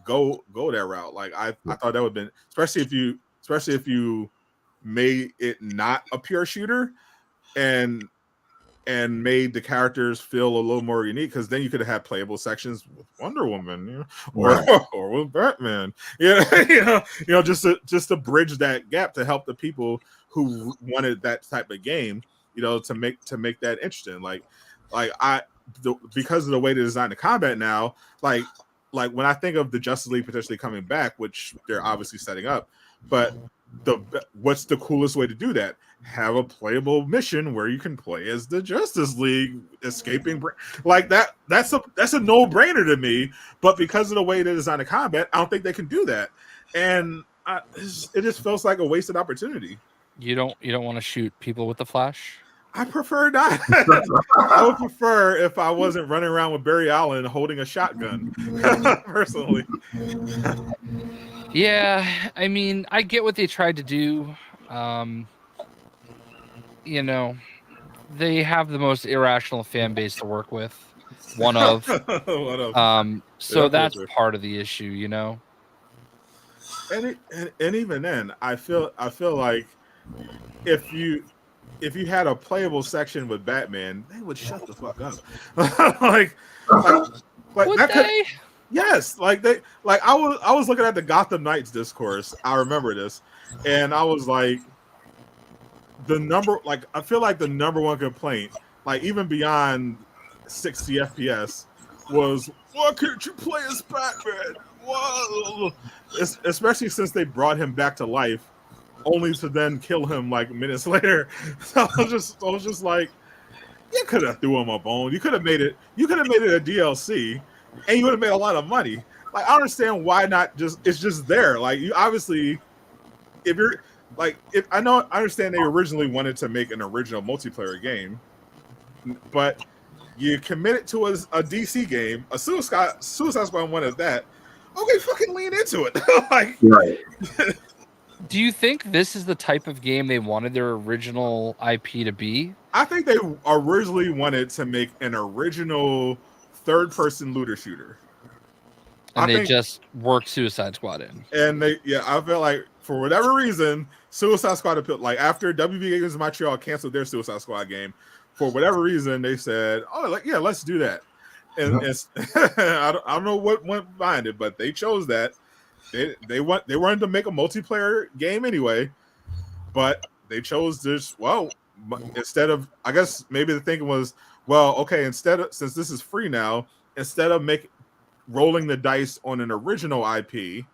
go that route. Like, I thought that would have been, especially if you made it not a pure shooter and made the characters feel a little more unique, because then you could have had playable sections with Wonder Woman, or with Batman, just to bridge that gap, to help the people who wanted that type of game, to make that interesting. Because of the way they design the combat now, like when I think of the Justice League potentially coming back, which they're obviously setting up, but what's the coolest way to do that? Have a playable mission where you can play as the Justice League escaping, like that. That's a no-brainer to me. But because of the way they design the combat, I don't think they can do that, and it just feels like a wasted opportunity. You don't want to shoot people with the Flash? I prefer not. I would prefer if I wasn't running around with Barry Allen holding a shotgun, personally. Yeah, I mean, I get what they tried to do. They have the most irrational fan base to work with. One of. So that's part of the issue, And even then, I feel like if you had a playable section with Batman, they would shut the fuck up. like would that could, they? yes, I was looking at the Gotham Knights discourse. I remember this, and I was like, I feel like the number one complaint, like even beyond 60 FPS, was, why can't you play as Batman? Whoa. Especially since they brought him back to life, only to then kill him like minutes later. So I was just like, you could have threw him a bone. You could have made it a DLC, and you would have made a lot of money. Like, I understand why not it's just there. Like, you obviously, I understand they originally wanted to make an original multiplayer game, but you committed to a DC game, a Suicide Squad one at that. Okay, fucking lean into it. Right. Do you think this is the type of game they wanted their original IP to be? I think they originally wanted to make an original third-person looter shooter. And they just worked Suicide Squad in. And I felt like, for whatever reason, Suicide Squad appealed. Like, after WB Games Montreal canceled their Suicide Squad game, for whatever reason, they said, let's do that. And I don't know what went behind it, but they chose that. They wanted to make a multiplayer game anyway, but they chose this. Well, instead of, I guess maybe the thinking was, well, okay, since this is free now, instead of rolling the dice on an original IP,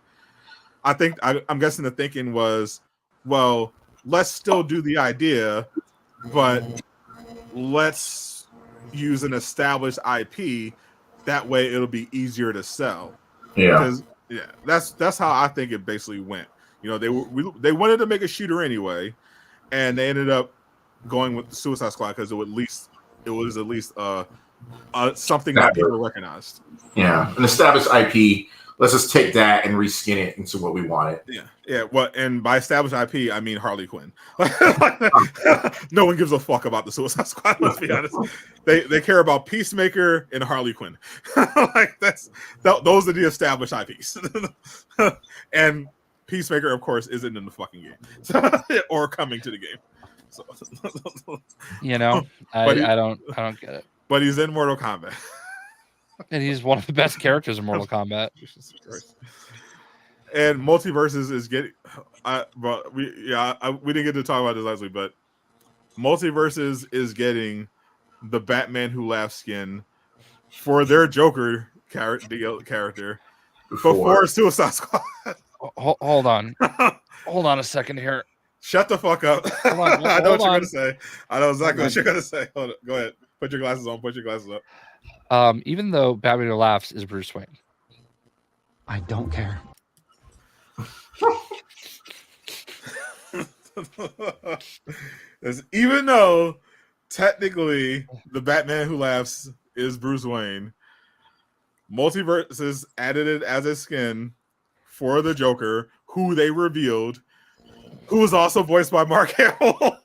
I'm guessing the thinking was, well, let's still do the idea, but let's use an established IP. That way, it'll be easier to sell. Yeah. Yeah, that's how I think it basically went. They wanted to make a shooter anyway, and they ended up going with the Suicide Squad because it was at least something that people recognized. Yeah, an established IP let's just take that and reskin it into what we wanted. Yeah. Well, and by established IP, I mean Harley Quinn. No one gives a fuck about the Suicide Squad. Let's be honest. They care about Peacemaker and Harley Quinn. Like those are the established IPs. And Peacemaker, of course, isn't in the fucking game or coming to the game. So, I don't get it. But he's in Mortal Kombat. And he's one of the best characters in Mortal Kombat. And Multiverses is getting. We didn't get to talk about this last week, but Multiverses is getting the Batman Who Laughs skin for their Joker character before Suicide Squad. Hold on a second here. Shut the fuck up. I know what you're gonna say. I know exactly what you're gonna say. Hold on. Go ahead. Put your glasses on. Put your glasses up. Even though Batman Who Laughs is Bruce Wayne. I don't care. Even though technically the Batman Who Laughs is Bruce Wayne, Multiverses added it as a skin for the Joker, who they revealed, who was also voiced by Mark Hamill.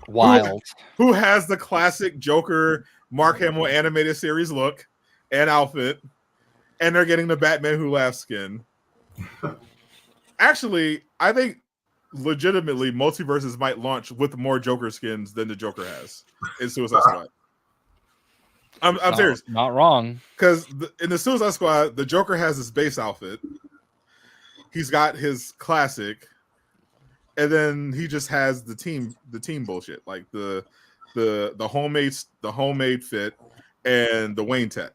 Wild. Who has the classic Joker Mark Hamill animated series look and outfit, and they're getting the Batman Who Laughs skin. Actually, I think legitimately Multiverses might launch with more Joker skins than the Joker has in Suicide Squad. I'm serious. Not wrong. Because in the Suicide Squad, the Joker has his base outfit. He's got his classic, and then he just has the team bullshit, like the homemade fit and the Wayne Tech.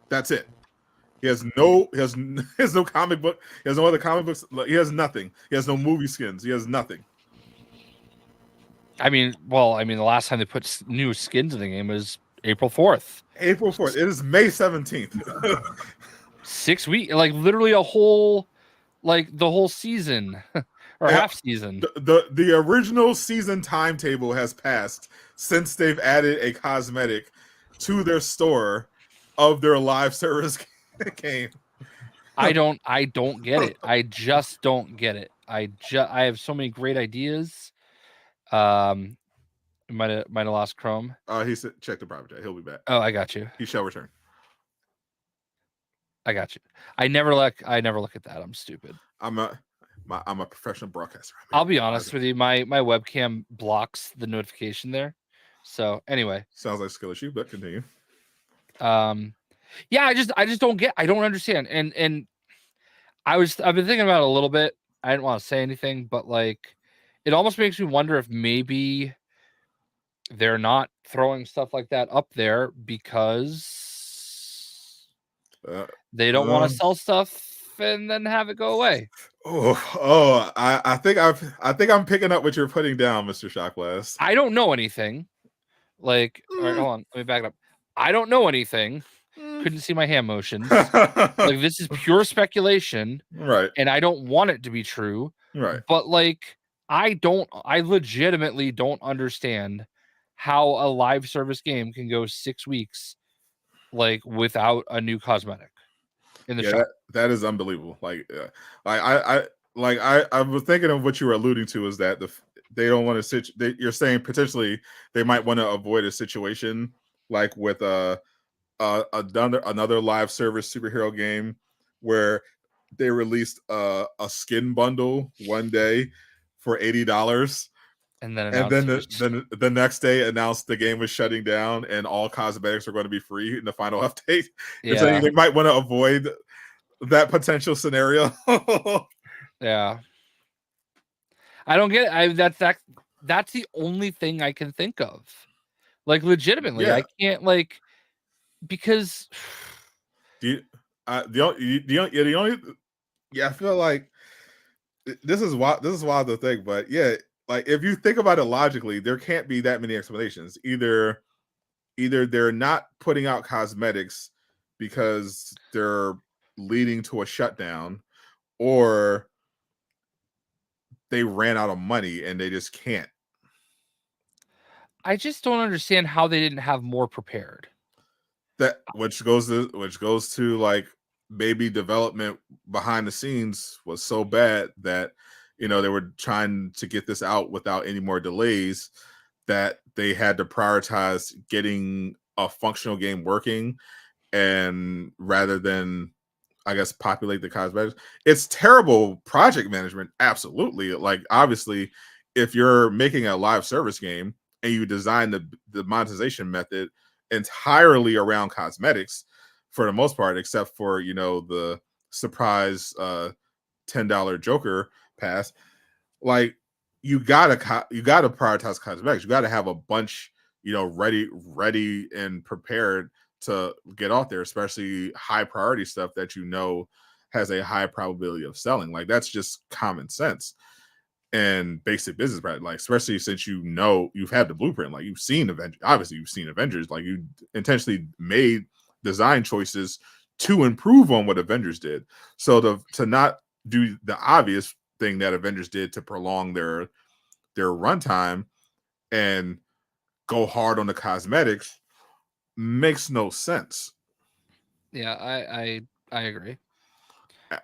That's it. He has no comic book. He has no other comic books. He has nothing. He has no movie skins. He has nothing. I mean, the last time they put new skins in the game was April 4th. April 4th. It is May 17th. 6 weeks, like literally the whole season or half season. The original season timetable has passed since they've added a cosmetic to their store of their live service game. I don't get it. I just don't get it. I have so many great ideas. Might have lost Chrome. He said check the private chat. He'll be back. Oh, I got you. He shall return. I got you. I never look at that. I'm stupid. I'm a professional broadcaster. I'll be honest with you. My webcam blocks the notification there. So anyway, sounds like a skill issue, but continue. Yeah, I just don't get. I don't understand. And I've been thinking about it a little bit. I didn't want to say anything, but like, it almost makes me wonder if maybe they're not throwing stuff like that up there because they don't want to sell stuff and then have it go away. I think I'm picking up what you're putting down, Mr. Shockblast. I don't know anything. Like, all right, hold on, let me back it up. I don't know anything. Couldn't see my hand motions. Like, this is pure speculation, right? And I don't want it to be true, right? But like, I legitimately don't understand how a live service game can go 6 weeks like without a new cosmetic in the shop. That is unbelievable. I was thinking of what you were alluding to is that they don't want to you're saying potentially they might want to avoid a situation like with another live service superhero game where they released a skin bundle one day for $80 and then the next day announced the game was shutting down and all cosmetics are going to be free in the final update. Yeah. So they might want to avoid that potential scenario. Yeah. I don't get it. That's the only thing I can think of. Like, legitimately, I can't, like, because I feel like this is wild to think, but yeah, like if you think about it logically, there can't be that many explanations. Either they're not putting out cosmetics because they're leading to a shutdown, or they ran out of money and they just can't. I just don't understand how they didn't have more prepared. That which goes to like maybe development behind the scenes was so bad that, you know, they were trying to get this out without any more delays, that they had to prioritize getting a functional game working, and rather than, I guess, populate the cosmetics. It's terrible project management. Absolutely. Like, obviously, if you're making a live service game and you design the monetization method entirely around cosmetics for the most part, except for, you know, the surprise $10 Joker pass, like, you gotta prioritize cosmetics. You gotta have a bunch, you know, ready and prepared to get out there, especially high priority stuff that you know has a high probability of selling. Like, that's just common sense and basic business practice. Like, especially since, you know, you've had the blueprint, like, you've seen Avengers. Obviously, you've seen Avengers. Like, you intentionally made design choices to improve on what Avengers did. So to not do the obvious thing that Avengers did to prolong their runtime and go hard on the cosmetics makes no sense. Yeah, I agree.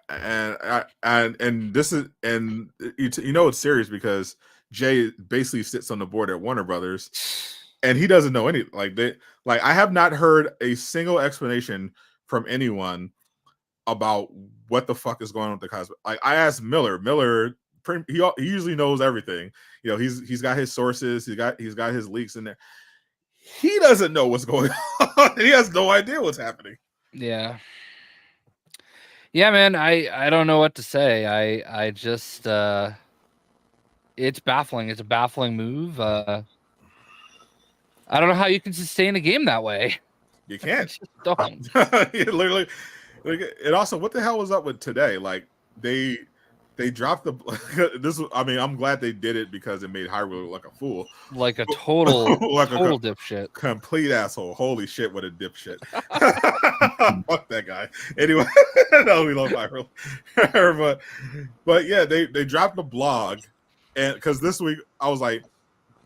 And this is, and you know, it's serious because Jay basically sits on the board at Warner Brothers, and he doesn't know any, I have not heard a single explanation from anyone about what the fuck is going on with the cosmetics. Like, I asked Miller, he usually knows everything. You know, he's got his sources, he's got his leaks in there. He doesn't know what's going on. He has no idea what's happening. Yeah, man. I don't know what to say. I just it's baffling. It's a baffling move. I don't know how you can sustain a game that way. You can't. Don't. Literally. And also, what the hell was up with today? Like, they dropped this. I mean, I'm glad they did it because it made Hyrule look like a fool, like a total dipshit, complete asshole. Holy shit, what a dipshit! Fuck that guy. Anyway, no, we love Hyrule, but yeah, they dropped the blog, and because this week I was like,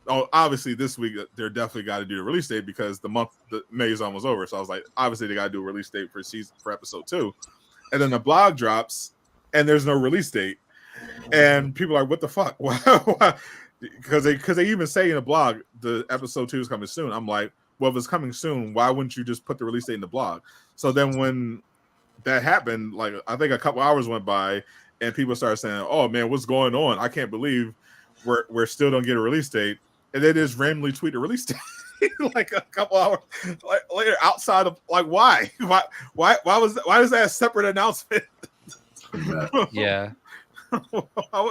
oh, obviously this week they're definitely got to do the release date because the May is almost over. So I was like, obviously they got to do a release date for episode 2, and then the blog drops and there's no release date, and people are like, what the fuck? Because they even say in the blog the episode 2 is coming soon. I'm like, well, if it's coming soon, why wouldn't you just put the release date in the blog? So then when that happened, like, I think a couple hours went by and people started saying, oh man, what's going on? I can't believe we're still don't get a release date. And they just randomly tweet a release date like a couple hours later, outside of, like, why is that a separate announcement? Yeah. Why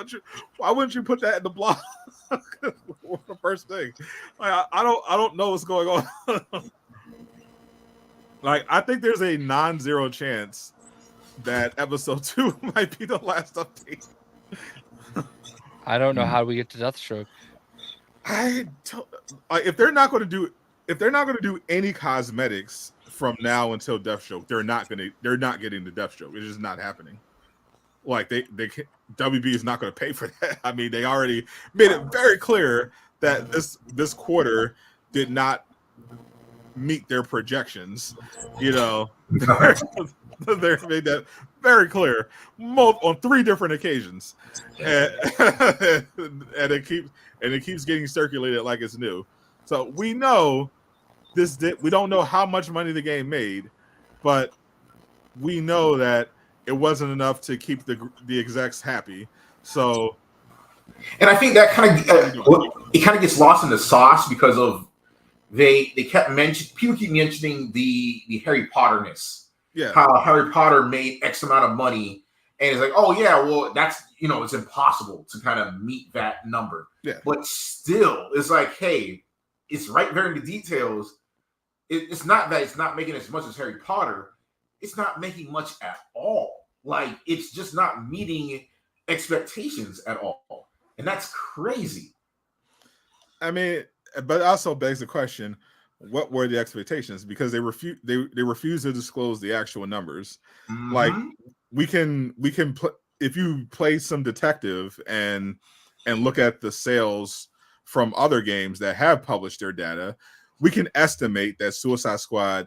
wouldn't you put that in the blog? The first thing. Like, I don't know what's going on. Like, I think there's a non-zero chance that episode 2 might be the last update. I don't know how we get to Deathstroke. If they're not going to do any cosmetics from now until Deathstroke, they're not getting the Deathstroke. It's just not happening. Like, they WB is not going to pay for that. I mean, they already made it very clear that this quarter did not meet their projections. You know, they made that very clear on 3 different occasions, and it keeps getting circulated like it's new. So we know we don't know how much money the game made, but we know that it wasn't enough to keep the execs happy. So, and I think that kind of gets lost in the sauce because of they kept people keep mentioning the Harry Potterness. Yeah, how Harry Potter made X amount of money, and it's like, oh yeah, well, that's, you know, it's impossible to kind of meet that number. Yeah, but still, it's like, hey, it's right there in the details. It's not that it's not making as much as Harry Potter. It's not making much at all. Like, it's just not meeting expectations at all, and that's crazy. I mean, but also begs the question: what were the expectations? Because they refuse to disclose the actual numbers. Mm-hmm. Like, we can if you play some detective and look at the sales from other games that have published their data, we can estimate that Suicide Squad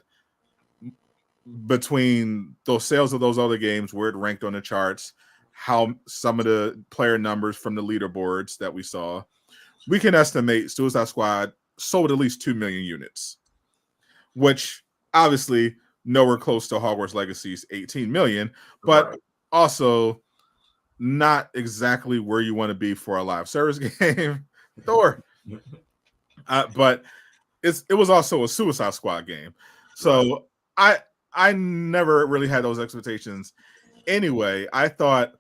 between those sales of those other games, where it ranked on the charts, how some of the player numbers from the leaderboards that we saw, we can estimate Suicide Squad sold at least 2 million units, which obviously nowhere close to Hogwarts Legacy's 18 million, but also not exactly where you want to be for a live service game. Thor. But it was also a Suicide Squad game. So I never really had those expectations. Anyway, I thought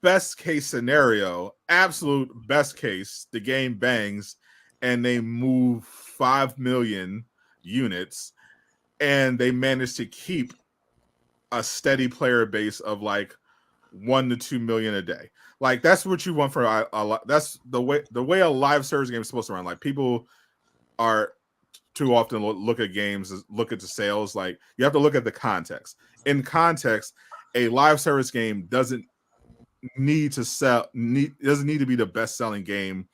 best case scenario, absolute best case, the game bangs and they move 5 million units and they manage to keep a steady player base of like 1 to 2 million a day. Like that's what you want for a that's the way a live service game is supposed to run. Like people are too often look at games, look at the sales. Like you have to look at the context. In context, a live service game doesn't need to doesn't need to be the best selling game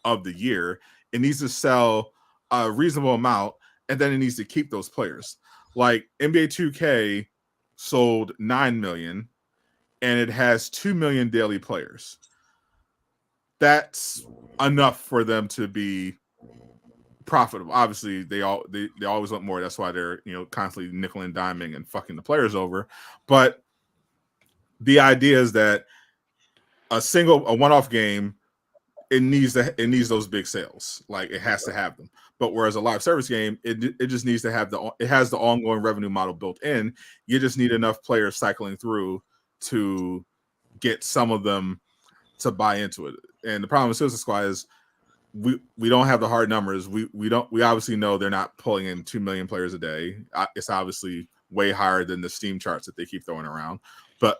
of the year. It needs to sell a reasonable amount, and then it needs to keep those players. Like NBA 2K sold 9 million, and it has 2 million daily players. That's enough for them to be profitable. Obviously, they always want more. That's why they're constantly nickel and diming and fucking the players over. But the idea is that a one-off game, it needs those big sales. Like it has to have them. But whereas a live service game, it just needs to have it has the ongoing revenue model built in. You just need enough players cycling through to get some of them to buy into it. And the problem with Suicide Squad is we don't have the hard numbers. We obviously know they're not pulling in 2 million players a day. It's obviously way higher than the Steam charts that they keep throwing around. But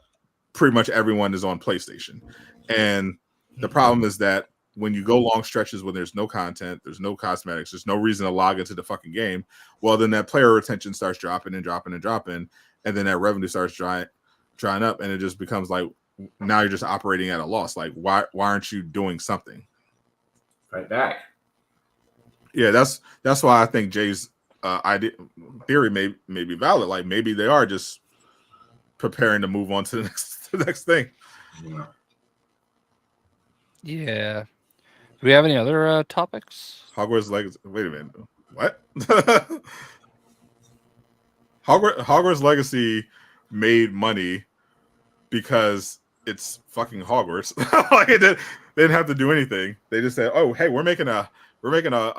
pretty much everyone is on PlayStation. And the problem is that when you go long stretches when there's no content, there's no cosmetics, there's no reason to log into the fucking game, well, then that player retention starts dropping and dropping and dropping, and then that revenue starts drying up, and it just becomes like now you're just operating at a loss. Like why aren't you doing something? Right back. Yeah, that's why I think Jay's theory may be valid. Like maybe they are just preparing to move on to the next thing. Yeah. Do we have any other topics? Hogwarts Legacy. Wait a minute. What? Hogwarts Legacy made money because it's fucking Hogwarts. Like they didn't have to do anything. They just said, "Oh, hey, we're making a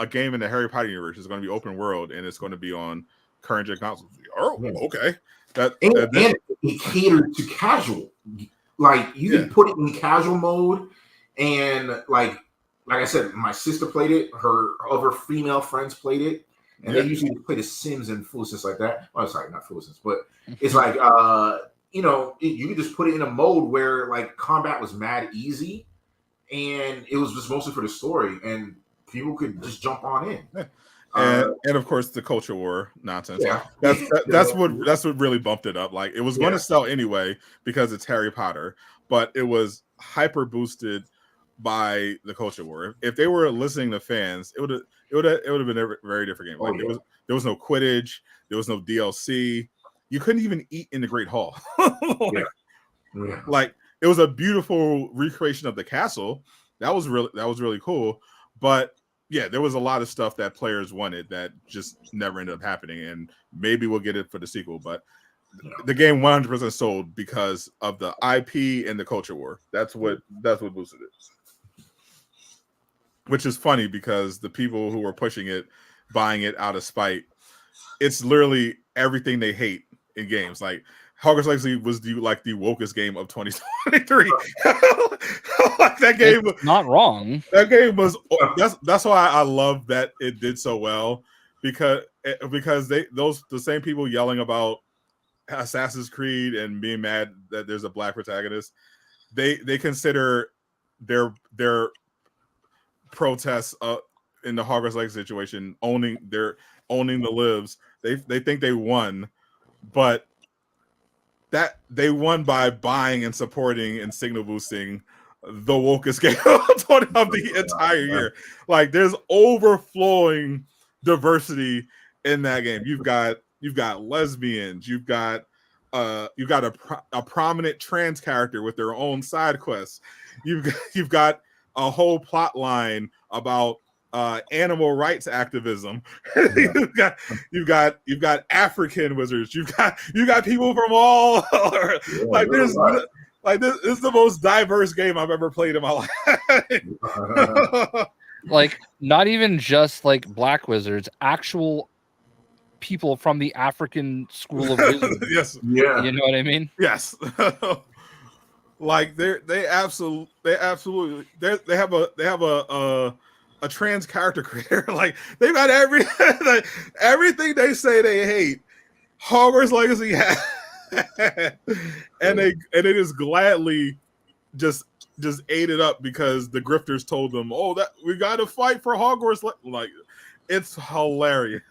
game in the Harry Potter universe. It's going to be open world and it's going to be on current gen consoles." Oh, okay. And it catered to casual. Like you can put it in casual mode, and like I said, my sister played it. Her other female friends played it, and they usually play The Sims and foolishness like that. Oh, sorry, not foolishness, but it's like you could just put it in a mode where like combat was mad easy, and it was just mostly for the story, and people could just jump on in. And of course the culture war nonsense. Yeah. That's what really bumped it up. Like it was going to sell anyway because it's Harry Potter, but it was hyper boosted by the culture war. If they were listening to fans, it would have been a very different game. Like there was no Quidditch, there was no DLC. You couldn't even eat in the Great Hall. Like it was a beautiful recreation of the castle. That was really cool. But yeah, there was a lot of stuff that players wanted that just never ended up happening, and maybe we'll get it for the sequel. But the game 100% sold because of the IP and the culture war. That's what boosted it. Which is funny because the people who were pushing it, buying it out of spite, it's literally everything they hate in games. Like Hogwarts Legacy was the wokest game of 2023. Like that game was not wrong. That game was that's why I love that it did so well because the same people yelling about Assassin's Creed and being mad that there's a black protagonist, they consider their protests in the Hogwarts Legacy situation owning the libs. They think they won, but that they won by buying and supporting and signal boosting the wokest game of the entire year. Like there's overflowing diversity in that game. You've got you've got lesbians, you've got a prominent trans character with their own side quests. You've got a whole plot line about animal rights activism. you've got African wizards. You've got people from all like there's like this is the most diverse game I've ever played in my life. Like not even just like black wizards, actual people from the African school of wizardry. Yes. Yeah. You know what I mean? Yes. Like they absolutely have a trans character creator. Like they've got everything they say they hate. Hogwarts Legacy has, and it is gladly just ate it up because the grifters told them, "Oh, that we got to fight for Hogwarts." Like it's hilarious.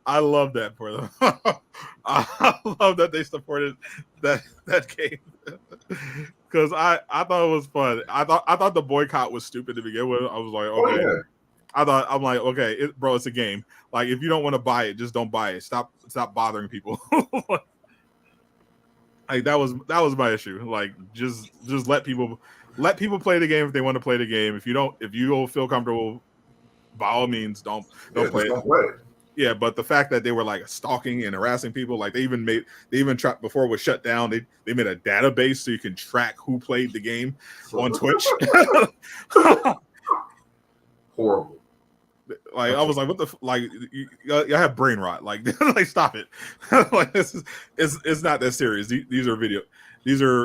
I love that for them. I love that they supported that game because I thought it was fun. I thought the boycott was stupid to begin with. I was like, okay. Oh, yeah. I'm like, okay, bro, it's a game. Like, if you don't want to buy it, just don't buy it. Stop bothering people. Like that was my issue. Like, just let people play the game if they want to play the game. If you don't feel comfortable, by all means, don't play it. Don't play it. Yeah, but the fact that they were like stalking and harassing people, like they even tried before it was shut down. They made a database so you can track who played the game on Twitch. Horrible. Like I was like, what the like? You have brain rot. Like, like stop it. Like it's not that serious. These are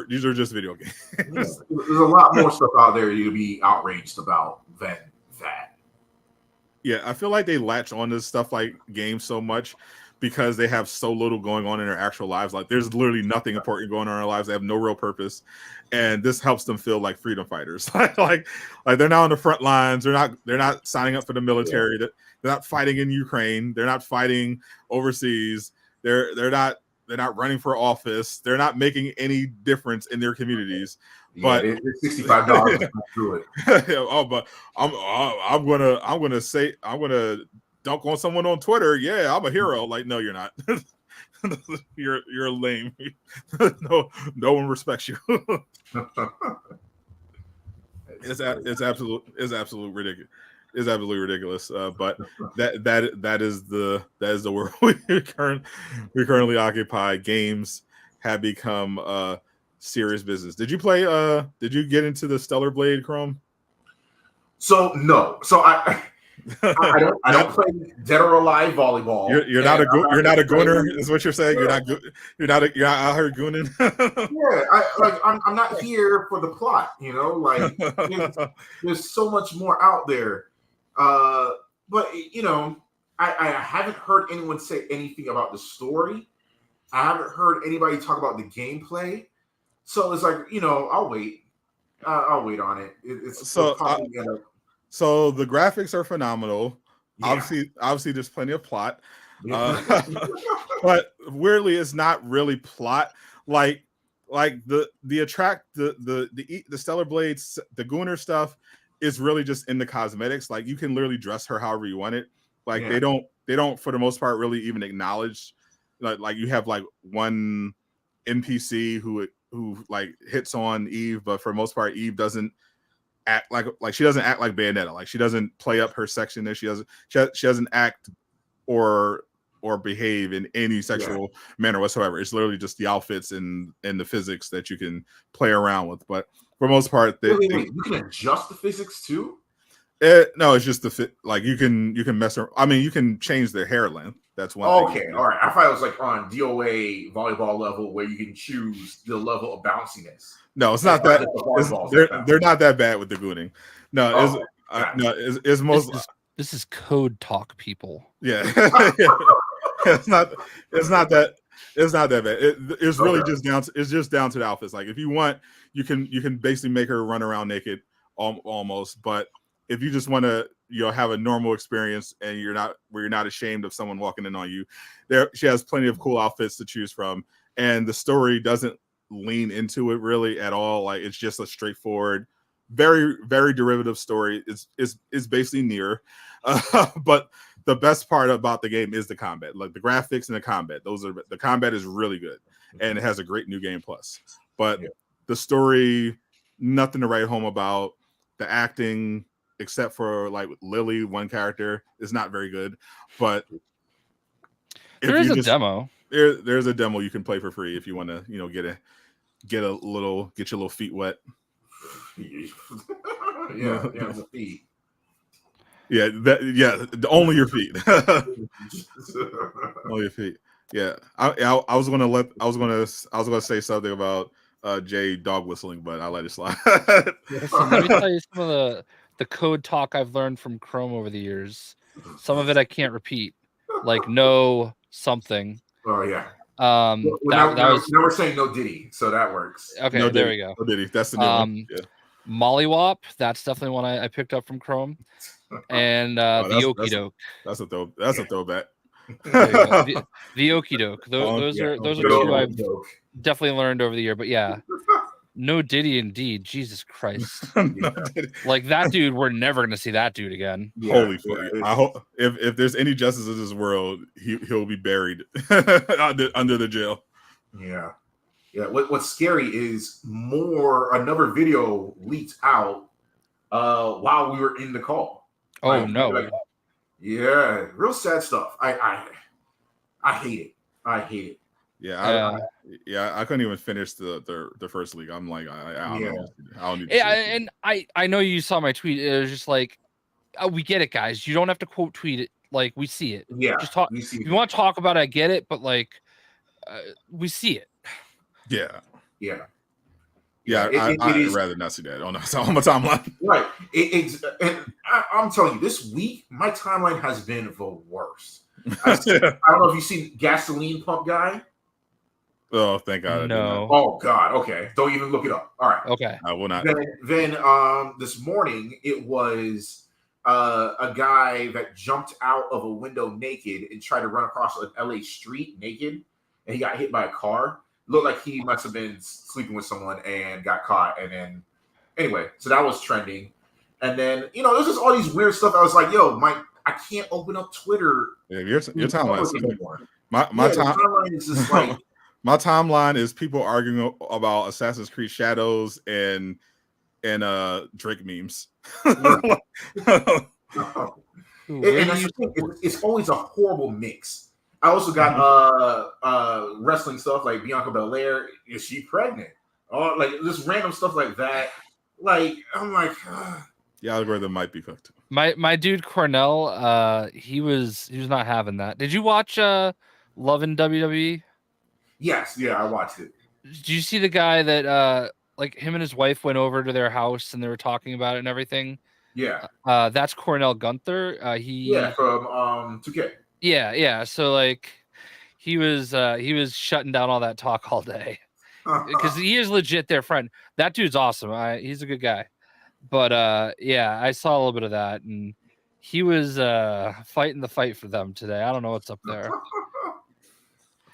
just video games. There's a lot more stuff out there you'd be outraged about than that. Yeah, I feel like they latch on to stuff like games so much because they have so little going on in their actual lives. Like there's literally nothing important going on in their lives. They have no real purpose. And this helps them feel like freedom fighters. like they're not on the front lines. They're not signing up for the military. Yeah. They're not fighting in Ukraine. They're not fighting overseas. They're not running for office. They're not making any difference in their communities. But it's $65 to do it. Oh, but I'm gonna dunk on someone on Twitter. Yeah, I'm a hero. Like, no, you're not. you're lame. No one respects you. It's absolutely ridiculous. It's absolutely ridiculous. But that is the world we currently occupy. Games have become serious business. Did you get into the Stellar Blade, Krome? So no. So I don't play dead or alive volleyball. You're not a gooner, is what you're saying. You're not out here gooning. Yeah, I'm not here for the plot, you know, like there's so much more out there. But you know, I haven't heard anyone say anything about the story. I haven't heard anybody talk about the gameplay. So it's like, you know, I'll wait on it. So the graphics are phenomenal. Yeah. Obviously, there's plenty of plot, but weirdly, it's not really plot. Like the Stellar Blades, the Gooner stuff is really just in the cosmetics. Like you can literally dress her however you want it. Like they don't for the most part really even acknowledge. Like you have like one NPC who like hits on Eve, but for the most part, Eve doesn't act like she doesn't act like Bayonetta. Like she doesn't play up her section there. She doesn't act or behave in any sexual manner whatsoever. It's literally just the outfits and the physics that you can play around with. But for the most part, you can adjust the physics too. No, it's just the fit. Like you can mess around. I mean, you can change their hair length. That's one. Okay, all right. I thought it was like on DOA volleyball level where you can choose the level of bounciness. No, it's not that. They're not that bad with the gooning. No, it's most. This is code talk, people. Yeah, it's not that. It's not that bad. It's really just down to the outfits. Like if you want, you can basically make her run around naked almost. But if you just want to, have a normal experience and you're not ashamed of someone walking in on you, she has plenty of cool outfits to choose from, and the story doesn't lean into it really at all. Like it's just a straightforward very, very derivative story. It's basically near, but the best part about the game is the combat, like the graphics and the combat. The combat is really good, and it has a great new game plus. But the story, nothing to write home about. The acting, except for like Lily, one character, is not very good. But there is a demo. There's a demo you can play for free if you want to, get your little feet wet. The feet. Only your feet. Only your feet. Yeah, I was gonna say something about Jay dog whistling, but I let it slide. Listen, let me tell you some of the code talk I've learned from Chrome over the years. Some of it I can't repeat, like no something. Oh yeah. Now we're saying no Diddy, so that works. Okay, no there Diddy, we go. No Diddy. That's the new one. Yeah. Mollywop, that's definitely one I picked up from Chrome. And the Okie Doke. That's a throwback. The Okie Doke. Those are two I've definitely learned over the year. But yeah, no Diddy indeed. Jesus Christ. Like that dude, we're never gonna see that dude again. Holy fuck. I hope if there's any justice in this world, he'll be buried under the jail. Yeah. What's scary is another video leaked out while we were in the call. Oh no. Yeah, real sad stuff. I hate it. I hate it. Yeah, I couldn't even finish the first league. I'm like, I don't need to and I know you saw my tweet. It was just like, we get it, guys. You don't have to quote tweet it. Like, we see it. Yeah. Just talk. If you want to talk about it, I get it, but like, we see it. Yeah. I'd rather not see that on my timeline. Right. I'm telling you, this week my timeline has been the worst. I don't know if you've seen Gasoline Pump Guy. Oh, thank God. No. Oh God. Okay. Don't even look it up. All right. Okay. I will not. Then this morning it was a guy that jumped out of a window naked and tried to run across an LA street naked, and he got hit by a car. Looked like he must have been sleeping with someone and got caught. And then, anyway, so that was trending. And then, there's just all these weird stuff. I was like, yo, I can't open up Twitter. Yeah, your timeline anymore. My timeline is just like my timeline is people arguing about Assassin's Creed Shadows and Drake memes. And it's always a horrible mix. I also got wrestling stuff like Bianca Belair. Is she pregnant? Or like just random stuff like that. Like I'm like, the algorithm might be cooked. My dude Cornell, he was not having that. Did you watch Love in WWE? Yes, yeah, I watched it. Did you see the guy that like him and his wife went over to their house and they were talking about it and everything? Yeah. That's Cornell Gunther. From 2K. Yeah. So like he was shutting down all that talk all day because he is legit their friend. That dude's awesome. He's a good guy. But I saw a little bit of that, and he was fighting the fight for them today. I don't know what's up there. I'll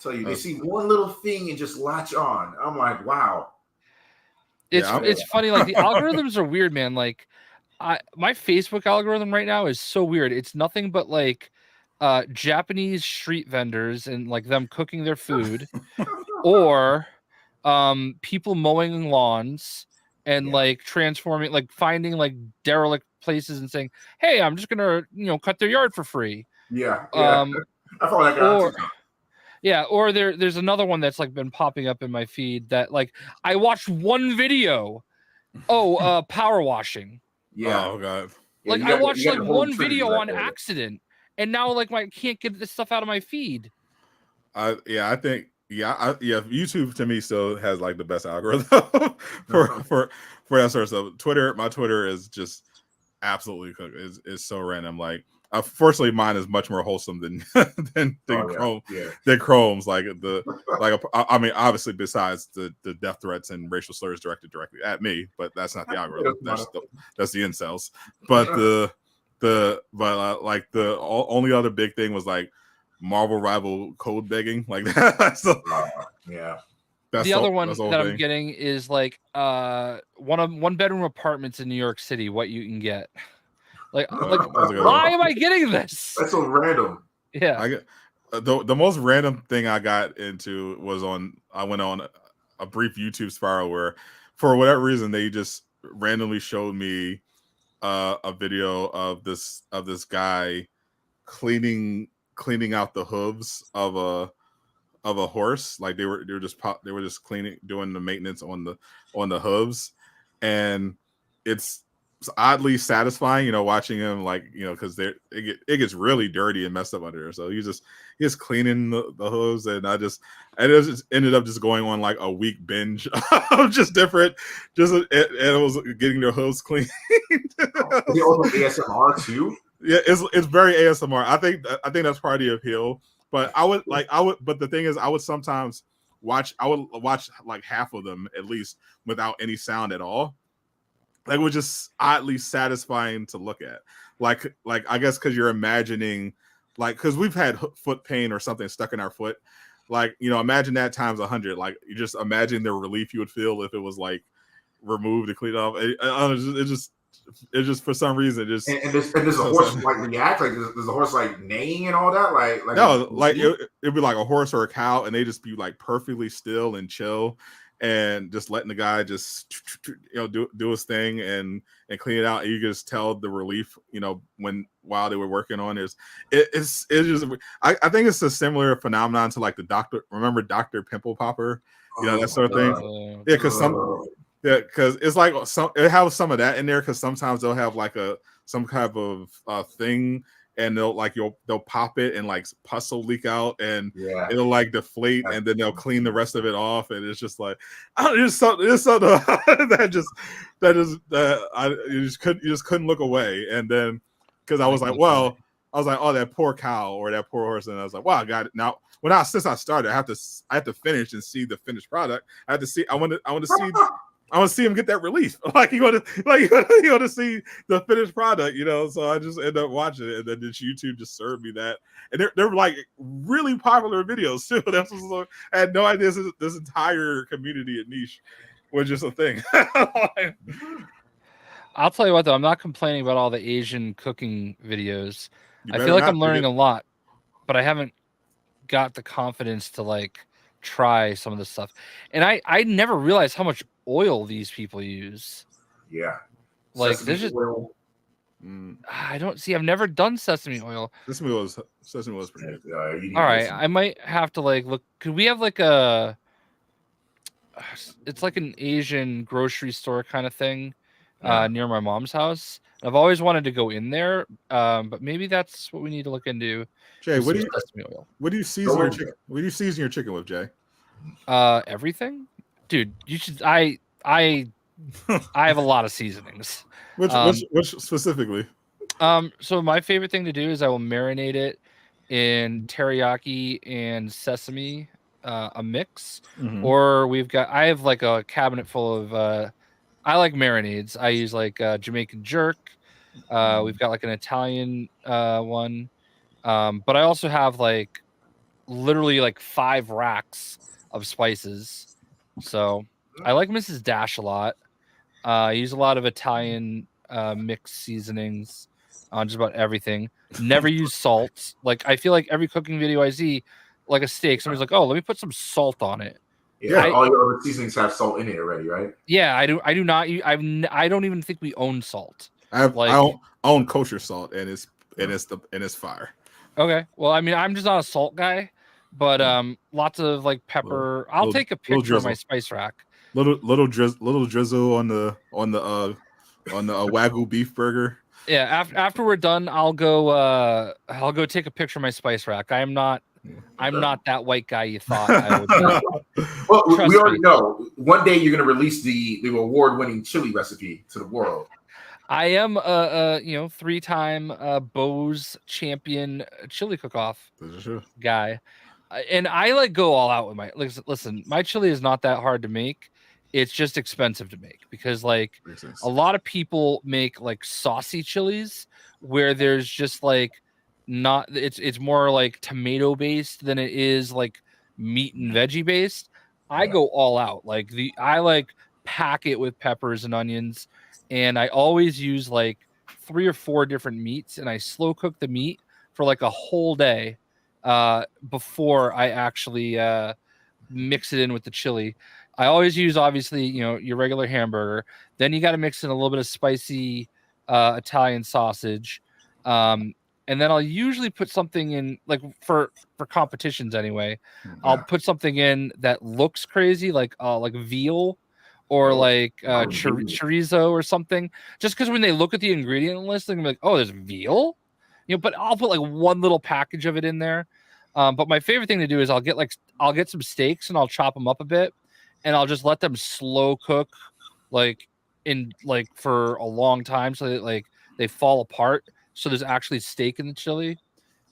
tell you, they see one little thing and just latch on. I'm like, wow. It's funny. Like the algorithms are weird, man. Like my Facebook algorithm right now is so weird. It's nothing but like Japanese street vendors and like them cooking their food, or people mowing lawns and like transforming, like finding like derelict places and saying, "Hey, I'm just gonna cut their yard for free." Yeah. I follow that guy. Or there's another one that's like been popping up in my feed that like I watched one video. Power washing. Yeah. Oh God. Like I watched like one video on accident, and now like I can't get this stuff out of my feed. I think YouTube to me still has like the best algorithm for that sort of stuff. My Twitter is just absolutely cooked. It's so random. Like, fortunately, mine is much more wholesome than Chrome. Yeah. Than Chrome's obviously besides the death threats and racial slurs directed directly at me, but that's not the algorithm. That's the incels. But the only other big thing was like Marvel rival code begging like that. So, The other one that's the whole that I'm thing. getting is like one bedroom apartments in New York City. What you can get, like why am I getting this? That's so random. Yeah, I get the most random thing I got into was I went on a brief YouTube spiral where, for whatever reason, they just randomly showed me a video of this guy cleaning out the hooves of a horse. Like they were just cleaning, doing the maintenance on the hooves, and it's oddly satisfying, watching him, like, because it gets really dirty and messed up under there. So he's cleaning the hooves, and it just ended up just going on like a week binge of just different, and it was getting their hooves clean. They also ASMR too. Yeah, it's very ASMR. I think that's part of the appeal. But but the thing is, I would sometimes watch like half of them at least without any sound at all. Like, it was just oddly satisfying to look at. Like I guess because you're imagining, like, because we've had foot pain or something stuck in our foot. Like, imagine that times 100. Like, you just imagine the relief you would feel if it was like removed and cleaned off. It just for some reason just and does a horse like react? Like, does the horse like neighing and all that? Like no, like it'd be like a horse or a cow, and they just be like perfectly still and chill, and just letting the guy just do his thing and clean it out. And you can just tell the relief, while they were working on it. It's just, I think it's a similar phenomenon to like remember Dr. Pimple Popper, that sort of thing. Yeah, because it's like it has some of that in there, because sometimes they'll have like some type of thing, and they'll pop it and like pus will leak out, and it'll like deflate, and then they'll clean the rest of it off, and it's just like, there's something you just couldn't look away. And then because I was like, oh, that poor cow or that poor horse, and I was like, wow, I got it now. Well, since I started, I have to finish and see the finished product. I want to see him get that relief. Like, you want to see the finished product, So I just end up watching it, and then this YouTube just served me that, and they're like really popular videos too. I had no idea this entire community and niche was just a thing. I'll tell you what though, I'm not complaining about all the Asian cooking videos. I feel like I'm learning a lot, but I haven't got the confidence to like try some of this stuff. And I never realized how much oil these people use. Yeah, like there's just oil. I've never done sesame oil. Sesame oil is pretty good. All right, I might have to like look. Could we have like it's like an Asian grocery store kind of thing near my mom's house. I've always wanted to go in there, but maybe that's what we need to look into. Jay, what do you season your chicken? What do you season your chicken with, Jay? Everything, dude. You should. I have a lot of seasonings. Which specifically? So my favorite thing to do is I will marinate it in teriyaki and sesame, a mix. Mm-hmm. Or I have like a cabinet full of. I like marinades. I use like Jamaican jerk. We've got like an Italian one. But I also have like literally like 5 racks of spices. So I like Mrs. Dash a lot. I use a lot of Italian mixed seasonings on just about everything. Never use salt. Like, I feel like every cooking video I see, like a steak, somebody's like, oh, let me put some salt on it. Yeah, all your other seasonings have salt in it already, right? Yeah, I do not. I don't even think we own salt. I own kosher salt, and it's fire. Okay, well, I mean, I'm just not a salt guy, but lots of like pepper. I'll take a picture of my spice rack. Little drizzle on the Wagyu beef burger. Yeah, after we're done, I'll go take a picture of my spice rack. I'm not that white guy you thought I would be. Well, we already know one day you're going to release the award-winning chili recipe to the world. I am a 3-time Bose champion chili cook-off guy, and I like go all out with my. Listen, my chili is not that hard to make. It's just expensive to make because like a lot of people make like saucy chilies where there's just like not it's more like tomato based than it is like meat and veggie based. I go all out. Like I pack it with peppers and onions, and I always use like 3 or 4 different meats, and I slow cook the meat for like a whole day before I actually mix it in with the chili. I always use, obviously, your regular hamburger. Then you got to mix in a little bit of spicy Italian sausage. And then I'll usually put something in, like for competitions anyway. I'll put something in that looks crazy, like veal or chorizo or something. Just because when they look at the ingredient list, they're gonna be like, "Oh, there's veal," But I'll put like one little package of it in there. But my favorite thing to do is I'll get some steaks and I'll chop them up a bit, and I'll just let them slow cook, for a long time, so that they fall apart. So there's actually steak in the chili,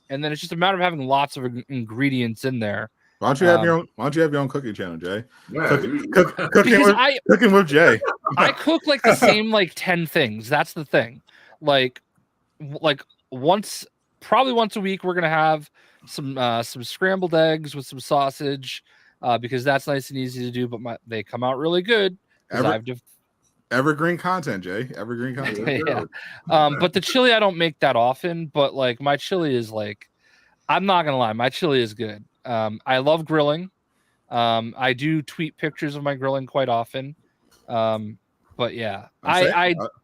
and then it's just a matter of having lots of ingredients in there. Why don't you have your own cooking channel, Jay? Yeah, cooking with Jay. I cook like the same 10 things. That's the thing. Probably once a week, we're gonna have some scrambled eggs with some sausage, because that's nice and easy to do. But they come out really good. Evergreen content, Jay. Evergreen content. Yeah. But the chili I don't make that often. But my chili is I'm not gonna lie, my chili is good. I love grilling. I do tweet pictures of my grilling quite often. But yeah,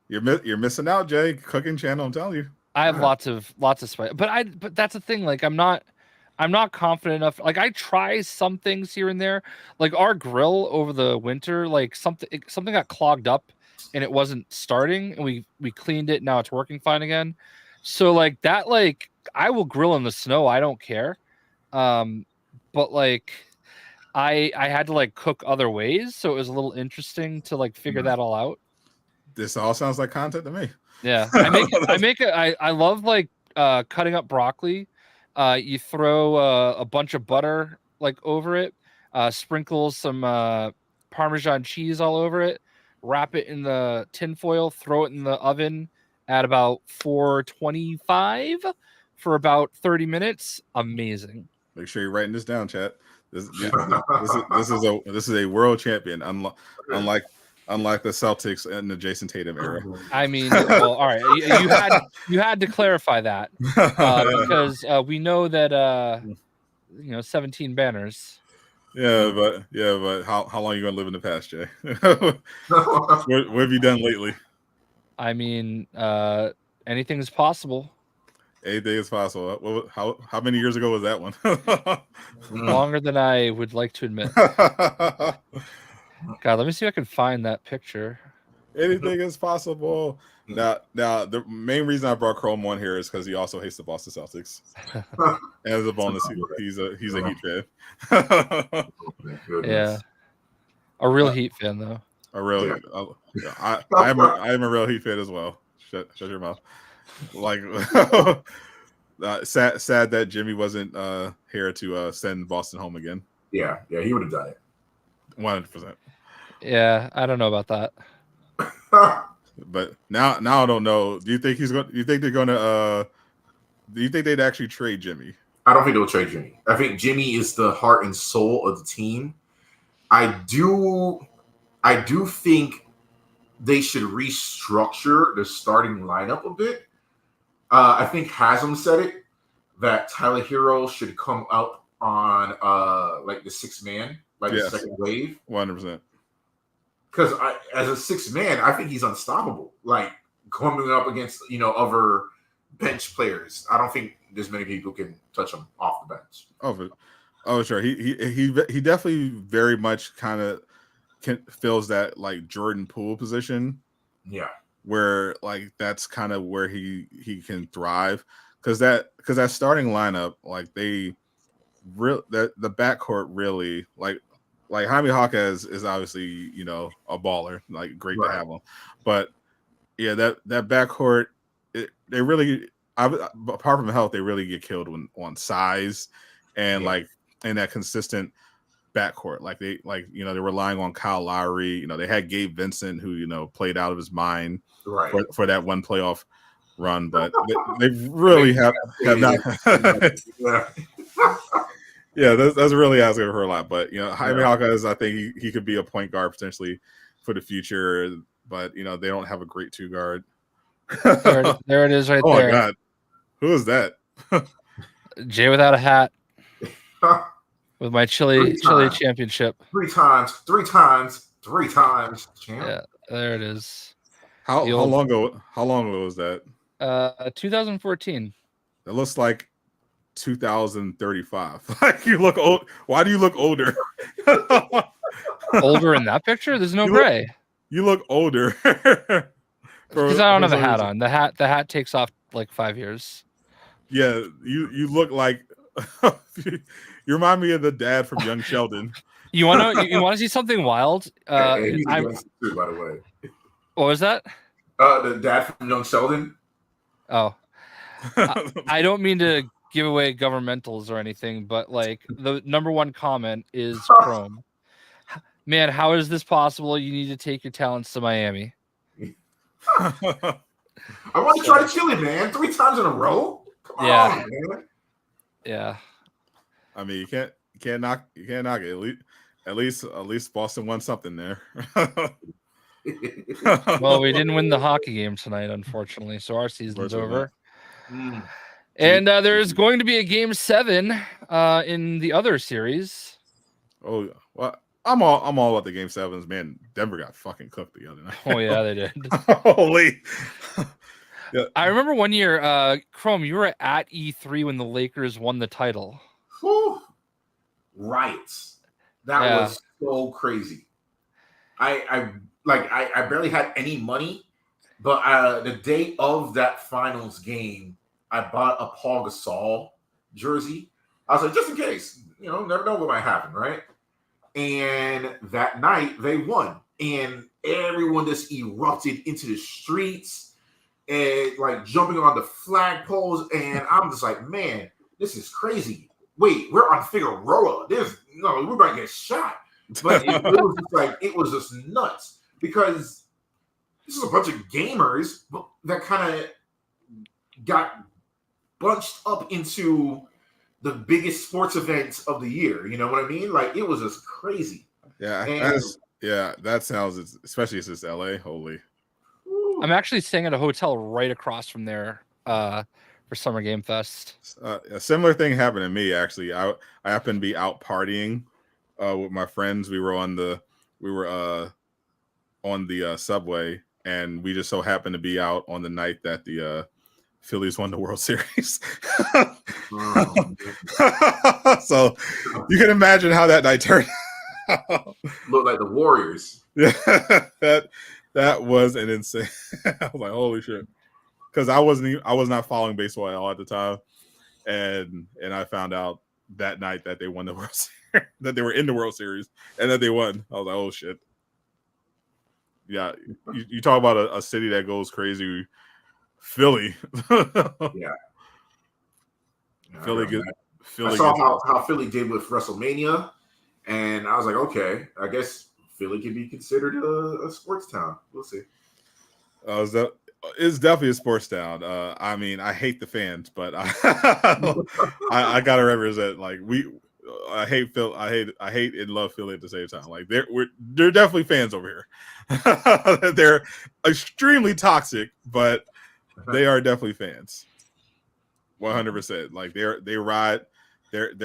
you're missing out, Jay. Cooking channel, I'm telling you. I have lots of spice, but that's the thing. I'm not confident enough. I try some things here and there. Our grill over the winter, something got clogged up and it wasn't starting, and we cleaned it. Now it's working fine again. So that, I will grill in the snow. I don't care. But I had to cook other ways, so it was a little interesting to figure that all out. This all sounds like content to me. Yeah, I love cutting up broccoli. You throw a bunch of butter over it, sprinkle some Parmesan cheese all over it, wrap it in the tin foil, throw it in the oven at about 425 for about 30 minutes. Amazing. Make sure you're writing this down, chat. This is a world champion, unlike the Celtics and the Jason Tatum era. I mean, well, all right, you had to clarify that because we know that 17 banners. Yeah, but how long are you gonna live in the past, Jay? what have you done lately? I mean, anything is possible. Anything is possible. How many years ago was that one? Longer than I would like to admit. God, let me see if I can find that picture. Anything is possible. Now, the main reason I brought Krome on here is because he also hates the Boston Celtics. And as a bonus, he's a Heat fan. Yeah, a real Heat fan though. I am a real Heat fan as well. Shut your mouth. Sad that Jimmy wasn't here to send Boston home again. Yeah, he would have done it. 100%. Yeah, I don't know about that. But now I don't know. Do you think they're gonna? Do you think they'd actually trade Jimmy? I don't think they'll trade Jimmy. I think Jimmy is the heart and soul of the team. I do think they should restructure the starting lineup a bit. I think Haslam said it that Tyler Hero should come up on the sixth man, the second wave. 100%. Because as a sixth man, I think he's unstoppable. Coming up against other bench players, I don't think there's many people can touch him off the bench. Oh, sure. He definitely very much kind of fills that Jordan Poole position. Yeah. Where that's kind of where he can thrive, because that starting lineup, the backcourt really Jaime Jaquez is obviously a baller, great to have him, but yeah, that backcourt, they really, apart from health, they really get killed on size and in that consistent backcourt. They're relying on Kyle Lowry. They had Gabe Vincent, who played out of his mind for that one playoff run, but they really have not. Yeah, that's really asking for a lot. But Jaime Yeah. Jaquez, I think he could be a point guard potentially for the future. But they don't have a great two guard. There it is right Oh my there. god, who is that? Jay without a hat with my chili championship. Three times. Champ. Yeah, there it is. How long ago was that? 2014. It looks like 2035. Like you look old. Why do you look older? Older in that picture? There's no gray. You look older. Because I don't have a hat on. The hat takes off like 5 years. Yeah, you look like you remind me of the dad from Young Sheldon. You want to see something wild? He's a youngster too, by the way. What was that? The dad from Young Sheldon. Oh, I don't mean to give away governmentals or anything, but like the number one comment is Krome. Man, how is this possible? You need to take your talents to Miami. I want to try to chill it, man. 3 times in a row. Come on, man. Yeah. I mean, you can't knock it. At least Boston won something there. Well, we didn't win the hockey game tonight, unfortunately, so our season's over. Mm. And there's going to be a game 7 in the other series. Oh, well, I'm all about the game 7s, man. Denver got fucking cooked the other night. Oh yeah, they did. Holy. Yeah. I remember one year, Krome, you were at E3 when the Lakers won the title. Whew. Right. That was so crazy. I barely had any money, but the day of that finals game, I bought a Paul Gasol jersey. I was like, just in case, never know what might happen, right? And that night they won, and everyone just erupted into the streets and like jumping on the flagpoles. And I'm just like, man, this is crazy. Wait, we're on Figueroa. We're about to get shot. But it was just nuts because this is a bunch of gamers that kind of got bunched up into the biggest sports event of the year. You know what I mean? Like, it was just crazy. Yeah, that sounds, especially since it's LA. Holy. I'm actually staying at a hotel right across from there for Summer Game Fest. A similar thing happened to me, actually. I happened to be out partying with my friends. We were on the subway, and we just so happened to be out on the night that the Phillies won the World Series. So you can imagine how that night turned out. Looked like the Warriors. Yeah, that was an insane. I was like, holy shit. Because I was not following baseball at all at the time. And I found out that night that they won the World Series, that they were in the World Series, and that they won. I was like, oh shit. Yeah. You talk about a city that goes crazy. Philly. Yeah. Philly. I saw how Philly did with WrestleMania, and I was like, okay, I guess Philly can be considered a sports town. We'll see. It's definitely a sports town. I mean, I hate the fans, but I gotta represent. Like I hate Phil. I hate and love Philly at the same time. Like they're definitely fans over here. They're extremely toxic, but they are definitely fans. 100%. Like they ride. They're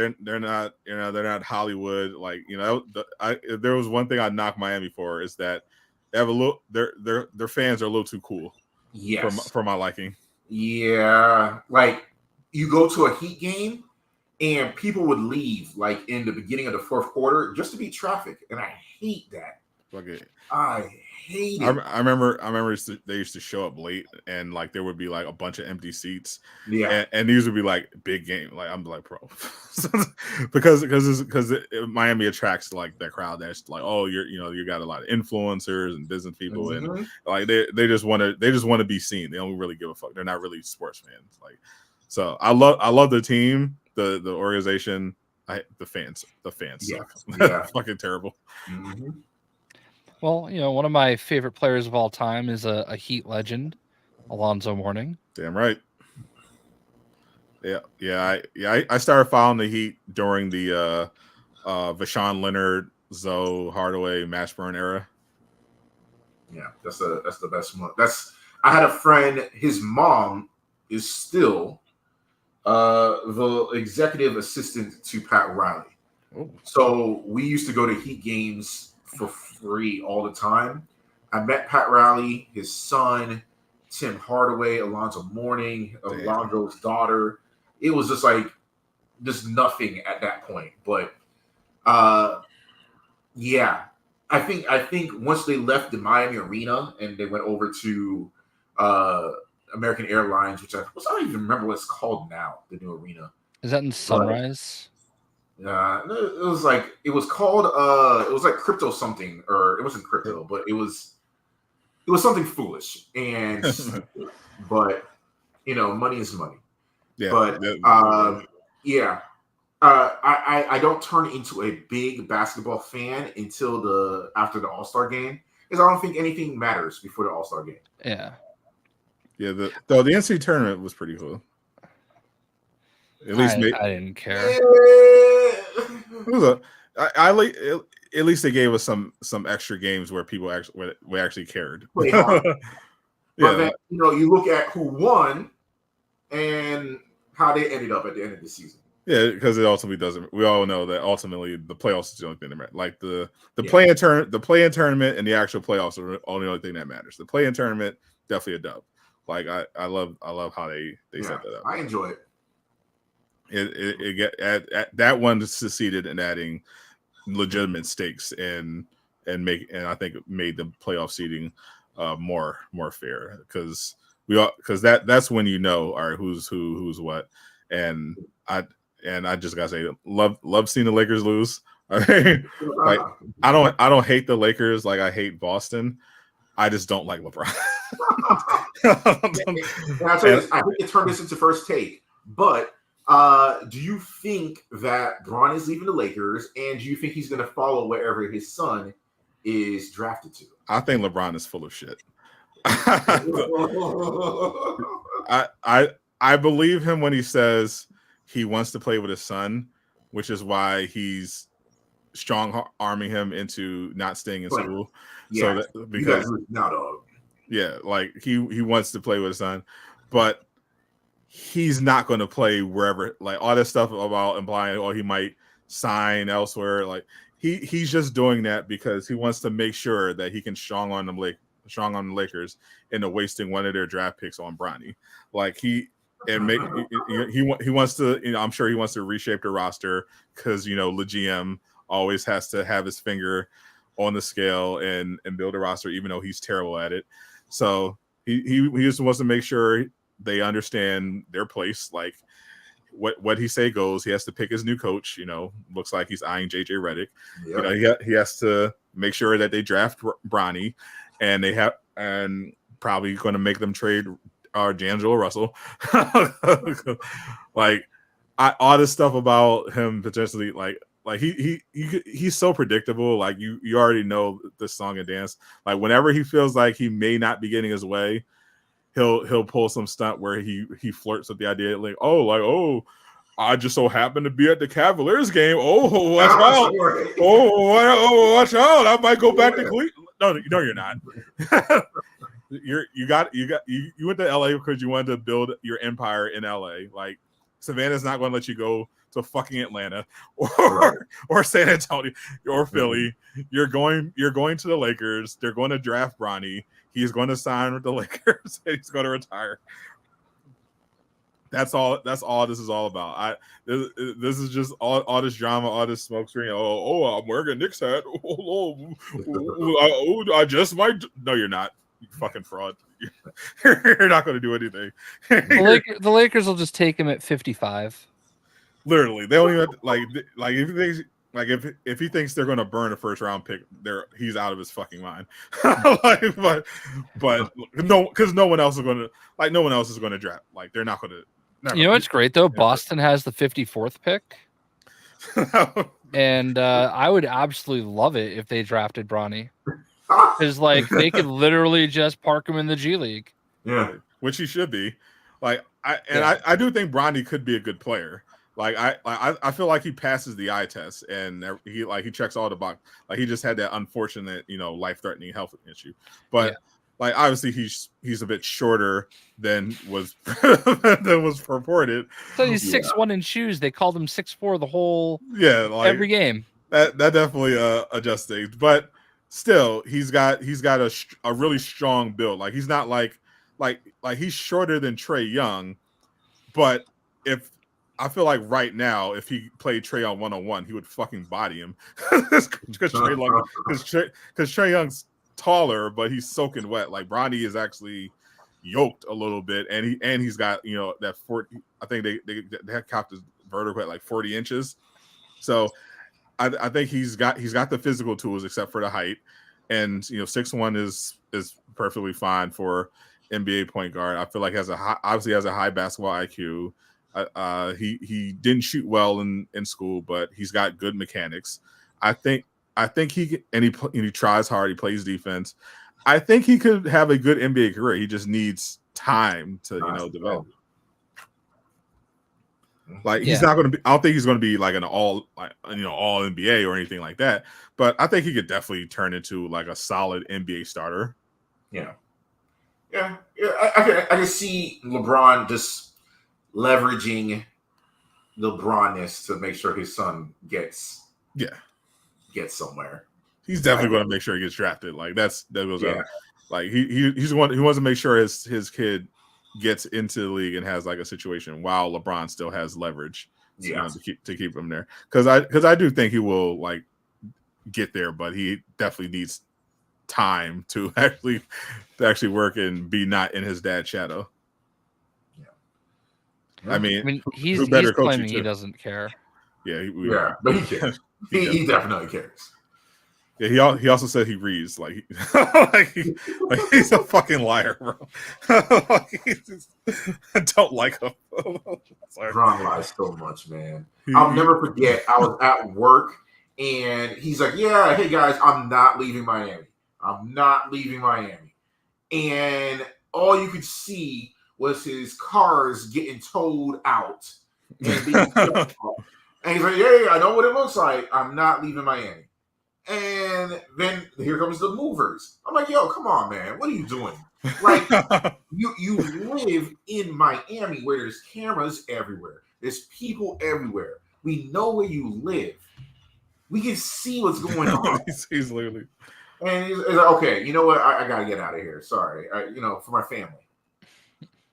not they're not Hollywood. Like if there was one thing I'd knock Miami for is that they have a little their fans are a little too cool. Yes, for my liking. Yeah, like you go to a Heat game and people would leave like in the beginning of the fourth quarter just to beat traffic, and I hate that. Okay. I hate it. I remember they used to show up late, and like there would be like a bunch of empty seats. Yeah, and these would be like big game. Like I'm like, bro, because Miami attracts like that crowd that's like, oh, you got a lot of influencers and business people, and like they just want to be seen. They don't really give a fuck. They're not really sports fans. Like, so I love the team, the organization. The fans suck. Yeah. Fucking terrible. Mm-hmm. Well, one of my favorite players of all time is a Heat legend, Alonzo Mourning. Damn right. I started following the Heat during the Vashawn Leonard, Zoe Hardaway, Mashburn era. Yeah, that's the best one. I had a friend. His mom is still the executive assistant to Pat Riley. Oh. So we used to go to Heat games for free all the time. I met Pat Riley, his son, Tim Hardaway, Alonzo Mourning, Alonzo's daughter. It was just nothing at that point. But yeah, I think once they left the Miami Arena and they went over to American Airlines, which I don't even remember what it's called now, the new arena. Is that in Sunrise? It was called it was like crypto something, or it wasn't crypto, but it was something foolish. And but money is money. Yeah. But I don't turn into a big basketball fan until after the All-Star game, because I don't think anything matters before the All-Star game. Yeah. Yeah, the NCAA tournament was pretty cool. At least I didn't care. At least they gave us some extra games where people actually cared. But then, you look at who won and how they ended up at the end of the season. Yeah, because it ultimately doesn't. We all know that ultimately the playoffs is the only thing that matters. Like the play-in tournament and the actual playoffs are the only thing that matters. The play-in tournament, definitely a dub. Like I love how they set that up. I enjoy it. That one succeeded in adding legitimate stakes and I think it made the playoff seeding more fair, because that's when all right, who's what. And I just gotta say, love seeing the Lakers lose. I don't hate the Lakers like I hate Boston. I just don't like LeBron. I think it turned this into first take. But do you think that Bron is leaving the Lakers, and do you think he's going to follow wherever his son is drafted to? I think LeBron is full of shit. I believe him when he says he wants to play with his son, which is why he's strong arming him into not staying in school. Yeah, because dog. Yeah, like he wants to play with his son, but he's not going to play wherever. Like all this stuff about implying, he might sign elsewhere. Like he's just doing that because he wants to make sure that he can strong on the Lakers into wasting one of their draft picks on Bronny. Like he wants to. I'm sure he wants to reshape the roster because the GM always has to have his finger on the scale and build a roster, even though he's terrible at it. So he just wants to make sure they understand their place. Like what he say goes. He has to pick his new coach. Looks like he's eyeing JJ Redick. Yep. He has to make sure that they draft Bronny, and probably going to make them trade D'Angelo Russell. Like all this stuff about him potentially like he's so predictable. Like you already know this song and dance. Like whenever he feels like he may not be getting his way, he'll pull some stunt where he flirts with the idea like I just so happened to be at the Cavaliers game. Oh, watch out! Watch out! I might go back to Cleveland. No, you're not. You went to LA because you wanted to build your empire in LA. Like Savannah's not going to let you go to fucking Atlanta or San Antonio or Philly. You're going to the Lakers. They're going to draft Bronny. He's going to sign with the Lakers and he's going to retire. That's all this is all about. This is just all this drama, all this smoke screen. I'm wearing a Knicks hat. I just might. No, you're not. You fucking fraud. You're not going to do anything. The Lakers will just take him at 55. Literally, they don't even if he thinks they're going to burn a first round pick, he's out of his fucking mind. but no, because no one else is going to draft. Like they're not going to. What's great though? Boston has the 54th pick, and I would absolutely love it if they drafted Bronny. Because they could literally just park him in the G League. Yeah, which he should be. Like I do think Bronny could be a good player. Like I feel like he passes the eye test, and he checks all the box. Like he just had that unfortunate, life threatening health issue. But like obviously he's a bit shorter than was purported. So he's 6'1" in shoes. They called him 6'4" the whole every game. That definitely adjusts things, but still he's got a really strong build. Like he's not like he's shorter than Trae Young, but if I feel like right now, if he played Trae Young 1-on-1, he would fucking body him because Trae Young's taller, but he's soaking wet. Like Bronny is actually yoked a little bit, and he's got that 40. I think they capped his vertical at like 40 inches. So I think he's got the physical tools except for the height, and 6'1" is perfectly fine for NBA point guard. I feel like obviously has a high basketball IQ. He didn't shoot well in school, but he's got good mechanics. I think he tries hard. He plays defense. I think he could have a good NBA career. He just needs time to develop. Like he's not going to be. I don't think he's going to be like an all NBA or anything like that. But I think he could definitely turn into like a solid NBA starter. Yeah. I can see LeBron just leveraging LeBronness to make sure his son gets somewhere. He's definitely going to make sure he gets drafted. Like that goes up. Like he wants to make sure his kid gets into the league and has like a situation while LeBron still has leverage to keep him there. Because I do think he will like get there, but he definitely needs time to actually work and be not in his dad's shadow. I mean he's claiming he doesn't care. But he cares. he definitely cares. Yeah, he also said he reads like he's a fucking liar, bro. I don't like him. Ron lies so much, man. I'll never forget. I was at work and he's like, "Yeah, hey guys, I'm not leaving Miami. And all you could see was his cars getting towed out and being and he's like, "Yeah, I know what it looks like. I'm not leaving Miami." And then here comes the movers. I'm like, "Yo, come on, man. What are you doing? Like, you live in Miami where there's cameras everywhere. There's people everywhere. We know where you live. We can see what's going on." He's literally. And he's like, "Okay, you know what? I got to get out of here. Sorry. For my family."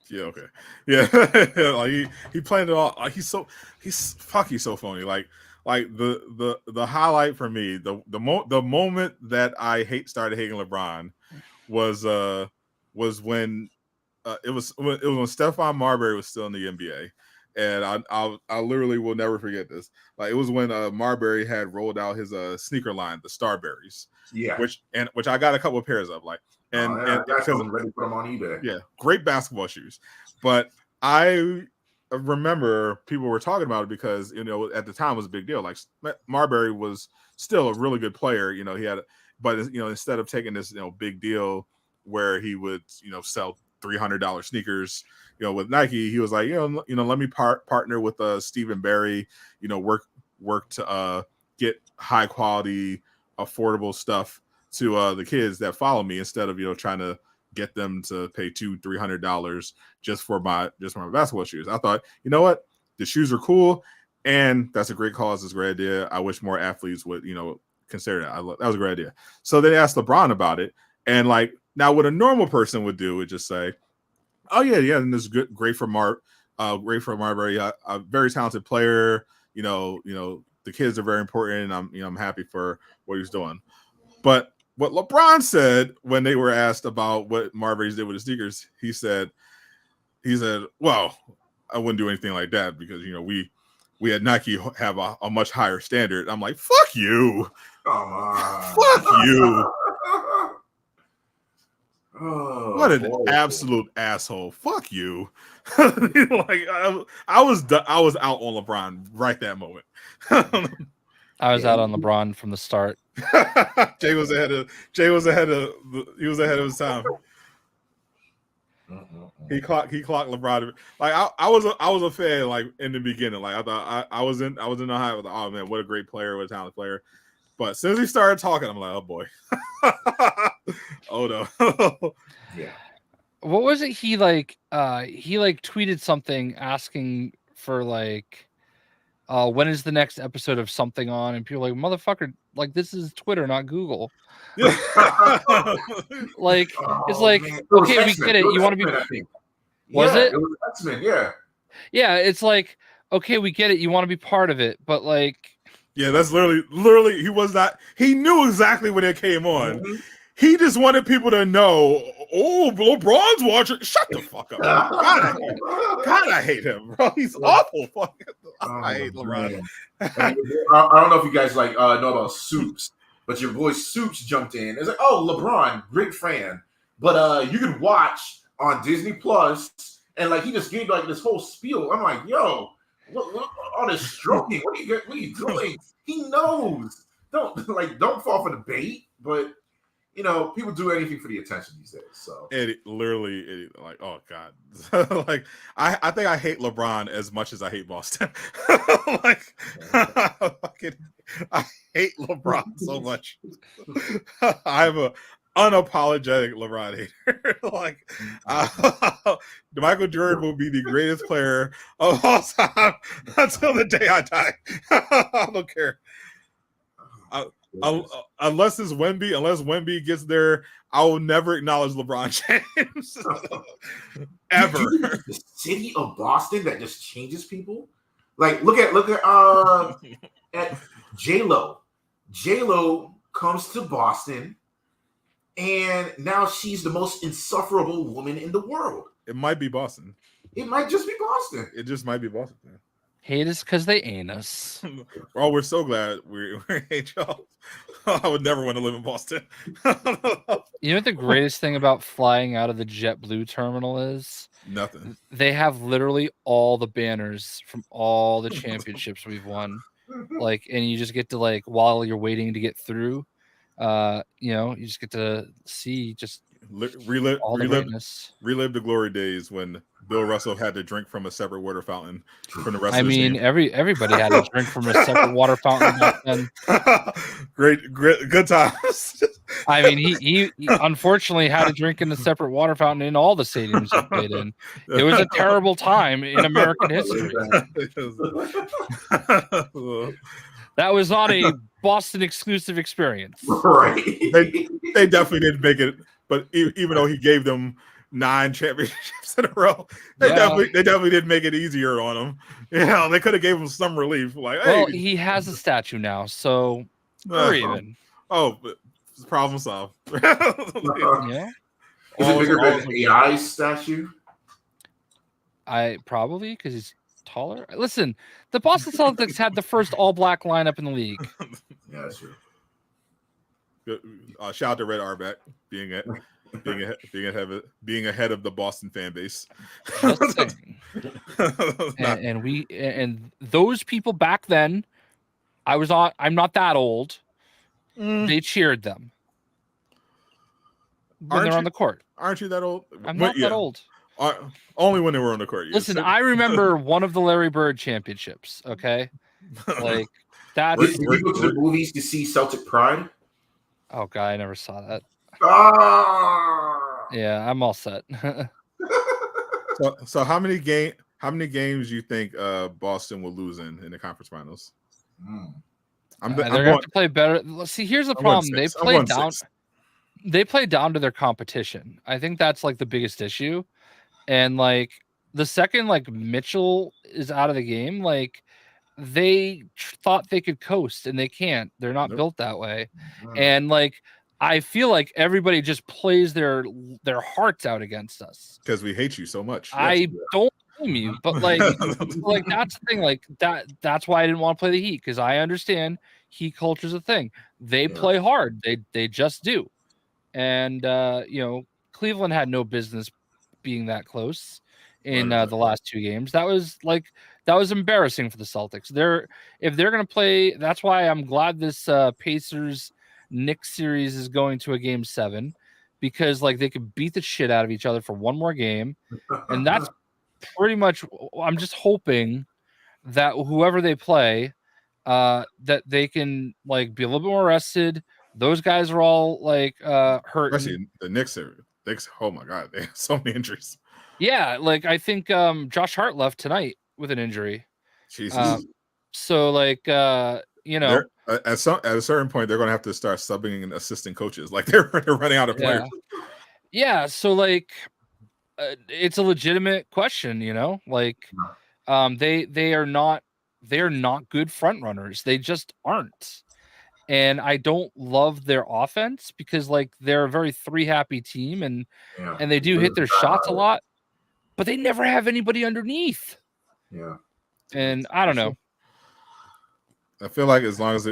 Yeah, okay. Yeah. Like he planned it all. Like he's so phony. Like the highlight for me, the moment that I started hating LeBron was when it was when Stephon Marbury was still in the NBA. And I literally will never forget this. Like it was when Marbury had rolled out his sneaker line, the Starberries. Yeah. Which I got a couple of pairs of, like, and because I'm ready to put them on eBay. Yeah, great basketball shoes. But I remember people were talking about it because at the time it was a big deal. Like Marbury was still a really good player. He had, but instead of taking this big deal where he would sell $300 sneakers with Nike, he was like let me partner with Stephen Barry, work to get high quality affordable stuff to the kids that follow me instead of trying to get them to pay $200-$300 just for my basketball shoes. I thought, you know what, the shoes are cool and that's a great cause. It's a great idea. I wish more athletes would consider that. That was a great idea. So they asked LeBron about it, and like now what a normal person would do would just say, "Oh yeah, and this is good, great for Marbury, a very talented player. The kids are very important. And I'm happy for what he's doing." But what LeBron said when they were asked about what Marbury's did with his sneakers, he said, "Well, I wouldn't do anything like that because we at Nike have a much higher standard." I'm like, "Fuck you, come on, fuck you." Oh, what an absolute asshole! Fuck you. Like I was out on LeBron right that moment. I was out on LeBron from the start. Jay was ahead of his time. He clocked LeBron. Like I was a fan like in the beginning. Like I thought I was in the hype. Like, oh man, what a great player, what a talented player. But since he started talking, I'm like, oh boy. Oh no. Yeah. What was it? He tweeted something asking for like when is the next episode of something on? And people were like, motherfucker, like this is Twitter, not Google. Like it's like okay, we get it. You want to be Was it? It was X-Men, yeah. Yeah, it's like okay, we get it. You want to be part of it, but like yeah, that's literally he was not. He knew exactly when it came on. Mm-hmm. He just wanted people to know. Oh, LeBron's watching. Shut the fuck up. God, I hate him, bro. He's awful. I hate LeBron. I don't know if you guys like know about Soups, but your boy Soups jumped in. It's like, oh, LeBron, great fan, but you can watch on Disney Plus, and like he just gave like this whole spiel. I'm like, yo, what all this stroking? What are you doing? He knows. Don't fall for the bait, but. You know, people do anything for the attention these days. So like, oh god, like I think I hate LeBron as much as I hate Boston. Like, I hate LeBron so much. I'm a unapologetic LeBron hater. Like, Michael Jordan will be the greatest player of all time until the day I die. I don't care. Unless Wemby gets there, I will never acknowledge LeBron James ever. The city of Boston that just changes people. Like look at at J-Lo. J-Lo comes to Boston, and now she's the most insufferable woman in the world. It might be Boston. It might just be Boston. It just might be Boston. Man. Hate us because they ain't us. Oh, we're so glad we hate y'all. I would never want to live in Boston. You know what the greatest thing about flying out of the JetBlue terminal is? Nothing. They have literally all the banners from all the championships we've won. Like, and you just get to like while you're waiting to get through, you just get to see just relive the glory days when Bill Russell had to drink from a separate water fountain from the rest of the team. Everybody had to drink from a separate water fountain back then. Great, good times. I mean, he unfortunately had to drink in the separate water fountain in all the stadiums he played in. It was a terrible time in American history. That was not a Boston exclusive experience. Right. They definitely didn't make it. But even though he gave them 9 championships in a row, they definitely didn't make it easier on him. Yeah, they could have gave him some relief. Like, well, he has a statue now, so we're even. Oh, problem solved. Yeah. Is it bigger than AI statue? I probably because he's taller. Listen, the Boston Celtics had the first all-black lineup in the league. Yeah, that's true. Shout out to Red Arbeck being ahead of the Boston fan base. and those people back then, I'm not that old. They cheered them when they're on the court. Aren't you that old? I'm not that old. Only when they were on the court. Listen, I remember one of the Larry Bird championships. Okay, like that. Did you go to the movies to see Celtic Pride? Oh god, I never saw that. Ah! Yeah, I'm all set. So how many games do you think Boston will lose in the conference finals? They're going to have to play better. See, here's the problem. They play down to their competition. I think that's like the biggest issue. And like the second like Mitchell is out of the game, like they thought they could coast and they can't. They're not built that way. And like I feel like everybody just plays their hearts out against us because we hate you so much. I don't blame you, but like like that's the thing. Like that's why I didn't want to play the Heat, because I understand Heat culture is a thing. They play hard. They just do. And Cleveland had no business being that close in the last 2 games. That was embarrassing for the Celtics. If they're going to play, that's why I'm glad this Pacers Knicks series is going to a game 7, because like they could beat the shit out of each other for one more game, and that's pretty much. I'm just hoping that whoever they play, that they can like be a little bit more rested. Those guys are all like hurt. Especially the Knicks. Oh my god, they have so many injuries. Yeah, like I think Josh Hart left tonight with an injury. Jesus. So like you know, at a certain point they're going to have to start subbing and assistant coaches. Like they're running out of players. Yeah, so like it's a legitimate question, you know? Like they are not good front runners. They just aren't. And I don't love their offense because like they're a very 3-happy team and they do hit their shots a lot, but they never have anybody underneath. Yeah. And I don't know. I feel like as long as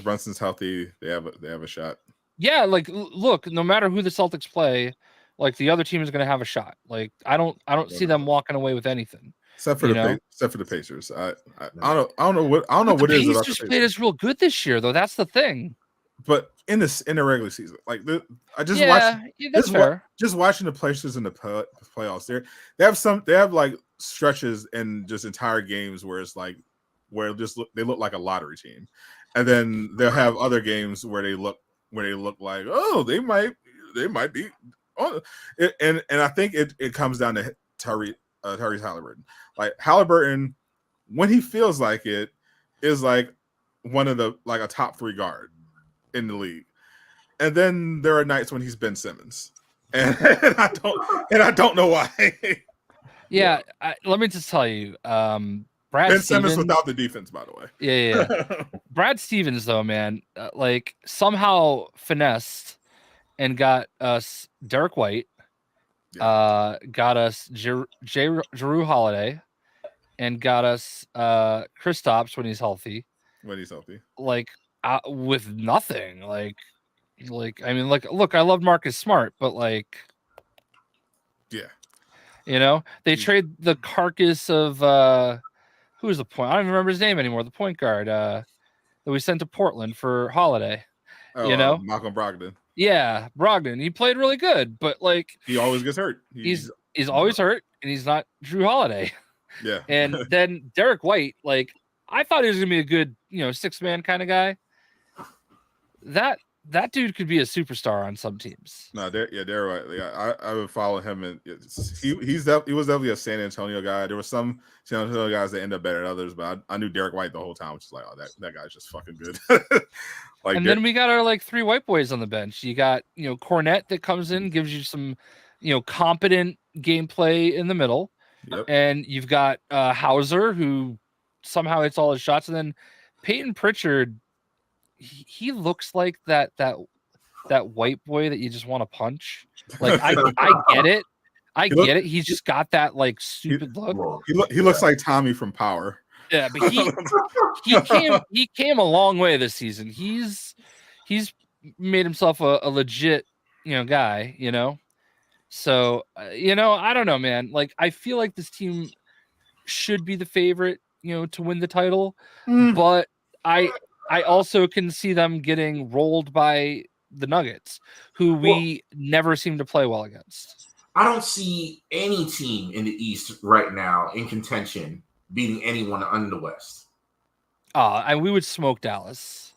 Brunson's healthy, they have a shot. Yeah, like look, no matter who the Celtics play, like the other team is going to have a shot. Like I don't see them walking away with anything. Except for the Pacers. I don't know what it is about the Pacers. Played us real good this year though. That's the thing. But in the regular season, like I just watched watching the Pacers in the playoffs. They have like stretches in just entire games where it's like they look like a lottery team, and then they'll have other games where they look like they might be. And I think it comes down to Tyrese Halliburton. Like Halliburton, when he feels like it, is like one of the like a top 3 guard in the league. And then there are nights when he's Ben Simmons, and I don't know why. Yeah, let me just tell you, Brad Ben Stevens, Simmons without the defense, by the way. Yeah. Brad Stevens, though, man, like somehow finessed and got us Derek White, got us Jrue Holiday, and got us Kristaps when he's healthy. Like with nothing, like I mean, like look, I love Marcus Smart, but like, yeah, you know, they trade the carcass of who's the point? I don't even remember his name anymore. The point guard that we sent to Portland for Holiday. You know, Malcolm Brogdon. Yeah, Brogdon. He played really good, but like he always gets hurt. He's always hurt, and he's not Jrue Holiday. Yeah. And then Derek White, like I thought he was gonna be a good, 6-man kind of guy. That dude could be a superstar on some teams. No, Derek White. Yeah, I would follow him, and he was definitely a San Antonio guy. There were some San Antonio guys that end up better than others, but I knew Derek White the whole time, which is like, oh, that guy's just fucking good. Then we got our like 3 white boys on the bench. You got Cornette that comes in, gives you some competent gameplay in the middle, and you've got Hauser who somehow hits all his shots, and then Peyton Pritchard. He looks like that white boy that you just want to punch. Like I get it. I get it. He's just got that like stupid look. He looks like Tommy from Power. Yeah, but he came a long way this season. He's made himself a legit guy. So I don't know, man. Like I feel like this team should be the favorite to win the title, but I also can see them getting rolled by the Nuggets, who we never seem to play well against. I don't see any team in the East right now in contention beating anyone in the West. And we would smoke Dallas.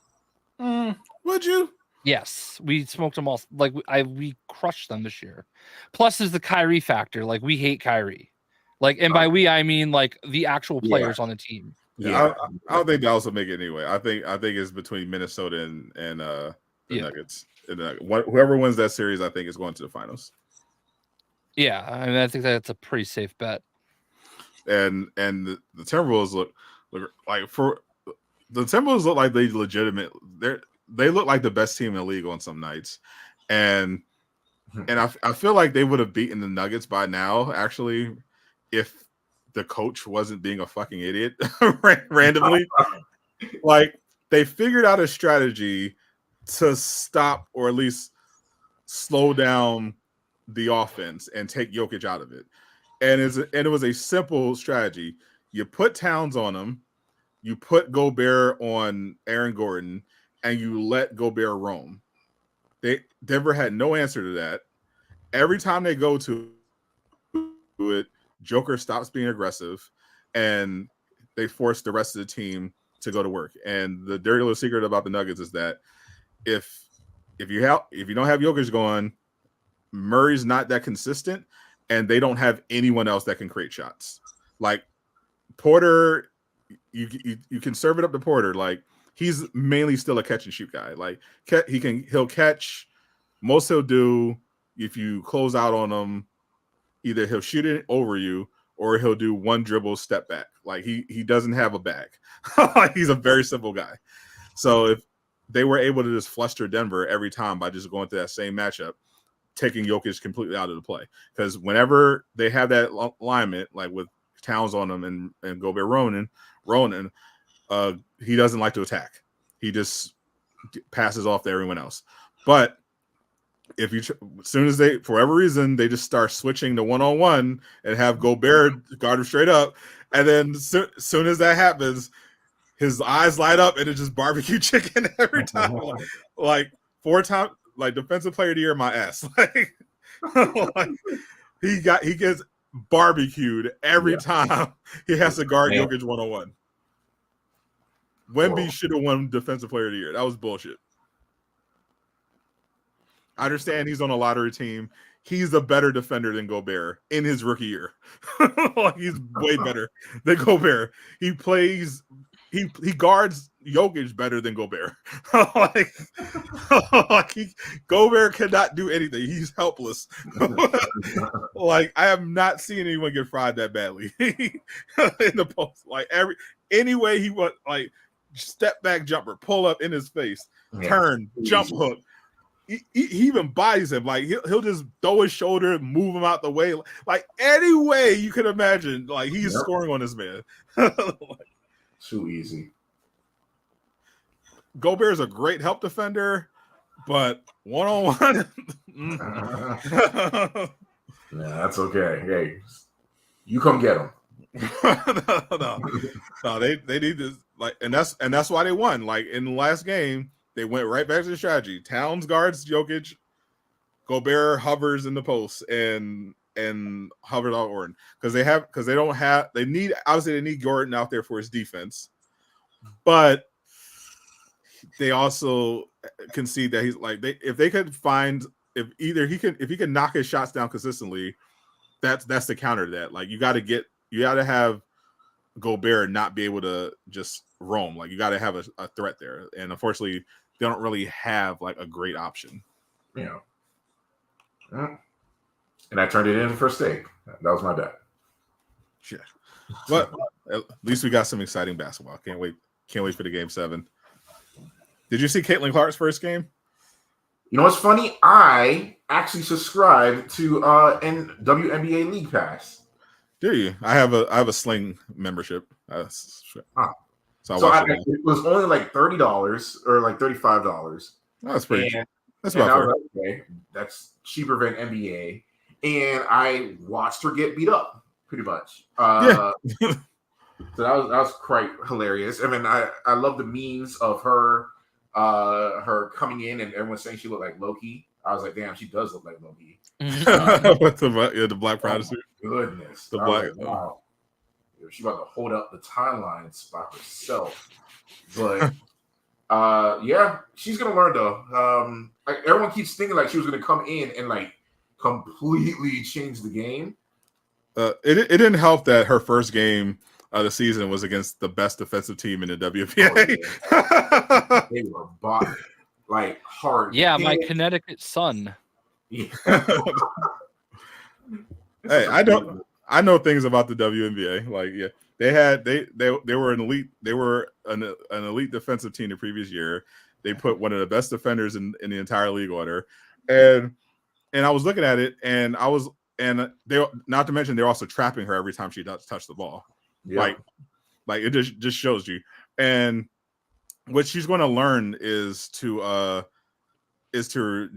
Would you? Yes, we smoked them all. Like we crushed them this year. Plus, there's the Kyrie factor. Like we hate Kyrie. Like, and by we I mean like the actual players on the team. Yeah, I don't think Dallas will make it anyway. I think it's between Minnesota and the Nuggets. Whoever wins that series, I think is going to the finals. Yeah, I mean, I think that's a pretty safe bet. And the Timberwolves look like they legitimate. They look like the best team in the league on some nights, and I feel like they would have beaten the Nuggets by now. Actually, if the coach wasn't being a fucking idiot randomly. Like they figured out a strategy to stop or at least slow down the offense and take Jokic out of it. And it was a simple strategy. You put Towns on him, you put Gobert on Aaron Gordon, and you let Gobert roam. Denver had no answer to that. Every time they go to it, Joker stops being aggressive, and they force the rest of the team to go to work. And the dirty little secret about the Nuggets is that if you don't have Jokic going, Murray's not that consistent, and they don't have anyone else that can create shots. Like Porter, you can serve it up to Porter. Like he's mainly still a catch and shoot guy. Like he'll catch. Most he'll do if you close out on him, either he'll shoot it over you or he'll do one dribble step back. Like he doesn't have a bag. He's a very simple guy. So if they were able to just fluster Denver every time by just going through that same matchup, taking Jokic completely out of the play. Because whenever they have that alignment, like with Towns on them and Gobert Ronan, he doesn't like to attack. He just passes off to everyone else. But if you, as soon as they, for whatever reason, they just start switching to one-on-one and have Gobert guard him straight up, and then soon as that happens, his eyes light up and it's just barbecue chicken every time. Like 4 times, like defensive player of the year, my ass. Like he gets barbecued every time he has to guard Jokic one-on-one. Wemby should have won defensive player of the year. That was bullshit. I understand he's on a lottery team. He's a better defender than Gobert in his rookie year. He's way better than Gobert. He guards Jokic better than Gobert. Gobert cannot do anything. He's helpless. Like I have not seen anyone get fried that badly in the post. Like any way he went, like step back jumper, pull up in his face, turn, jump hook. He even bodies him. Like he'll just throw his shoulder, move him out the way. Like any way you could imagine, like he's scoring on this man. Too easy. Gobert is a great help defender, but one-on-one. Yeah, that's okay. Hey, you come get him. No, they need to and that's why they won. Like in the last game, they went right back to the strategy. Towns guards Jokic, Gobert hovers in the post and hovers out Gordon they need Gordon out there for his defense, but they also concede that he's like if he can knock his shots down consistently, that's the counter to that. Like you got to have Gobert not be able to just roam. Like you got to have a threat there, and unfortunately, they don't really have like a great option. Yeah. And I turned it in for steak. That was my bet. Yeah. But at least we got some exciting basketball. Can't wait for the game 7. Did you see Caitlin Clark's first game? You know what's funny? I actually subscribe to WNBA League Pass. Do you? I have a Sling membership. So it was only like $30 or like $35. That's pretty. That's about fair. Like, okay, that's cheaper than NBA. And I watched her get beat up, pretty much. So that was quite hilarious. I mean, I love the memes of her coming in and everyone saying she looked like Loki. I was like, damn, she does look like Loki. With the black protestant. Goodness. The black. Like, wow. She's about to hold up the timelines by herself. But yeah, she's gonna learn though. Everyone keeps thinking like she was gonna come in and like completely change the game. It didn't help that her first game of the season was against the best defensive team in the WNBA. Oh, they were bought like hard. Yeah, my Connecticut Sun. Yeah. Hey, I know things about the WNBA. Like, yeah, they were an elite defensive team the previous year. They put one of the best defenders in the entire league on her, and I was looking at it, and they, not to mention, they're also trapping her every time she does touch the ball. Yeah. Like it just shows you. And what she's going to learn is to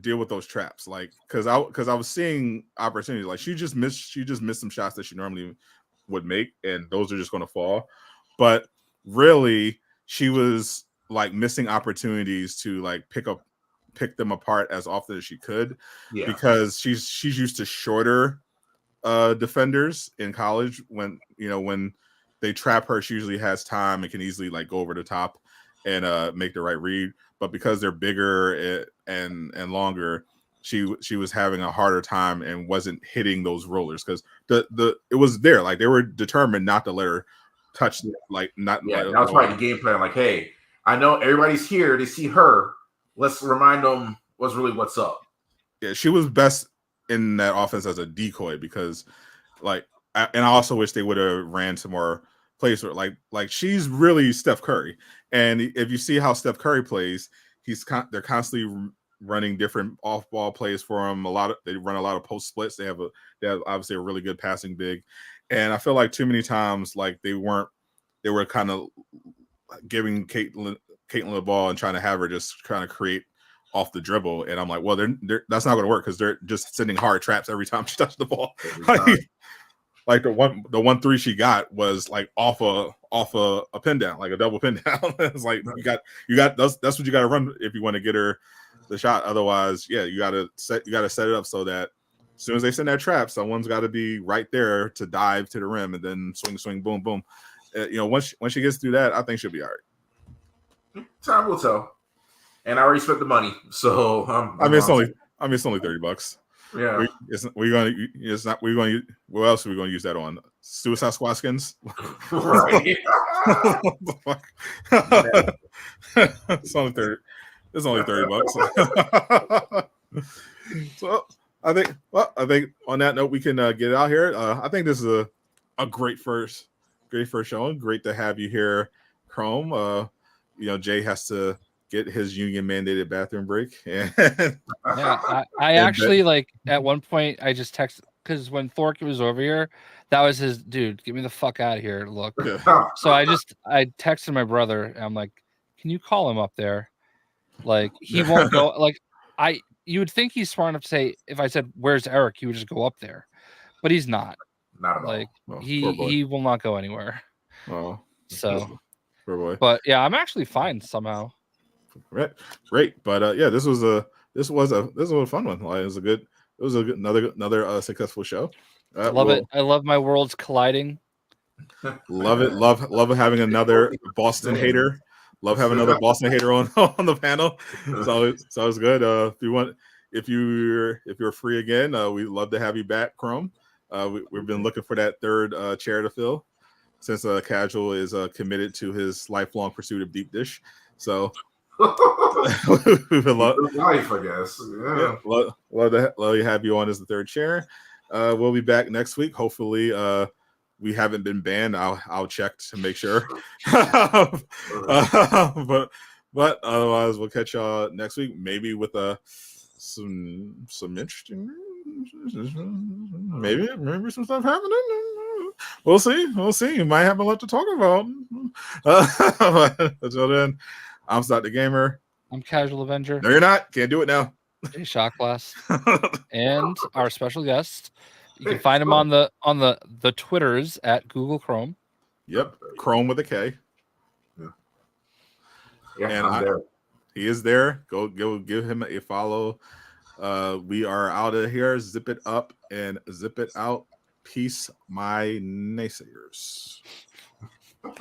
deal with those traps. Like, because I was seeing opportunities. Like she just missed some shots that she normally would make, and those are just going to fall. But really, she was like missing opportunities to like pick up pick them apart as often as she could Yeah. because she's used to shorter defenders in college. When they trap her, she usually has time and can easily like go over the top and make the right read. But because they're bigger and longer, she was having a harder time and wasn't hitting those rollers because it was there, like they were determined not to let her touch like not. Yeah, like, that was probably the game plan. Like, hey, I know everybody's here to see her. Let's remind them what's up. Yeah, she was best in that offense as a decoy because, and I also wish they would have ran some more plays for like she's really Steph Curry, and if you see how Steph Curry plays, they're constantly running different off-ball plays for him. They run a lot of post splits. They have obviously a really good passing big, and I feel like too many times like they were kind of giving Caitlin the ball and trying to have her just trying to create off the dribble, and I'm like, well, that's not going to work because they're just sending hard traps every time she touches the ball. Like the 1-3 she got was like off a pin down, like a double pin down. It's like you got that's what you got to run if you want to get her the shot. Otherwise, yeah, you got to set it up so that as soon as they send that trap, someone's got to be right there to dive to the rim and then swing, boom, boom. Once she gets through that, I think she'll be all right. Time will tell. And I already spent the money, so it's only $30. Yeah. What else are we going to use that on? Suicide Squad skins? Right. It's only $30. So I think on that note we can get out here. I think this is a great first showing. Great to have you here, Krome. Jay has to get his union mandated bathroom break. Yeah, I actually like at one point I just texted because when Thorke was over here, that was his dude. Get me the fuck out of here. Look, so I texted my brother. And I'm like, can you call him up there? Like he won't go. Like you would think he's smart enough to say if I said where's Eric, he would just go up there, but he's not. Not at like all. He will not go anywhere. Oh, so poor boy. But yeah, I'm actually fine somehow. Great. But yeah, this was a fun one. Like, it was another successful show. Love it. I love my worlds colliding. Love it. Love having another Boston hater. Love having another Boston hater on the panel. So it's good. If you're free again, we'd love to have you back, Krome. We've been looking for that third chair to fill since Casual is committed to his lifelong pursuit of deep dish. So we've been life, I guess. Yeah. Love to have you on as the third chair. We'll be back next week. Hopefully, we haven't been banned. I'll check to make sure. But otherwise, we'll catch y'all next week. Maybe with some interesting. Maybe some stuff happening. We'll see. You might have a lot to talk about. Until then, I'm Sadot the Gamer. I'm Casual Avenger. No, you're not. Can't do it now. JayShockblast. And our special guest. You can find him on the Twitters at Google Krome. Yep, Krome with a K. Yeah, and I'm there. He is there. Go give him a follow. We are out of here. Zip it up and zip it out. Peace, my naysayers.